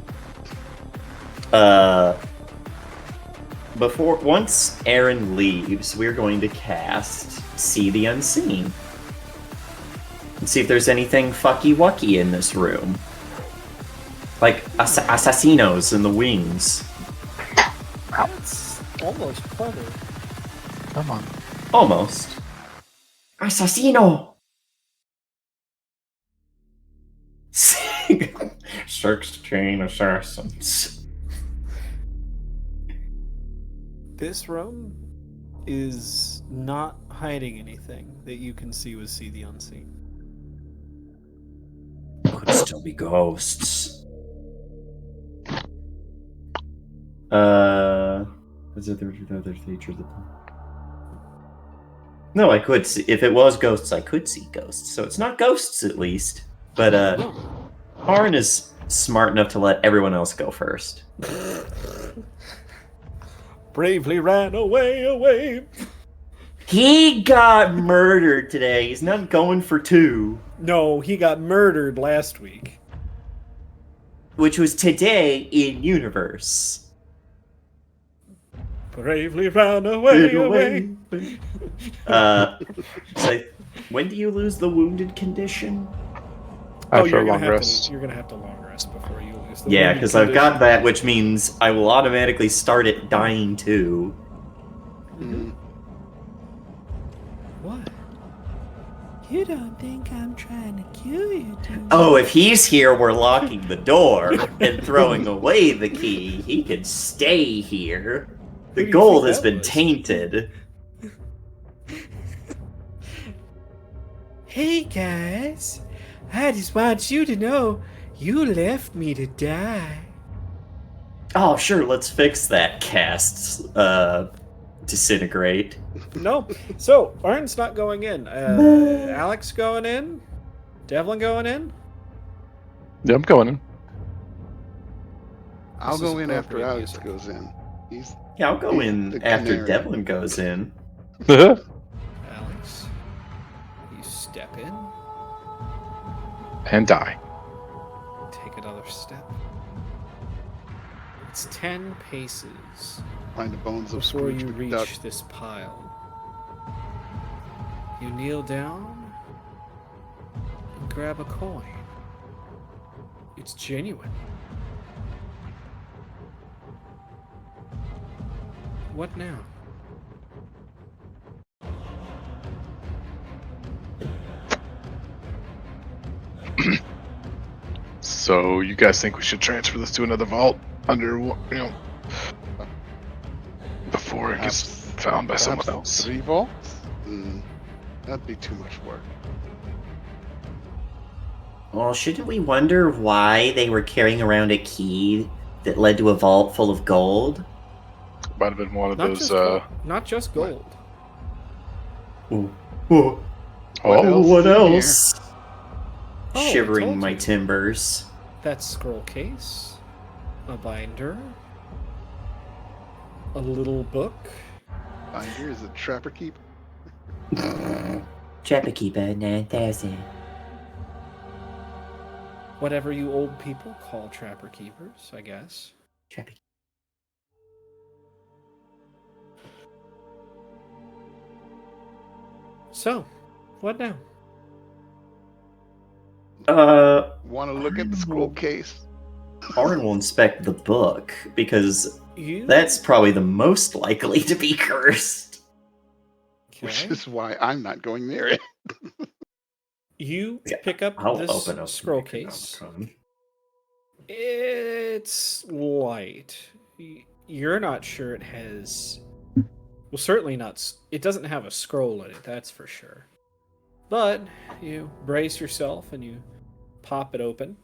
Once Aaron leaves, we're going to cast See the Unseen. And see if there's anything fucky-wucky in this room. Like assassinos in the wings. That's almost clever. Come on. Almost. Assassino. Chain assassins. This room is not hiding anything that you can see with See the Unseen. Could still be ghosts. Is it the other features? No, I could see. If it was ghosts, I could see ghosts. So it's not ghosts, at least. But Arn is smart enough to let everyone else go first. Bravely ran away. He got murdered today. He's not going for two. No, he got murdered last week. Which was today in universe. Bravely ran away. So when do you lose the wounded condition? After a long rest. You're gonna have to long rest before you lose the Yeah, wounded because I've got condition. that, which means I will automatically start it dying too. Mm. What? You don't think I'm trying to kill you, do you? Oh, if he's here, we're locking the door and throwing away the key. He can stay here. The Who do you gold think has that been was? tainted. Hey guys, I just want you to know you left me to die. Oh, sure, let's fix that. Cast, disintegrate. No, so Arn's not going in. Alex going in. Devlin going in. Yeah, I'm going in. I'll This is go in after appropriate Alex music. goes in. He's Yeah, I'll go He's in the after canary. Devlin goes in. Alex, you step in, And die. take another step. It's 10 paces Find the bones of before Scrooge you McDuck. reach this pile. You kneel down and grab a coin. It's genuine. What now? So you guys think we should transfer this to another vault before it gets found by someone Perhaps else? 3 vaults? That'd be too much work. Well, shouldn't we wonder why they were carrying around a key that led to a vault full of gold? Might have been one of Not those. just gold. Not just gold. Ooh. What Oh, else what is in here? else? Oh, I Shivering told my you. timbers. That scroll case, a binder, a little book. Binder is a trapper keep. Trapper Keeper 9000. Whatever you old people call trapper keepers, I guess. Trapper. So, what now? Want to look at the scroll case? Orin will inspect the book because You that's probably the most likely to be cursed. Which okay. is why I'm not going near it. You pick up I'll this open up scroll the case. Necronomicon. It's light. You're not sure it has. Well, certainly not. It doesn't have a scroll in it, that's for sure. But you brace yourself and you pop it open.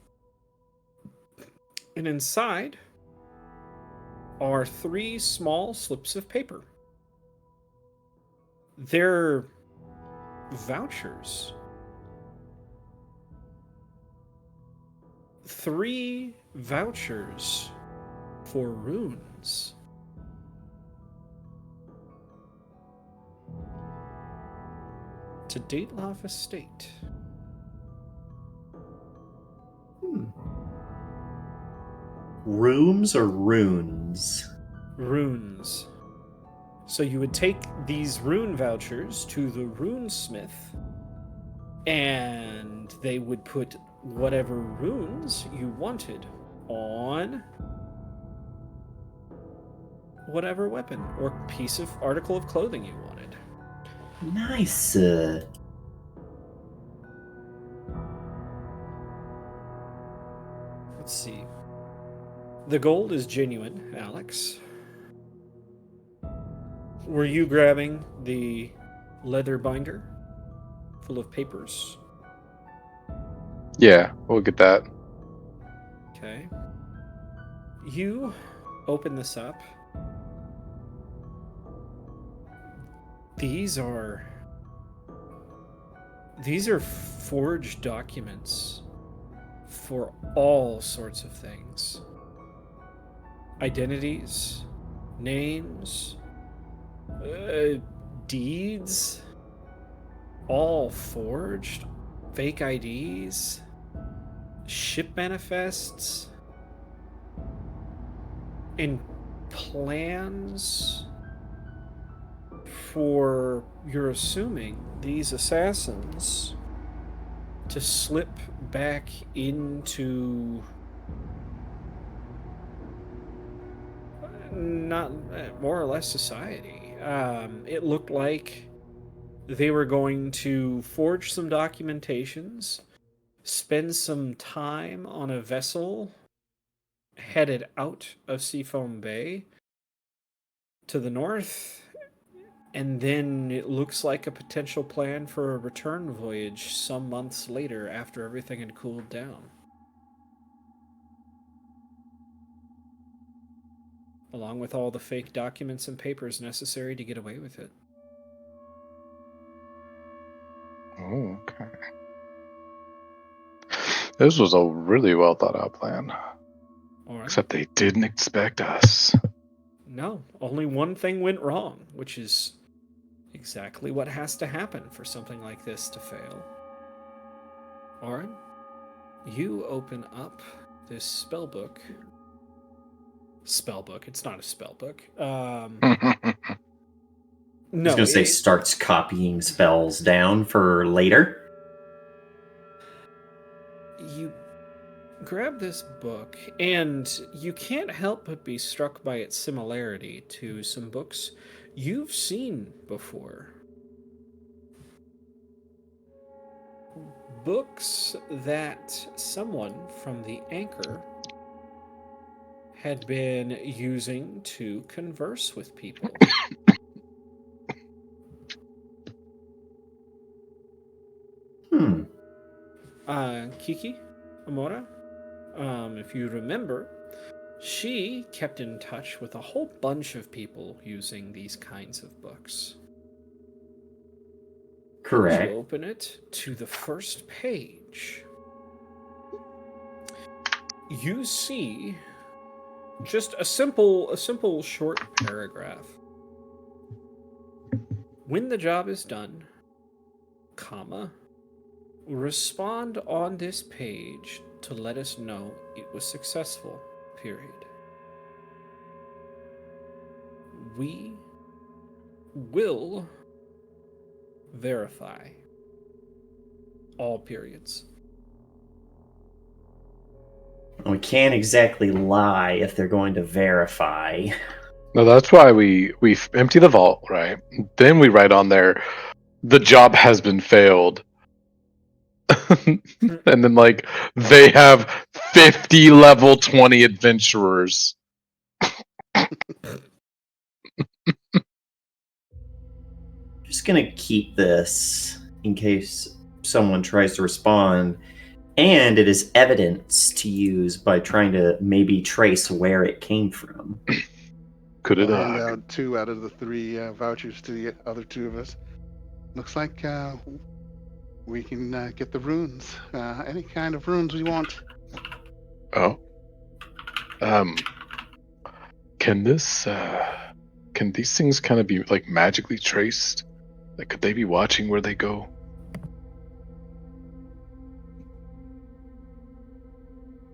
And inside are 3 small slips of paper. They're vouchers. 3 vouchers for runes. To Dateloff Estate. Rooms or runes? Runes. So you would take these rune vouchers to the runesmith, and they would put whatever runes you wanted on whatever weapon or piece of article of clothing you wanted. Nice. Let's see. The gold is genuine, Alex. Were you grabbing the leather binder full of papers? Yeah, we'll get that. Okay. You open this up. These are forged documents for all sorts of things. Identities, names, deeds, all forged. Fake IDs, ship manifests, and plans for, you're assuming, these assassins to slip back into not more or less society. It looked like they were going to forge some documentations, spend some time on a vessel headed out of Seafoam Bay to the north, and then it looks like a potential plan for a return voyage some months later after everything had cooled down. Along with all the fake documents and papers necessary to get away with it. Oh, okay. This was a really well thought out plan. All right. Except they didn't expect us. No, only one thing went wrong, which is exactly what has to happen for something like this to fail. Oren, you open up this spell book. It's not a spell book. I was No, gonna say starts copying spells down for later. you grab this book, and you can't help but be struck by its similarity to some books you've seen before. Books that someone from the Anchor had been using to converse with people. Kiki Amora, if you remember, she kept in touch with a whole bunch of people using these kinds of books. As Correct. you open it to the first page, you see just a simple short paragraph. When the job is done, comma, respond on this page to let us know it was successful, period. We will verify all periods. We can't exactly lie if they're going to verify. No, that's why we empty the vault, right? Then we write on there, the job has been failed. And then, like, they have 50 level 20 adventurers. Just gonna keep this in case someone tries to respond, and it is evidence to use by trying to maybe trace where it came from. Could it I'll hand out 2 out of the 3 vouchers to the other 2 of us. Looks like we can get the runes. Any kind of runes we want. Oh. Can this can these things kind of be like magically traced? Like, could they be watching where they go?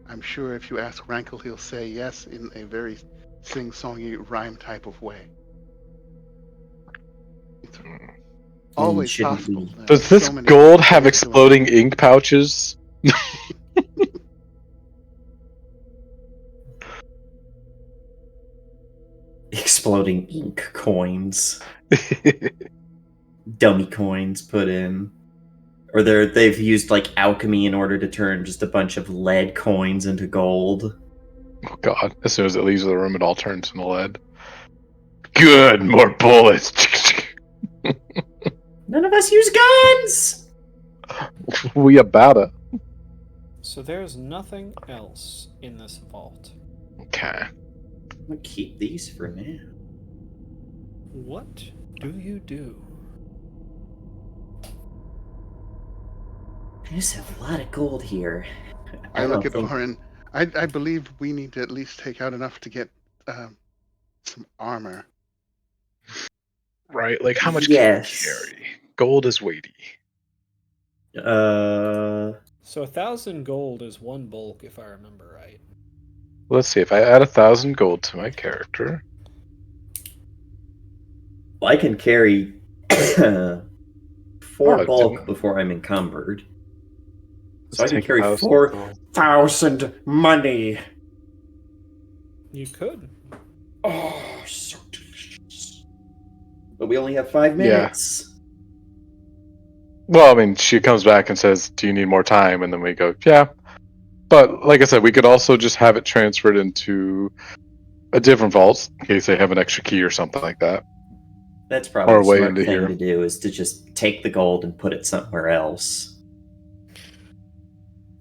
I'm sure if you ask Rankle, he'll say yes in a very sing-songy rhyme type of way. It's always shouldn't possible. we- Does this So many gold have things going exploding ink pouches? Exploding ink coins, dummy coins put in, or they've used like alchemy in order to turn just a bunch of lead coins into gold. Oh god, as soon as it leaves the room, it all turns into lead. Good, more bullets. None of us use guns. We about it. So there's nothing else in this vault. Okay. I'm gonna keep these for now. What do you do? I just have a lot of gold here. I look don't at think- Oren. I believe we need to at least take out enough to get some armor. Right, like how much Yes. can we carry? Gold is weighty. So 1,000 gold is 1 bulk, if I remember right. Let's see, if I add 1,000 gold to my character. I can carry 4 Oh, bulk didn't- before I'm encumbered. So I Let's can take carry 1,000 4. gold. 1,000 money. You could. Oh, so delicious. But we only have 5 Yeah. minutes. Well, I mean, she comes back and says, "Do you need more time?" And then we go, "Yeah." But like I said, we could also just have it transferred into a different vault in case they have an extra key or something like that. That's probably Or the way smart into thing here. to do, is to just take the gold and put it somewhere else.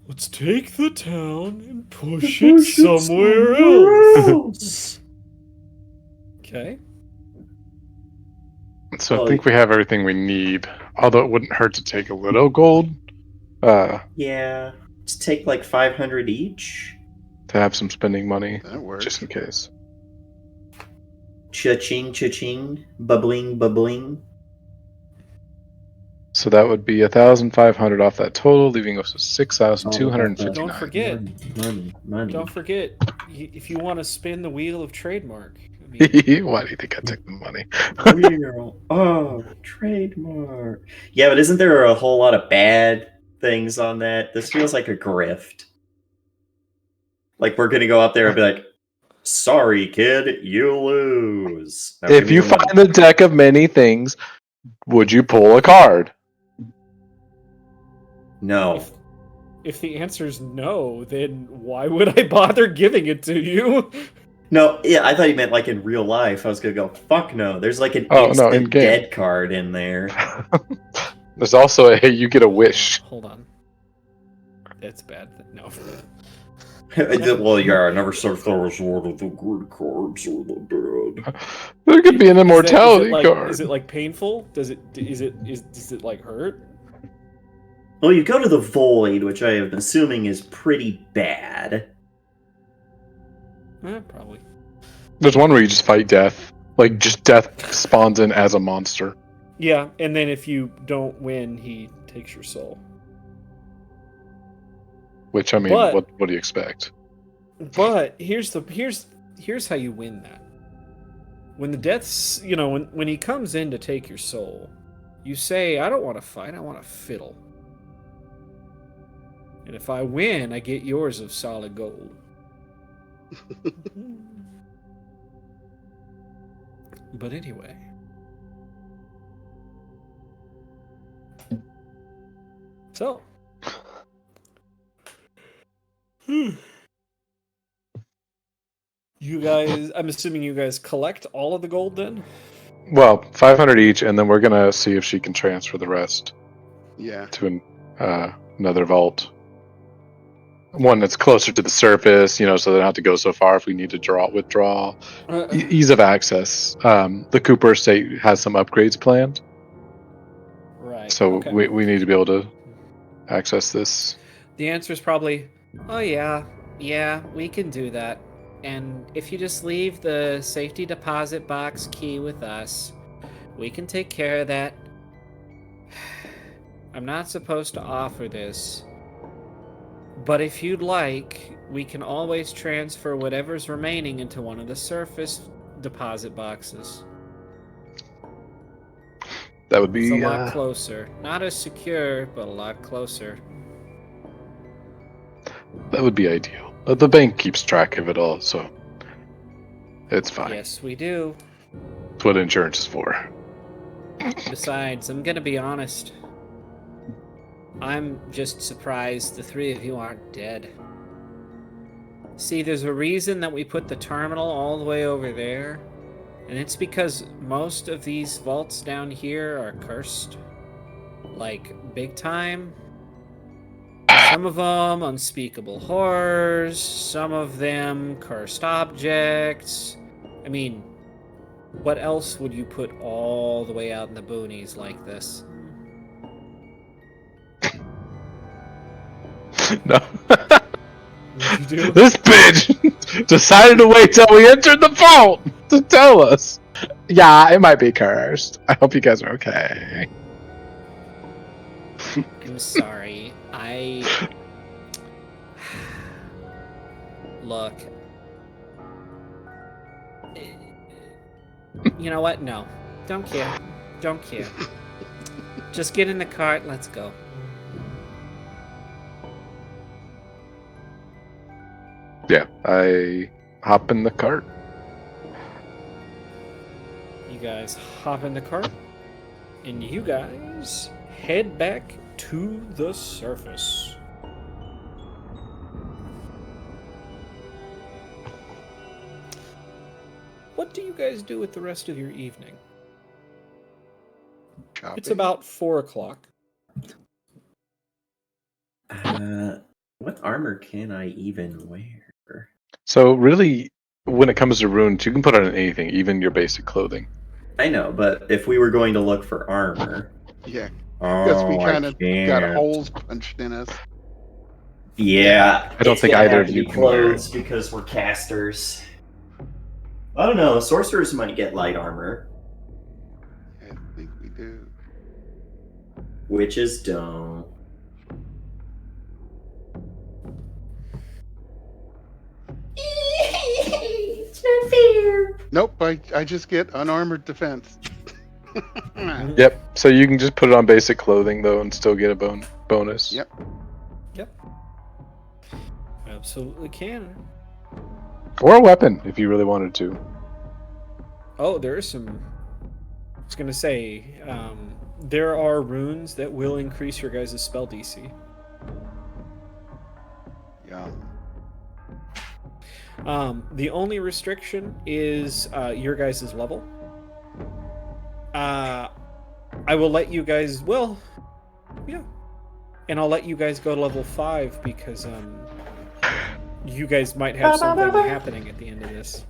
Let's take the town and push it somewhere else. Okay. So Well, I think we have everything we need. Although it wouldn't hurt to take a little gold. Yeah. Let's take like 500 each. To have some spending money, That works. just in case. Cha-ching, cha-ching. Bubbling, bubbling. So that would be 1,500 off that total, leaving us with It's all about 6,259. Don't forget. Money. Don't forget, if you want to spin the wheel of trademark. I mean, Why do you think I took the money? Wheel of trademark. Yeah, but isn't there a whole lot of bad things on that? This feels like a grift. Like we're gonna go up there and be like, "Sorry, kid, you lose." Now give If me you the money. find a deck of many things, would you pull a card? No. if the answer is no, then why would I bother giving it to you? No, yeah, I thought you meant like in real life. I was gonna go, fuck no. There's like an Oh, no, instant in-game. dead card in there. There's also a you get a wish. Hold on. That's bad. No. Well, yeah, I never said there was one of the good cards or the bad. There could be an Is immortality like, card. Is it like painful? Does it like hurt? Well, you go to the void, which I am assuming is pretty bad. Probably. There's one where you just fight death. Like, just death spawns in as a monster. Yeah, and then if you don't win, he takes your soul. Which, I mean, But- what do you expect? But here's how you win that. When the death's, when he comes in to take your soul, you say, "I don't want to fight. I want to fiddle." And if I win, I get yours of solid gold. But anyway. So. You guys, I'm assuming you guys collect all of the gold then? Well, 500 each, and then we're gonna see if she can transfer the rest Yeah. to another vault. One that's closer to the surface, so they don't have to go so far if we need to withdraw. Ease of access. The Cooper estate has some upgrades planned, Right. so okay. we need to be able to access this. The answer is probably, oh yeah, we can do that. And if you just leave the safety deposit box key with us, we can take care of that. I'm not supposed to offer this, but if you'd like, we can always transfer whatever's remaining into one of the surface deposit boxes. That would It's be a lot closer. Not as secure, but a lot closer. that would be ideal. The bank keeps track of it all, so it's fine. Yes, we do. That's what insurance is for. Besides, I'm gonna be honest. I'm just surprised the three of you aren't dead. See, there's a reason that we put the terminal all the way over there, and it's because most of these vaults down here are cursed. Like, big time. Some of them unspeakable horrors, some of them cursed objects. I mean, what else would you put all the way out in the boonies like this? No. What'd you do? This bitch decided to wait till we entered the vault to tell us. Yeah, it might be cursed. I hope you guys are okay. I'm sorry. Look. You know what? No. Don't care. Don't care. Just get in the cart. Let's go. Yeah, I hop in the cart. You guys hop in the cart, and you guys head back to the surface. What do you guys do with the rest of your evening? Shopping. It's about 4 o'clock. What armor can I even wear? So really, when it comes to runes, you can put on anything, even your basic clothing. I know, but if we were going to look for armor, Yeah. Because we I kind of got can't. holes punched in us. Yeah, I don't it's think gonna either have of to you be can wear it. clothes because we're casters. I don't know. Sorcerers might get light armor. I think we do. Witches don't. It's not fair. Nope, I just get unarmored defense. Yep. So you can just put it on basic clothing though, and still get a bonus. Yep. Yep. Absolutely can. Or a weapon if you really wanted to. Oh, there is some. I was gonna say, there are runes that will increase your guys' spell DC. Yum. The only restriction is your guys' level. I will let you guys. Well, yeah, and I'll let you guys go to level 5 because you guys might have something happening at the end of this.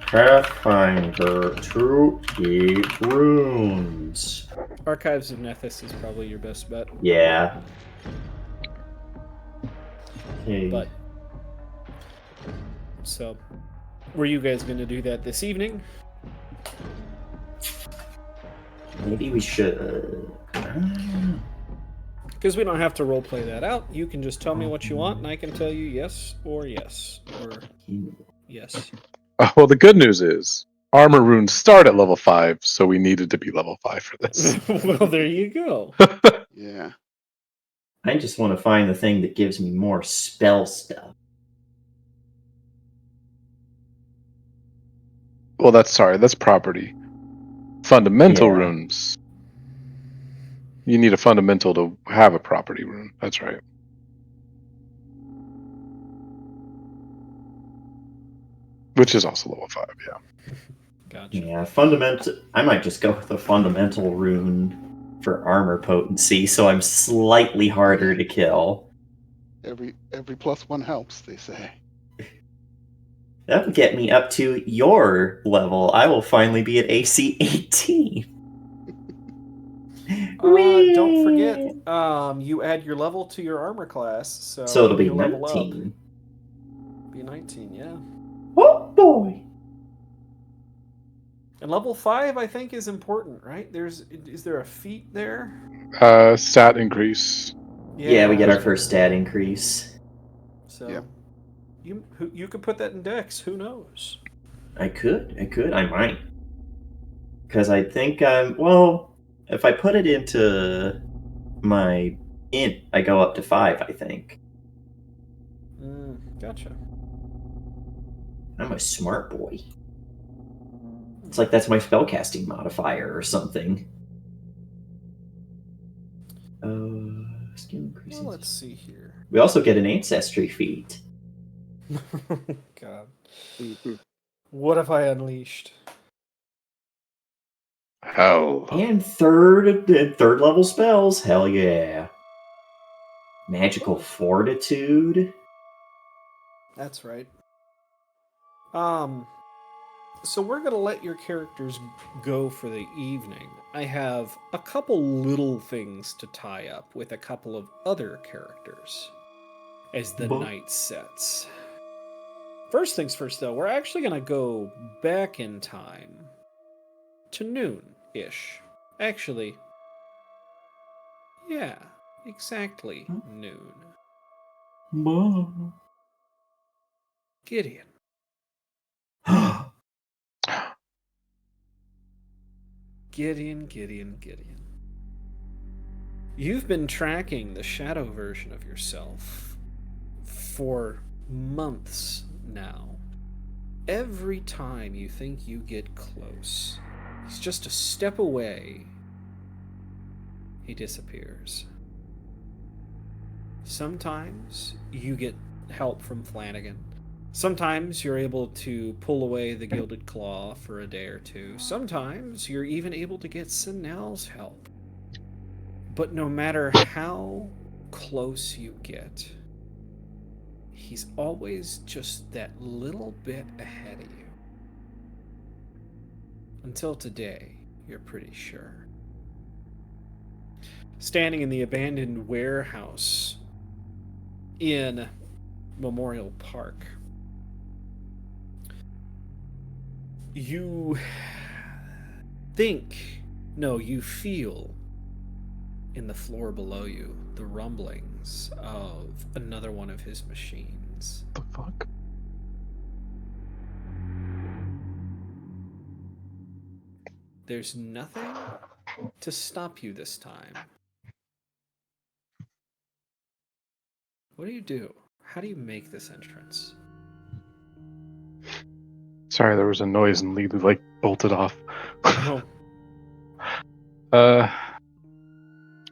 Pathfinder to eat runes. Archives of Nethys is probably your best bet, Yeah. Okay. but so were you guys going to do that this evening? Maybe we should. Because we don't have to roleplay that out. You can just tell me what you want, and I can tell you yes or yes or yes. Well, the good news is armor runes start at level 5, so we needed to be level 5 for this. Well, there you go. Yeah. I just want to find the thing that gives me more spell stuff. Well, that's property. Fundamental Yeah. runes. You need a fundamental to have a property rune. That's right. Which is also level 5, yeah. Gotcha. Yeah, fundamental. I might just go with a fundamental rune for armor potency, so I'm slightly harder to kill. Every +1 helps, they say. That would get me up to your level. I will finally be at AC 18. Don't forget, you add your level to your armor class, so So it'll be you level 19. up. Be 19, yeah. Oh boy! And level 5, I think, is important, right? Is there a feat there? Stat increase. Yeah, we get our first stat increase. So Yep. you could put that in Dex. Who knows? I might. Because I think well, if I put it into my int, I go up to 5, I think. Gotcha. I'm a smart boy. It's like that's my spellcasting modifier or something. Skill increases. Well, let's see here. We also get an ancestry feat. God. Mhm. What have I unleashed? Hell. And third level spells. Hell yeah. Magical fortitude. That's right. So we're going to let your characters go for the evening. I have a couple little things to tie up with a couple of other characters as the night sets. First things first, though, we're actually going to go back in time to noon-ish. Actually, yeah, exactly noon. Gideon. Gideon. You've been tracking the shadow version of yourself for months now. Every time you think you get close, he's just a step away. He disappears. Sometimes you get help from Flanagan. Sometimes you're able to pull away the Gilded Claw for a day or two. Sometimes you're even able to get Sinel's help. But no matter how close you get, he's always just that little bit ahead of you. Until today, you're pretty sure. standing in the abandoned warehouse in Memorial Park. You you feel in the floor below you the rumblings of another one of his machines. The fuck? There's nothing to stop you this time. What do? How do you make this entrance? Sorry, there was a noise and Lee like bolted off. Oh,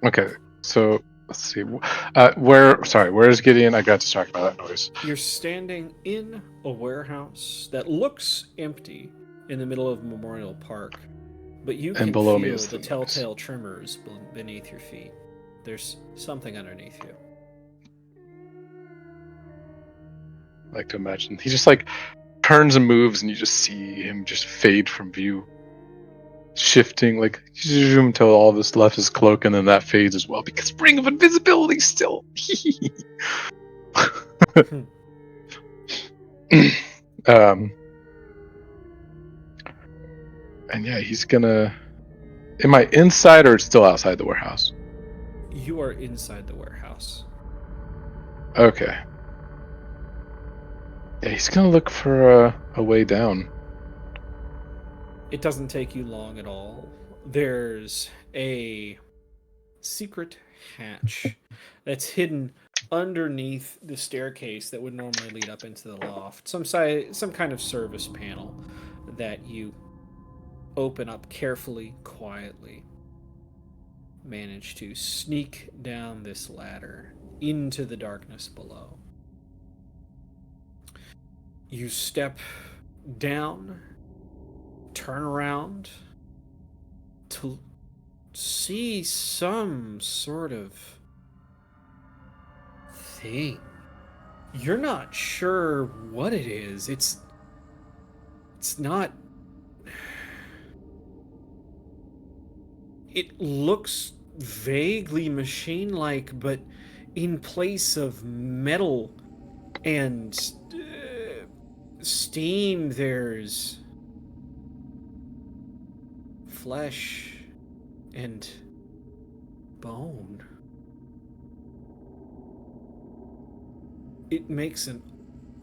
Okay, so let's see. Where's Gideon? I got distracted by that noise. you're standing in a warehouse that looks empty in the middle of Memorial Park, but you And can below feel me is the the noise. telltale tremors beneath your feet. There's something underneath you. I like to imagine he just like turns and moves, and you just see him just fade from view, shifting like zoom until all this left his cloak, and then that fades as well because ring of invisibility still. And yeah, he's gonna. Am I inside or still outside the warehouse? You are inside the warehouse. Okay. Yeah, he's gonna look for a way down. It doesn't take you long at all. There's a secret hatch that's hidden underneath the staircase that would normally lead up into the loft. Some kind of service panel that you open up carefully, quietly. Manage to sneak down this ladder into the darkness below. You step down, turn around to see some sort of thing. You're not sure what it is. It's not. It looks vaguely machine-like, but in place of metal and steam, there's flesh and bone. It makes an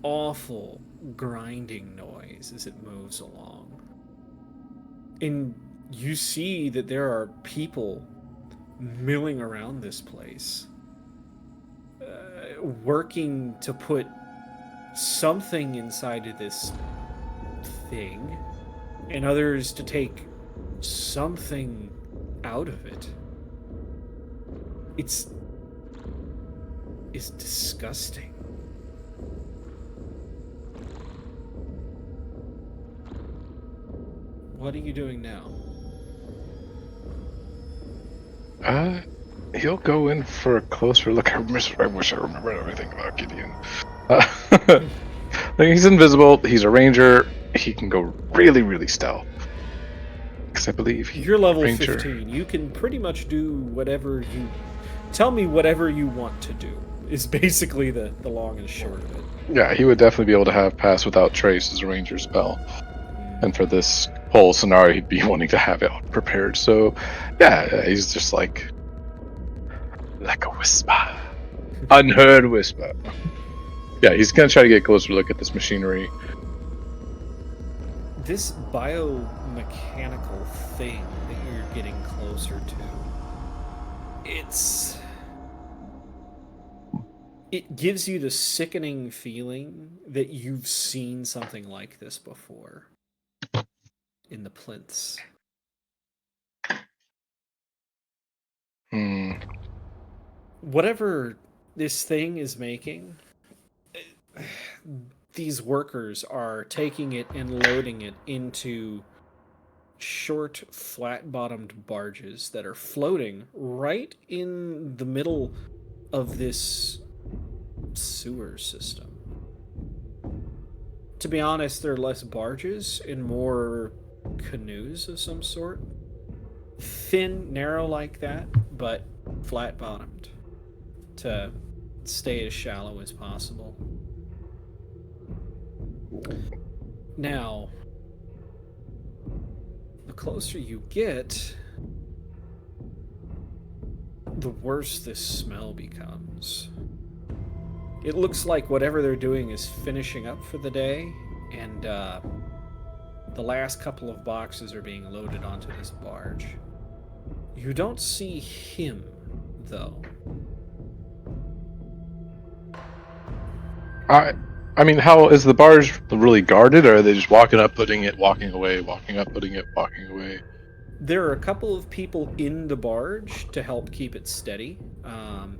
awful grinding noise as it moves along. And you see that there are people milling around this place, working to put something inside of this thing, and others to take something out of it. It's disgusting. What are you doing now? He'll go in for a closer look. I wish I remembered everything about Gideon. Like, he's invisible. He's a ranger. He can go really, really stealth. Because I believe You're level ranger. 15. You can pretty much do whatever you... Tell me whatever you want to do, is basically the long and short of it. Yeah, he would definitely be able to have pass without trace as a ranger spell. And for this whole scenario, he'd be wanting to have it prepared. So, yeah, he's just like a whisper. Unheard whisper. Yeah, he's going to try to get a closer look at this machinery. This biomechanical thing that you're getting closer to, it gives you the sickening feeling that you've seen something like this before in the plinths. Whatever this thing is making, these workers are taking it and loading it into short, flat-bottomed barges that are floating right in the middle of this sewer system. To be honest, they're less barges and more canoes of some sort. Thin, narrow like that, but flat bottomed to stay as shallow as possible. Now, the closer you get, the worse this smell becomes. It looks like whatever they're doing is finishing up for the day, and the last couple of boxes are being loaded onto this barge. You don't see him, though. I mean, how is the barge really guarded, or are they just walking up, putting it, walking away, walking up, putting it, walking away? There are a couple of people in the barge to help keep it steady.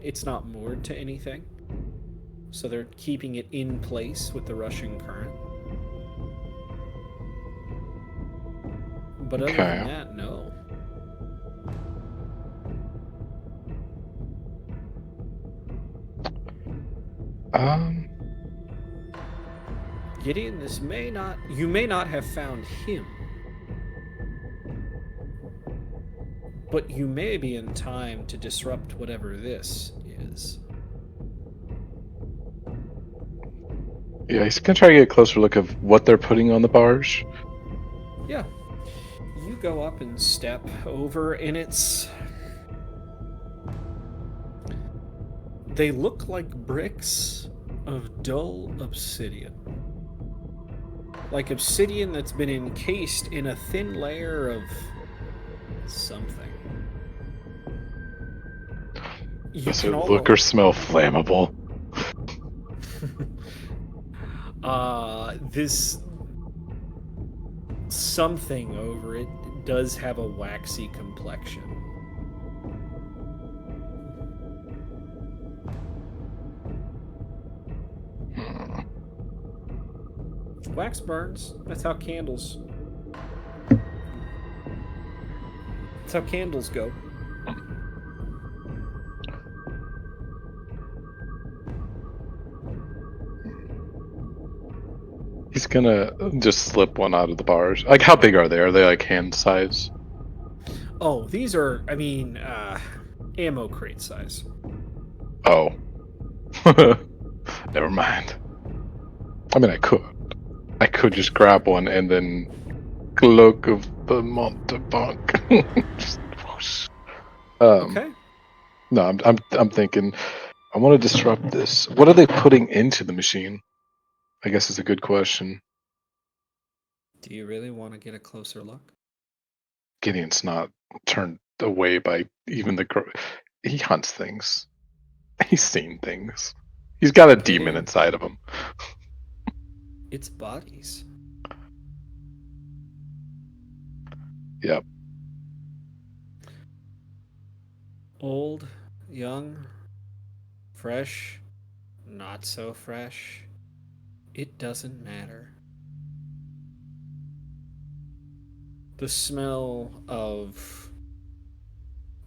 It's not moored to anything, so they're keeping it in place with the rushing current. But other than Okay. that, no. Um. Gideon, you may not have found him, but you may be in time to disrupt whatever this is. Yeah, he's gonna try to get a closer look of what they're putting on the barge. Yeah. You go up and step over, and they look like bricks of dull obsidian. Like obsidian that's been encased in a thin layer of something. You Does can it look or smell flammable? this something over it does have a waxy complexion. Hmm. Wax burns. That's how candles go. He's gonna just slip one out of the barge. Like, how big are they? Are they like hand size? Oh, these are, ammo crate size. Oh. Never mind. I mean, I could just grab one and then cloak of the Montaubank. Just whoosh. Okay. No, I'm thinking. I want to disrupt this. What are they putting into the machine? I guess is a good question. Do you really want to get a closer look? Gideon's not turned away by even he hunts things. He's seen things. He's got a demon Gideon, inside of him. it's bodies. Yep. Old, young, fresh, not so fresh. It doesn't matter. The smell of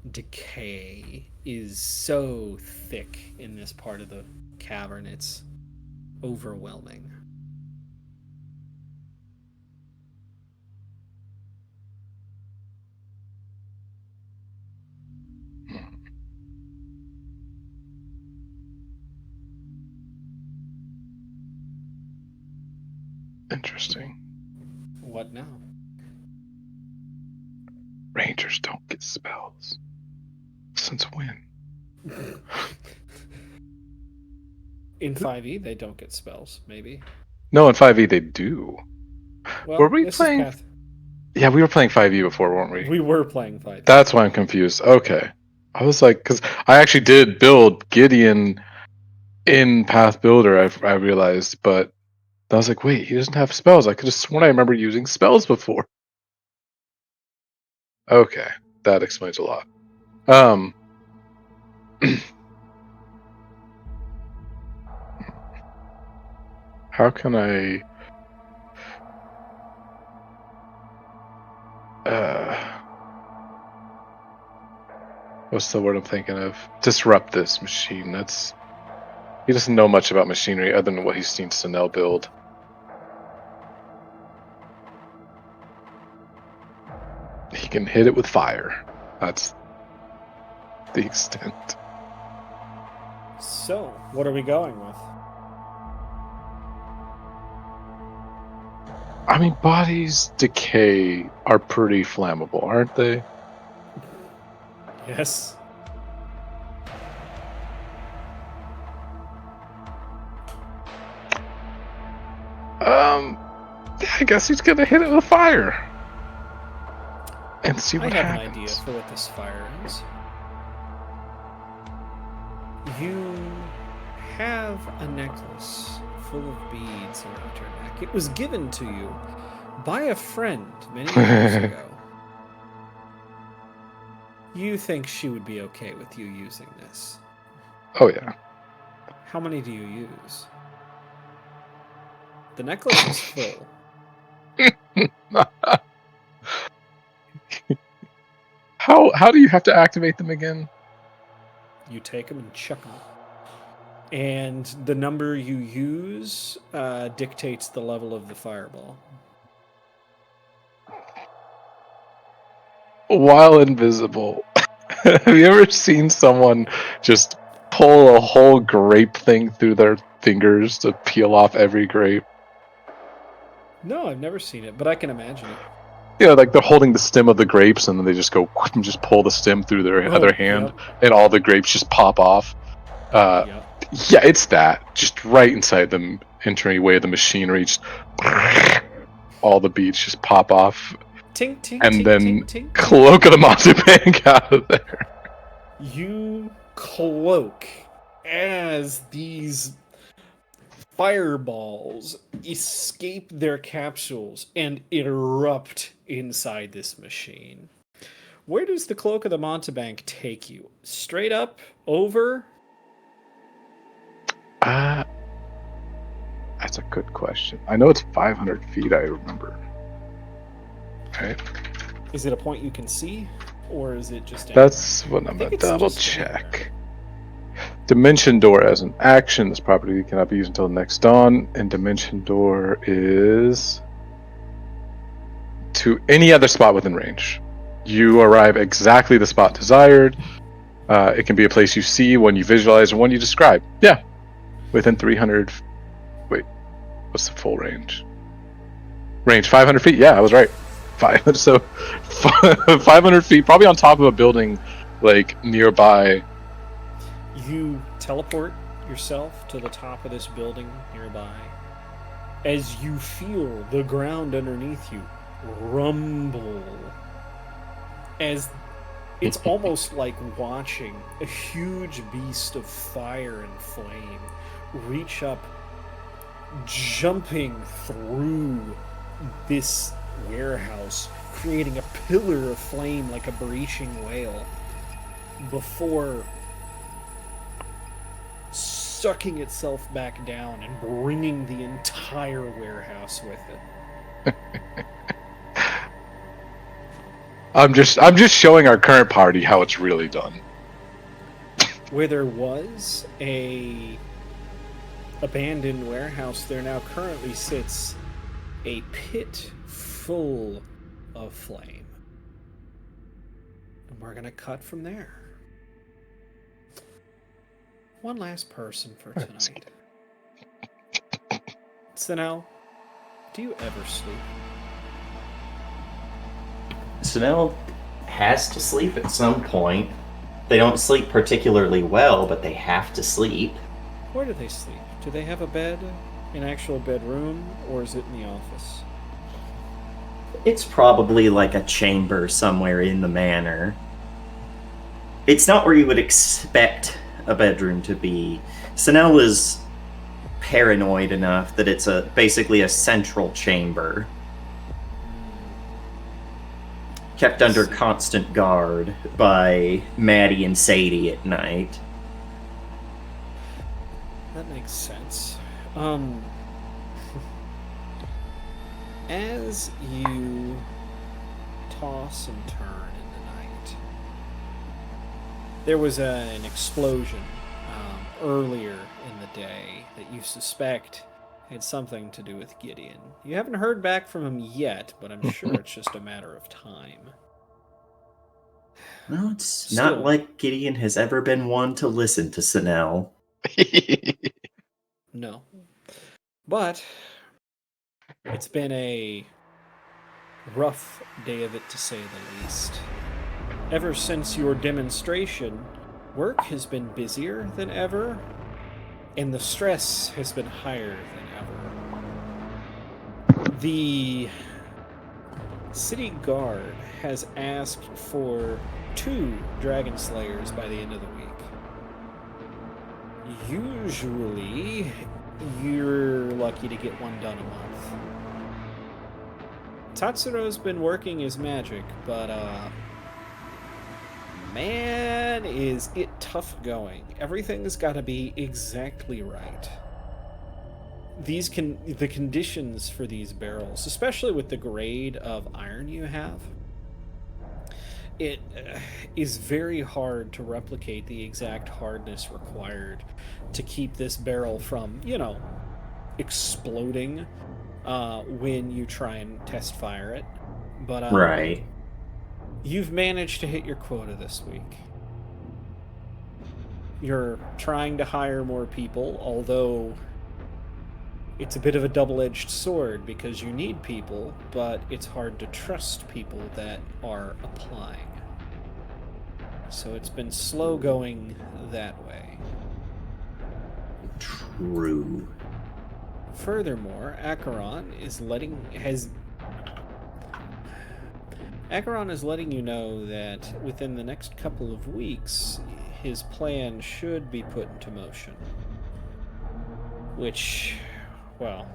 decay is so thick in this part of the cavern, it's overwhelming. Interesting. What now? Rangers don't get spells. Since when? In 5e, they don't get spells, maybe. No, in 5e they do. Well, Were we this playing? is Path. Yeah, we were playing 5e before, weren't we? We were playing 5e. That's why I'm confused. Okay. I was like, because I actually did build Gideon in Path Builder, I realized, but I was like, wait, he doesn't have spells. I could have sworn I remember using spells before. Okay, that explains a lot. How can I what's the word I'm thinking of? Disrupt this machine. He doesn't know much about machinery other than what he's seen Sinel build. He can hit it with fire. the extent. So, what are we going with? I mean, bodies decay are pretty flammable, aren't they? Yes. I guess he's gonna hit it with fire and see I what have happens. an idea for what this fire is. You have a necklace full of beads around your neck. It was given to you by a friend many years ago. You think she would be okay with you using this? Oh yeah. How many do you use? The necklace is full. How do you have to activate them again? You take them and chuck them. And the number you use dictates the level of the fireball. While invisible, have you ever seen someone just pull a whole grape thing through their fingers to peel off every grape? No, I've never seen it, but I can imagine it. Yeah, like they're holding the stem of the grapes and then they just go and just pull the stem through their other hand, and all the grapes just pop off. Yep. Yeah, it's that. Just right inside them, entering away the machinery, just all the beads just pop off. Tink, tink, And tink, then tink, tink, cloak of the monster bank out of there. You cloak as these fireballs escape their capsules and erupt inside this machine. Where does the cloak of the Montebank take you? Straight up? Over? That's a good question. I know it's 500 feet, I remember. Okay. Is it a point you can see? Or is it just That's what I'm going to double check. Dimension Door as an action. This property cannot be used until next dawn. And Dimension Door is to any other spot within range. You arrive exactly the spot desired. It can be a place you see, one you visualize, or one you describe. Yeah. Within 300... Wait. What's the full range? Range 500 feet? Yeah, I was right. 500 feet, probably on top of a building, like, nearby. You teleport yourself to the top of this building nearby as you feel the ground underneath you rumble, as it's almost like watching a huge beast of fire and flame reach up, jumping through this warehouse, creating a pillar of flame like a breaching whale, before sucking itself back down and bringing the entire warehouse with it. I'm just showing our current party how it's really done. Where there was a abandoned warehouse, there now currently sits a pit full of flame. And we're gonna cut from there. One last person for tonight. Sinel, do you ever sleep? Snell has to sleep at some point. They don't sleep particularly well, but they have to sleep. Where do they sleep? Do they have a bed, an actual bedroom, or is it in the office? It's probably like a chamber somewhere in the manor. It's not where you would expect a bedroom to be. Sinel is paranoid enough that it's basically a central chamber, kept under constant guard by Maddie and Sadie at night. That makes sense. As you toss and turn in the night, there was an explosion earlier in the day that you suspect had something to do with Gideon. You haven't heard back from him yet, but I'm sure it's just a matter of time. No, it's Still. not like Gideon has ever been one to listen to Sinel. No. But it's been a rough day of it, to say the least. Ever since your demonstration, work has been busier than ever, and the stress has been higher than ever. The city guard has asked for 2 dragon slayers by the end of the week. Usually, you're lucky to get one done a month. Tatsuro's been working his magic, but man, is it tough going. Everything's got to be exactly right. The conditions for these barrels, especially with the grade of iron you have, it is very hard to replicate the exact hardness required to keep this barrel from, exploding when you try and test fire it. But Right. you've managed to hit your quota this week. You're trying to hire more people, although it's a bit of a double-edged sword because you need people, but it's hard to trust people that are applying. So it's been slow going that way. True. Furthermore, Acheron is letting you know that within the next couple of weeks, his plan should be put into motion. Which, well,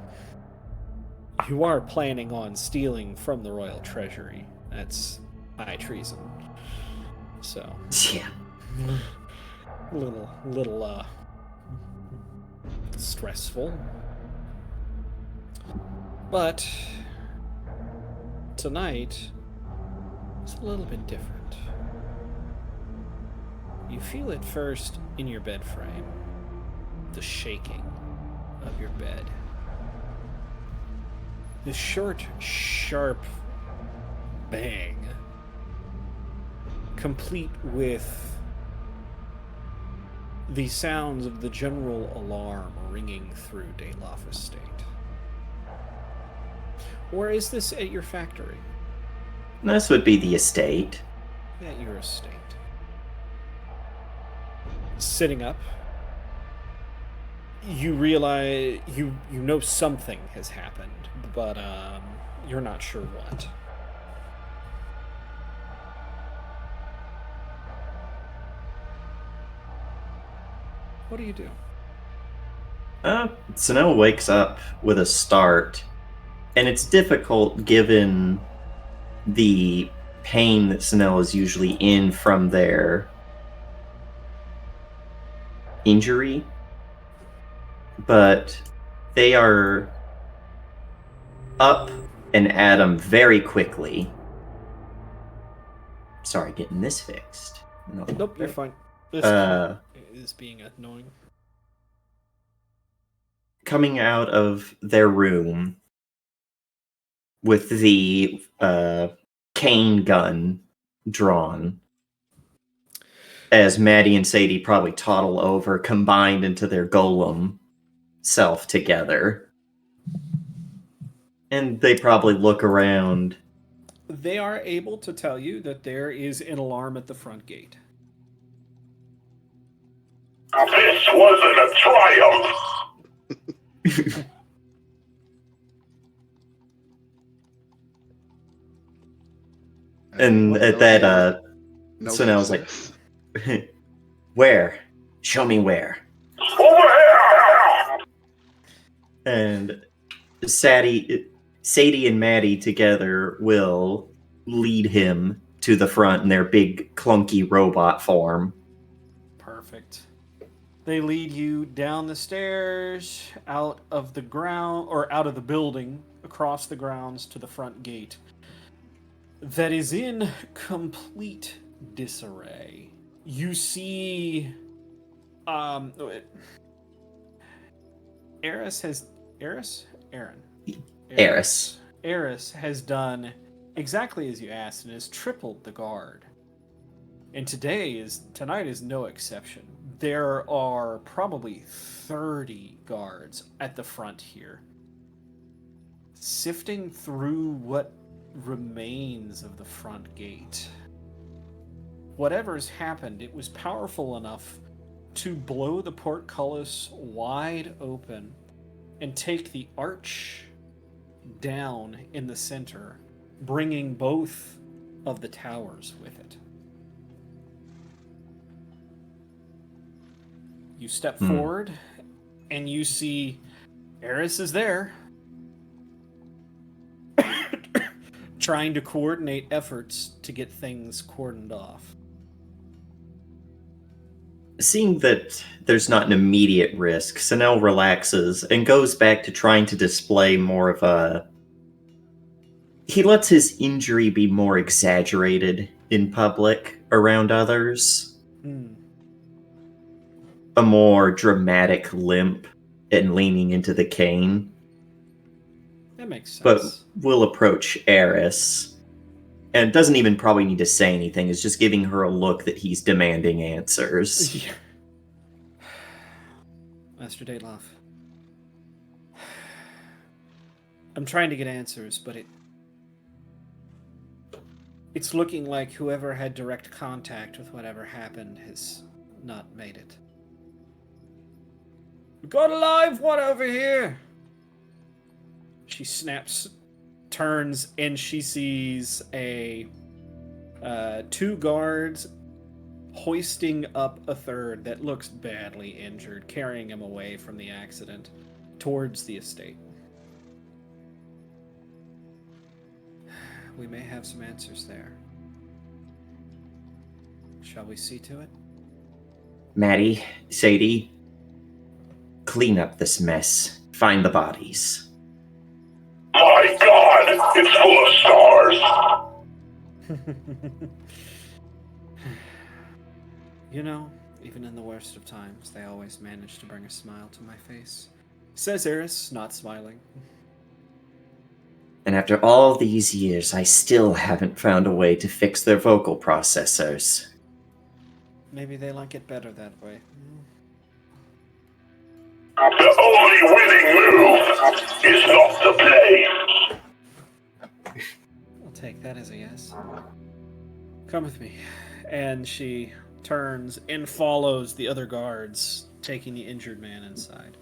you are planning on stealing from the royal treasury. That's high treason. So, Yeah. little stressful. But tonight is a little bit different. You feel it first in your bed frame, the shaking of your bed. The short, sharp bang, complete with the sounds of the general alarm ringing through Dayloff Estate. Or is this at your factory? This would be the estate. At your estate. Sitting up, you realize you know something has happened, but you're not sure what. What do you do? Sinel wakes up with a start, and it's difficult given the pain that Sinel is usually in from their injury, but they are up and at him very quickly. Sorry, getting this fixed. No. Nope, you're fine. This is being annoying. Coming out of their room with the cane gun drawn, as Maddie and Sadie probably toddle over, combined into their golem self together. And they probably look around. They are able to tell you that there is an alarm at the front gate. This wasn't a triumph! And at that, Sinel's like, like, where? Show me where. Over here! And Sadie and Maddie together will lead him to the front in their big clunky robot form. Perfect. They lead you down the stairs, out of the ground, or out of the building, across the grounds to the front gate. That is in complete disarray. You see, Eris has done exactly as you asked and has tripled the guard. And tonight is no exception. There are probably 30 guards at the front here, sifting through what remains of the front gate. Whatever's happened, it was powerful enough to blow the portcullis wide open and take the arch down in the center, bringing both of the towers with it. You step forward, and you see Eris is there, trying to coordinate efforts to get things cordoned off. Seeing that there's not an immediate risk, Sanel relaxes and goes back to trying to display more of a... He lets his injury be more exaggerated in public around others. A more dramatic limp and leaning into the cane. That makes sense. But will approach Eris, and doesn't even probably need to say anything, is just giving her a look that he's demanding answers. Yeah. Master Dateloff. I'm trying to get answers, but it's looking like whoever had direct contact with whatever happened has not made it. We got a live one over here! She snaps, turns, and she sees two guards hoisting up a third that looks badly injured, carrying him away from the accident towards the estate. We may have some answers there. Shall we see to it? Maddie, Sadie, clean up this mess. Find the bodies. My God, it's full of stars. You know, even in the worst of times, they always manage to bring a smile to my face. Says Eris, not smiling. And after all these years, I still haven't found a way to fix their vocal processors. Maybe they like it better that way. The only winning move is not to play. I'll take that as a yes. Come with me. And she turns and follows the other guards, taking the injured man inside.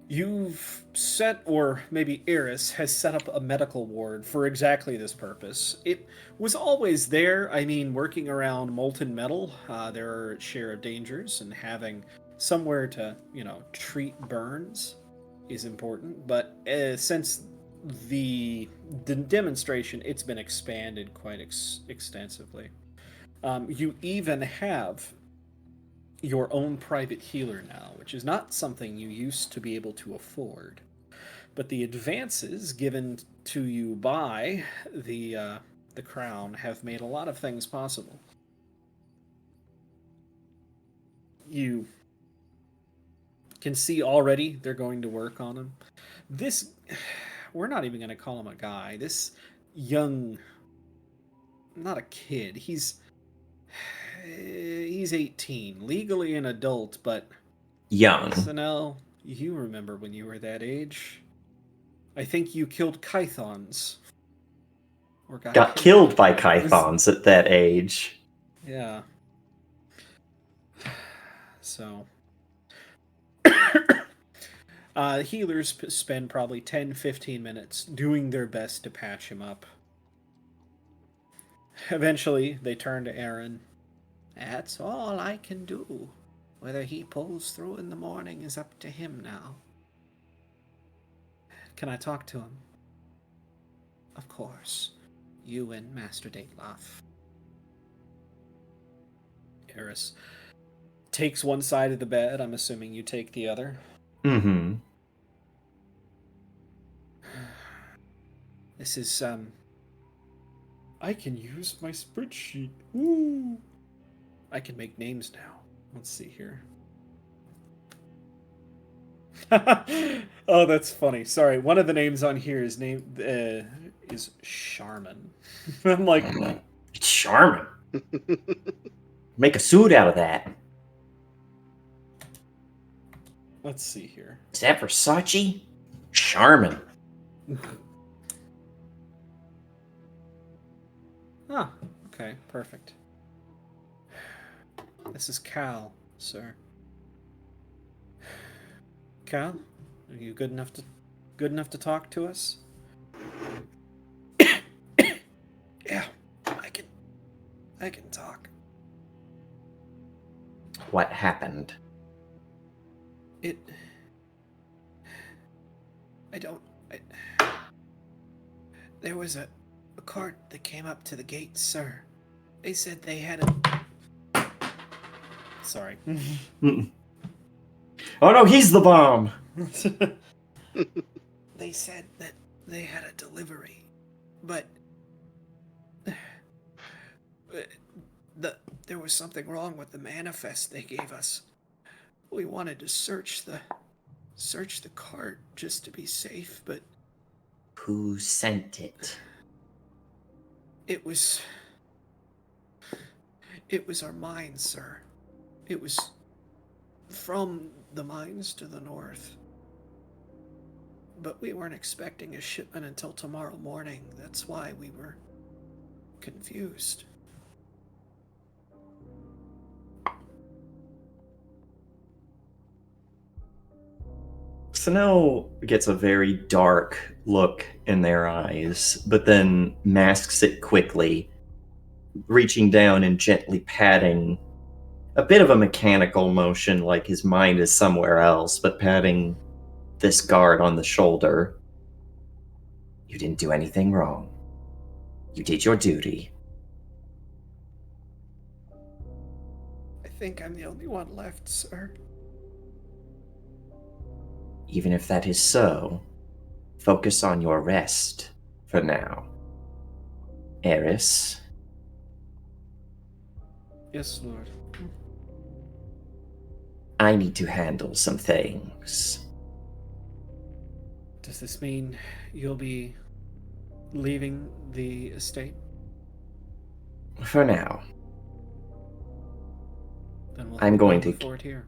You've set, or maybe Eris has set up a medical ward for exactly this purpose. It was always there. I mean, working around molten metal, there are a share of dangers, and having somewhere to, treat burns is important. But since the demonstration, it's been expanded quite extensively. You even have your own private healer now, which is not something you used to be able to afford. But the advances given to you by the crown have made a lot of things possible. You can see already they're going to work on him. We're not even going to call him a guy. This young, not a kid, he's 18, legally an adult, but Young. SNL, you remember when you were that age. I think you killed Kythons. Or Got killed by Kythons at that age. Yeah. So healers spend probably 10-15 minutes doing their best to patch him up. Eventually, they turn to Aaron. That's all I can do. Whether he pulls through in the morning is up to him now. Can I talk to him? Of course. You and Master Dateloff. Eris takes one side of the bed. I'm assuming you take the other. Mm-hmm. This is, I can use my spreadsheet. Ooh. I can make names now. Let's see here. Oh, that's funny. Sorry, one of the names on here is is Charmin. I'm like, It's charming. Make a suit out of that. let's see here. Is that Versace? Charmin. Ah, okay, perfect. This is Cal, sir. Cal, are you good enough to talk to us? Yeah, I can talk. What happened? There was a cart that came up to the gate, sir. They said they had a... Sorry. Oh no, he's the bomb! They said that they had a delivery, but there was something wrong with the manifest they gave us. We wanted to search the cart just to be safe, but Who sent it? it was our mines, sir. It was from the mines to the north. But we weren't expecting a shipment until tomorrow morning. That's why we were confused. Snow gets a very dark look in their eyes, but then masks it quickly, reaching down and gently patting a bit of a mechanical motion, like his mind is somewhere else, but patting this guard on the shoulder. You didn't do anything wrong. You did your duty. I think I'm the only one left, sir. Even if that is so, focus on your rest for now. Eris, Yes, Lord. I need to handle some things. Does this mean you'll be leaving the estate? For now, Then we'll I'm hold going down to- the fort here.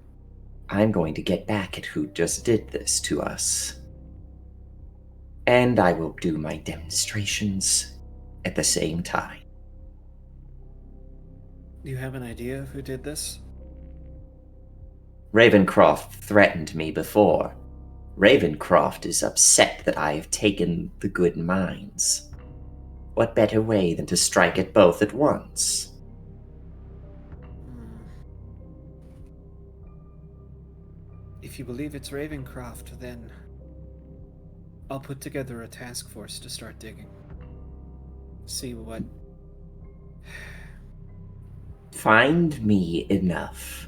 I'm going to get back at who just did this to us. And I will do my demonstrations at the same time. Do you have an idea of who did this? Ravencroft threatened me before. Ravencroft is upset that I have taken the good mines. What better way than to strike at both at once? If you believe it's Ravencroft, then I'll put together a task force to start digging. See what... Find me enough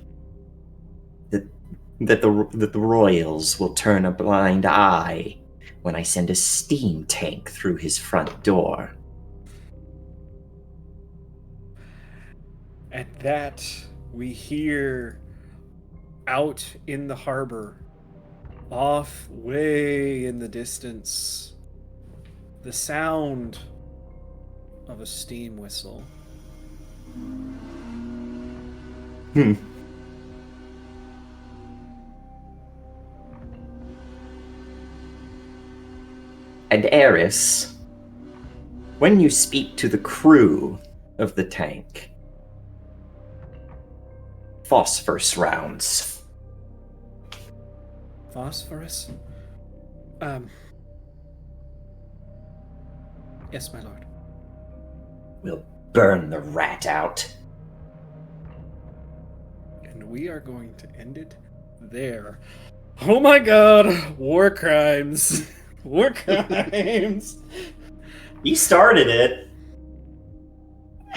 that the royals will turn a blind eye when I send a steam tank through his front door. At that, we hear out in the harbor, off way in the distance, the sound of a steam whistle. And Eris, when you speak to the crew of the tank, phosphorus rounds. Phosphorus? Yes, my lord. Will burn the rat out. And we are going to end it there. Oh my god! War crimes! War crimes! You started it,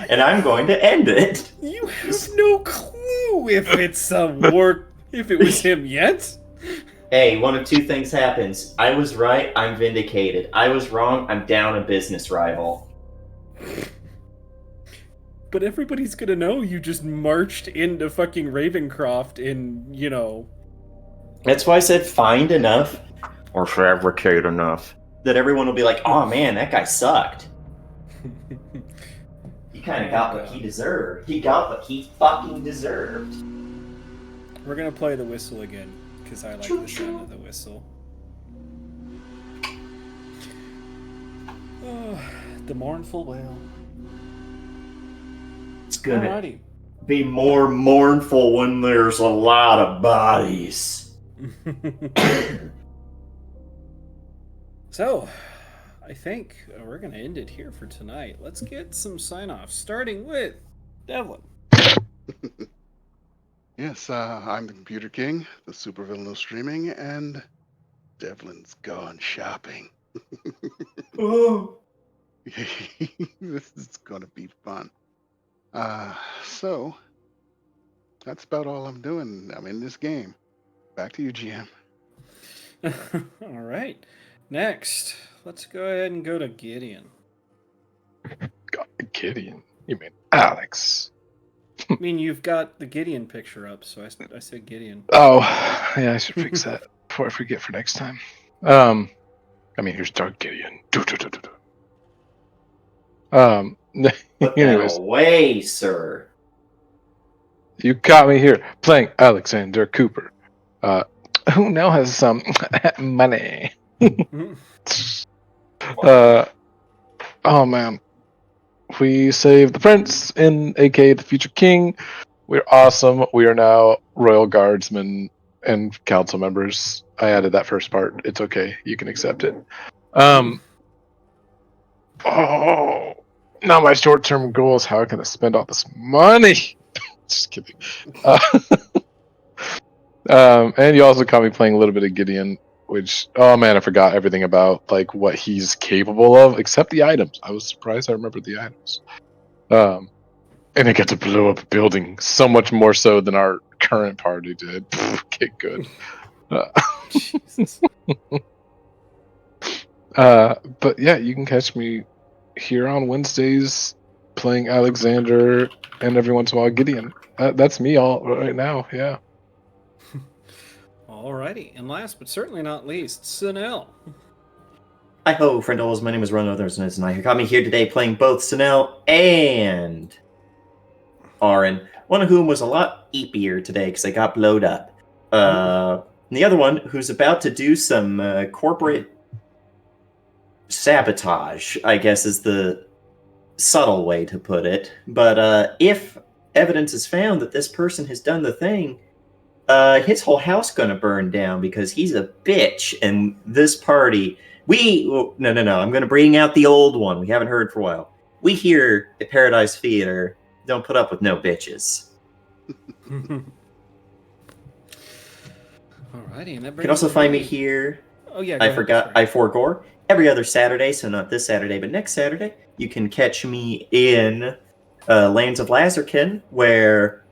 and I'm going to end it. You have no clue if it's a war... if it was him yet? Hey, one of two things happens. I was right, I'm vindicated. I was wrong, I'm down a business rival. But everybody's gonna know you just marched into fucking Ravencroft in, you know... That's why I said find enough or fabricate enough. that everyone will be like, "Oh man, that guy sucked. He kind of got what he deserved. He got what he fucking deserved." We're gonna play the whistle again because I like the sound of the whistle. Oh, the mournful wail. It's gonna Alrighty. be more mournful when there's a lot of bodies. So, I think we're gonna end it here for tonight. Let's get some sign-offs, starting with Devlin. Yes, I'm the Computer King, the supervillain of streaming, and Devlin's gone shopping. Oh. This is gonna be fun. So that's about all I'm doing. I'm in this game. Back to you, GM. All right. Next, let's go ahead and go to Gideon. Gideon. You mean Alex? I mean, you've got the Gideon picture up, so I said Gideon. Oh, yeah, I should fix that before I forget for next time. I mean, here's Dark Gideon. Put Anyways, that away, sir. you got me here playing Alexander Cooper, who now has some money. Oh man, we saved the prince in aka the future king. We're awesome. We are now royal guardsmen and council members. I added that first part. It's okay. You can accept it. Oh, now my short-term goal is how can I spend all this money? Just kidding. And you also caught me playing a little bit of Gideon, which, oh man, I forgot everything about like what he's capable of, except the items. I was surprised I remembered the items. And I got to blow up a building so much more so than our current party did. Okay, good. Jesus. But yeah, you can catch me here on Wednesdays playing Alexander and every once in a while Gideon. That's me all right now. Yeah. Alrighty, and last but certainly not least, Sunil. Hi ho, friendos. My name is Ron Others, and I got me here today playing both Sunel and Aaron, one of whom was a lot eepier today because I got blowed up. The other one who's about to do some corporate sabotage, I guess is the subtle way to put it. But if evidence is found that this person has done the thing, his whole house gonna burn down because he's a bitch. And this party, no, I'm gonna bring out the old one we haven't heard for a while. We here at Paradise Theater don't put up with no bitches. Alrighty, and that You brings can also us find me to- here. Oh yeah, I forgot. I forgore every other Saturday, so not this Saturday, but next Saturday. You can catch me in Lands of Lazarkin, where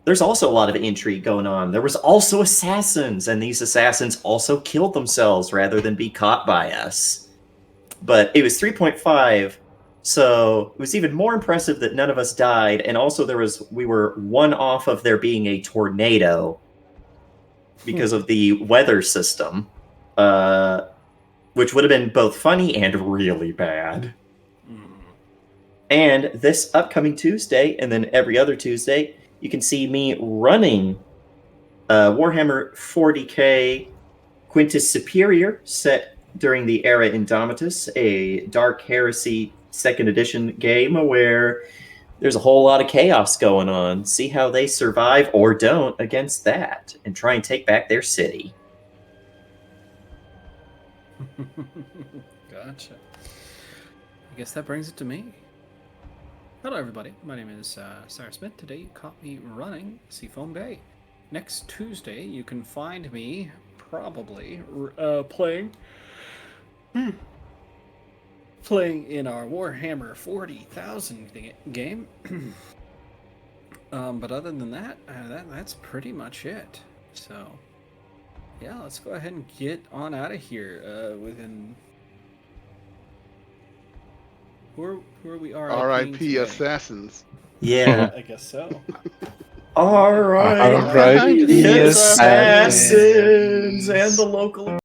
there's also a lot of intrigue going on. There was also assassins, and these assassins also killed themselves rather than be caught by us. But it was 3.5, so it was even more impressive that none of us died, and also we were one off of there being a tornado because of the weather system, which would have been both funny and really bad. And this upcoming Tuesday, and then every other Tuesday, you can see me running Warhammer 40k Quintus Superior, set during the era Indomitus, a Dark Heresy 2nd edition game where there's a whole lot of chaos going on. See how they survive or don't against that, and try and take back their city. Gotcha. I guess that brings it to me. Hello, everybody. My name is Sarah Smith. Today you caught me running Seafoam Bay. Next Tuesday, you can find me probably playing in our Warhammer 40,000 game. But other than that, that's pretty much it. So, yeah, let's go ahead and get on out of here. Who are we? R.I.P. Assassins. Yeah. I guess so. All right. All right. The Yes, assassins and the local